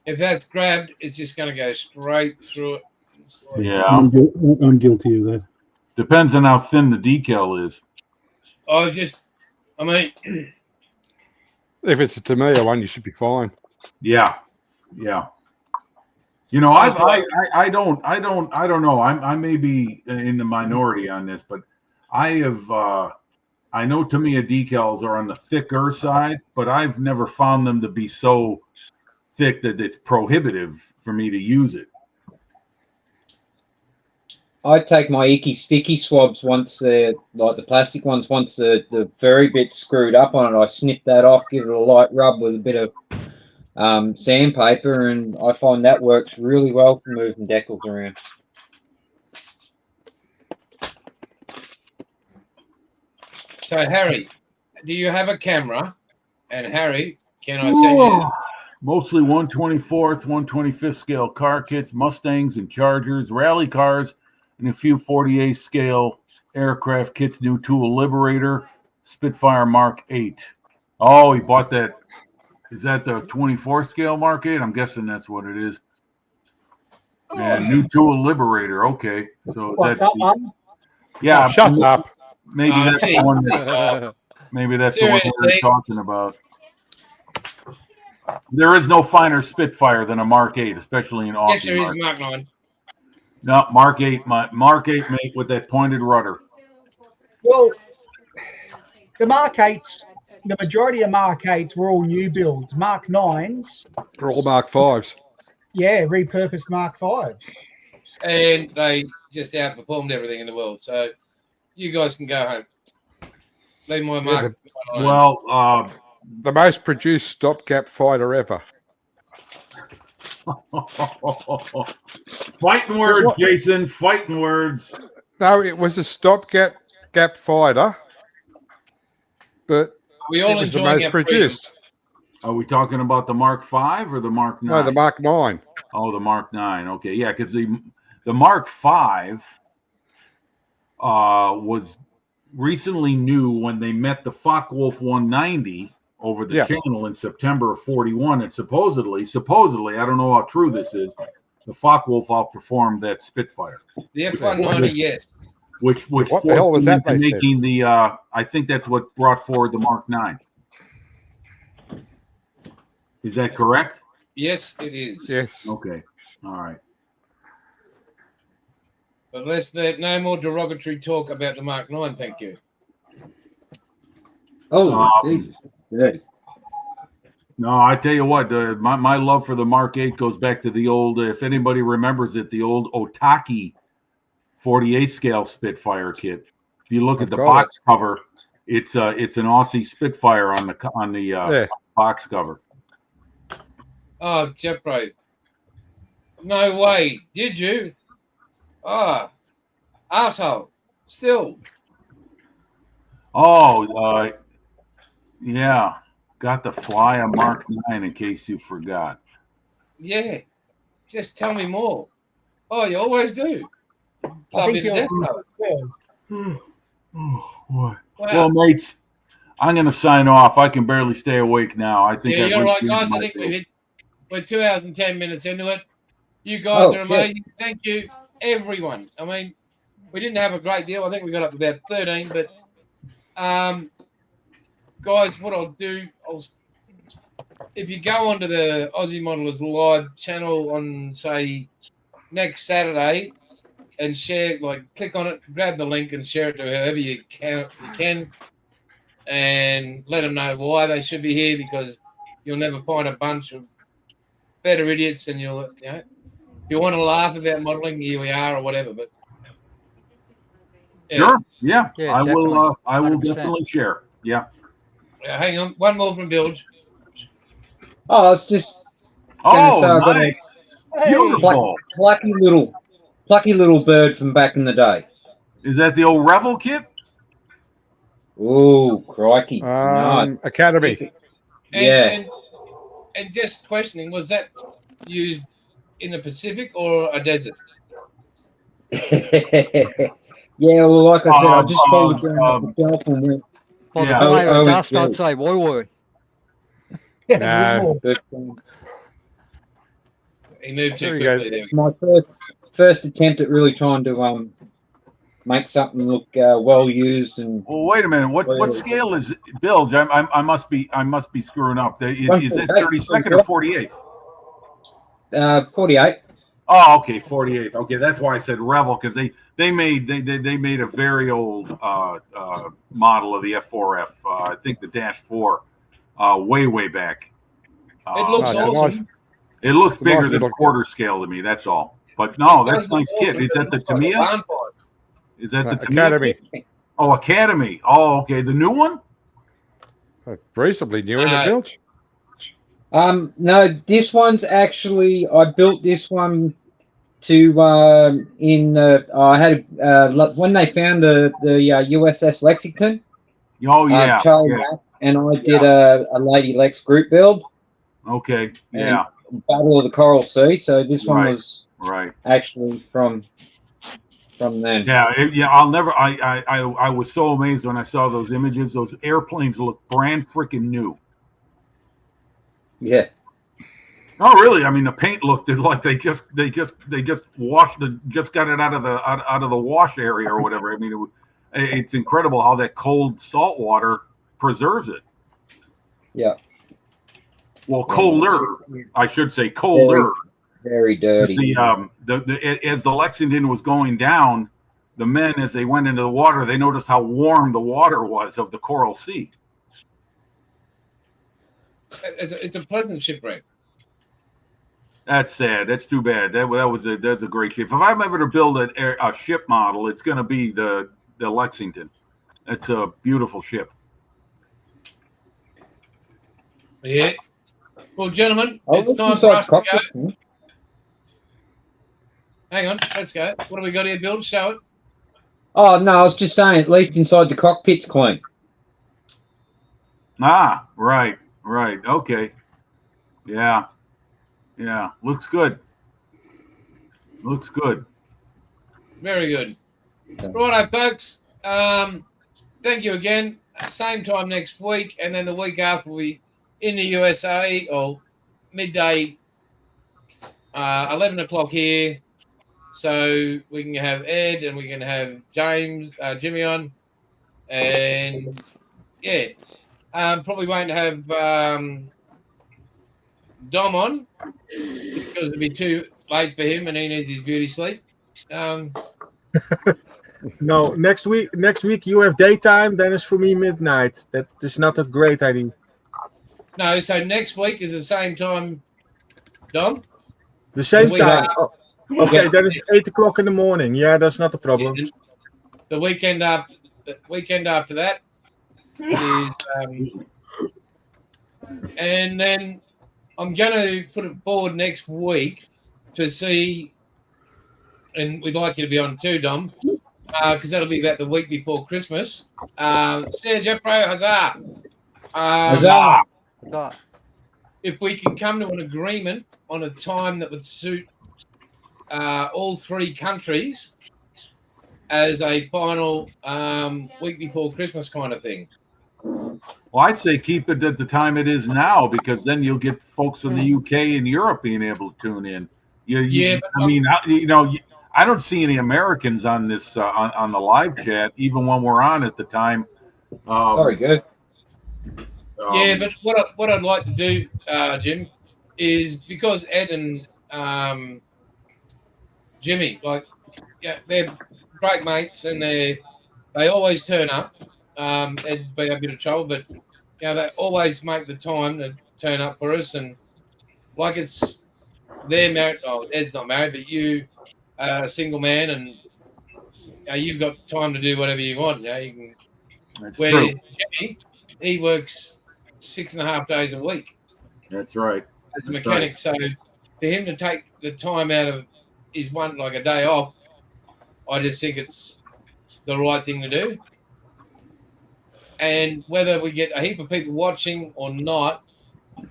if that's grabbed, it's just going to go straight through it. It's like- Yeah. I'm guilty of that. Depends on how thin the decal is. I mean, If it's a Tamiya one, you should be fine. Yeah. Yeah. You know, I don't know. I may be in the minority on this, but I know Tamiya decals are on the thicker side, but I've never found them to be so thick that it's prohibitive for me to use it. I take my icky sticky swabs once they're like the plastic ones, once the very bit screwed up on it, I snip that off, give it a light rub with a bit of sandpaper, and I find that works really well for moving decals around. so Harry, do you have a camera? And Harry, can I send you? Mostly 124th, 125th scale car kits, Mustangs and Chargers, rally cars, and a few 48 scale aircraft kits, new tool Liberator, Spitfire Mark 8. Oh, he bought that. Is that the 24 scale Mark 8? I'm guessing that's what it is. And new tool Liberator. Okay. So is What, that that one? yeah, Oh, shut up. maybe that's the one that's maybe that's the one we're Seriously? talking about. There is no finer Spitfire than a Mark 8, especially in Aussie. Yes, there is market. Mark 9. No, Mark 8, Mark 8 mate with that pointed rudder. Well, the Mark 8s, the majority of Mark 8s were all new builds. Mark 9s, They're all Mark 5s. yeah, repurposed Mark 5s. And they just outperformed everything in the world. So you guys can go home. Leave my Mark 9 alone. Well, The most produced stopgap fighter ever. fighting words, Jason. Fighting words. No, it was a stopgap fighter, but we it all was the enjoying most our freedom. produced. Are we talking about the Mark 5 or the Mark 9? No, the Mark 9. Oh, the Mark 9. Okay, yeah, because the Mark 5 was recently new when they met the Focke-Wulf 190 over the channel in September of 41, and supposedly, I don't know how true this is, the Focke-Wulf outperformed that Spitfire. The F-190, yes. Which What forced the hell was them that into they making the I think that's what brought forward the Mark 9. Is that correct? Yes, it is. Yes. Okay. All right. But let's no more derogatory talk about the Mark 9, thank you. Oh, Jesus. Dirty. No, I tell you what, my love for the Mark 8 goes back to the old, if anybody remembers it, the old Otaki 48 scale Spitfire kit. If you look at the box cover, it's an Aussie Spitfire on the box cover. Oh, Jeffro. No way. Did you? Ah, asshole. Still. Oh, yeah. Got to fly a Mark 9 in case you forgot. Yeah. Just tell me more. Oh, you always do. I think Death you'll. Oh, boy. Wow. Well, mates, I'm going to sign off. I can barely stay awake now. I think Yeah, you're right, reached the end guys. of my I think day. we're 2 hours and 10 minutes into it. You guys Oh, are shit. amazing. Thank you, everyone. I mean, we didn't have a great deal. I think we got up to about 13, but guys, what I'll do, if you go onto the Aussie Modelers Live channel on, say, next Saturday, and share, like, click on it, grab the link, and share it to whoever you can, and let them know why they should be here, because you'll never find a bunch of better idiots, and if you want to laugh about modelling, here we are, or whatever. But Sure. Yeah. Yeah, I will. I will 100%. definitely share. Yeah. Hang on, one more from Bilge. Oh, it's just Oh, say I've got a- nice. Beautiful. plucky little bird from back in the day. Is that the old Revel kit? Oh, crikey! No. Academy. And just questioning, was that used in the Pacific or a desert? Yeah, well, like I said, I just called it down the Gulf and went. Well, Yeah. the blade Oh, of it's dust, I'd good. say, woi. Yeah, No. there's But, He moved too There you go. quickly. There. my first attempt at really trying to make something look well used and Well, wait a minute. What scale is Bill? I must be screwing up. Is it 32nd or 48th? 48. Oh, okay, 48th. Okay, that's why I said Revel, because they made a very old model of the F4F. I think the Dash 4, way back. It looks it's a awesome. nice- It looks bigger nice than little quarter scale to me. That's all. But no, that's It nice does kit. look Is that the awesome. It looks like a Tamiya? barn find. Is that the Tamiya Academy. kit? Oh, Academy. Oh, okay. The new one? Reasonably new in the Uh, Bilge. No, this one's actually I built this one to I had when they found the USS Lexington. Oh, yeah. Charlie Yeah. Mack and I did a Lady Lex group build, Okay. Yeah. Battle of the Coral Sea. So this one Right. was Right. actually from then. Yeah. I'll never. I was so amazed when I saw those images. Those airplanes look brand freaking new. Yeah. Oh, really? I mean, the paint looked like they just washed just got it out of the wash area or whatever. I mean, it's incredible how that cold salt water preserves it. Yeah. Well, colder, I should say, colder. Very dirty. As the Lexington was going down, the men, as they went into the water, they noticed how warm the water was of the Coral Sea. It's a pleasant shipwreck. That's sad. That's too bad. That's a great ship. If I'm ever to build a ship model, it's going to be the Lexington. It's a beautiful ship. Yeah. Well, gentlemen, Oh, it's look time for inside us to go. cockpit. Hang on, let's go. What have we got here, Bill? Show it. Oh no, I was just saying, at least inside the cockpit's clean. Ah, right. Okay. Yeah. Looks good. Very good. Righto, folks. Thank you again. Same time next week, and then the week after we in the USA, or midday, 11 o'clock here. So we can have Ed and we can have Jimmy on, and yeah, probably won't have Dom on because it'd be too late for him and he needs his beauty sleep. No, next week you have daytime, then it's for me midnight. That is not a great idea. No, so next week is the same time, Dom. The same We time. have- Oh, okay, that is 8 o'clock in the morning. Yeah, that's not a problem. And the weekend after that is, and then I'm going to put it forward next week to see, and we'd like you to be on too, Dom, because that'll be about the week before Christmas. Sergio Pro, huzzah! Huzzah! God. If we can come to an agreement on a time that would suit all three countries as a final week before Christmas kind of thing. Well, I'd say keep it at the time it is now, because then you'll get folks from the UK and Europe being able to tune in. I don't see any Americans on this on the live chat, even when we're on at the time. Very good. Yeah, but what I'd like to do, Jim, is because Ed and Jimmy, like, yeah, they're great mates and they always turn up. Ed's been a bit of trouble, but they always make the time to turn up for us. And like it's they're married. Oh, Ed's not married, but you are a single man, and you've got time to do whatever you want. You can. That's Where true. Jimmy, he works 6.5 days a week That's right. as a That's mechanic. So for him to take the time out of his one, like a day off, I just think it's the right thing to do. And whether we get a heap of people watching or not,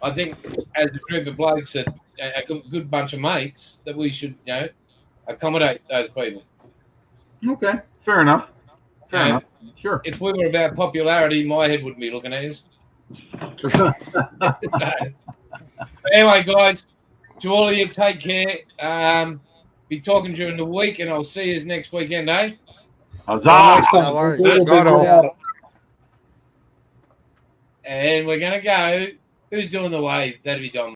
I think as a group of blokes, that a good bunch of mates, that we should, accommodate those people. Okay. Fair enough. Fair Yeah. enough. Sure. If we were about popularity, my head wouldn't be looking at us. So, anyway, guys, to all of you, take care. Be talking during the week, and I'll see you next weekend, eh? Huzzah! No worries. Righto. And we're going to go. Who's doing the wave? That'd be Dom.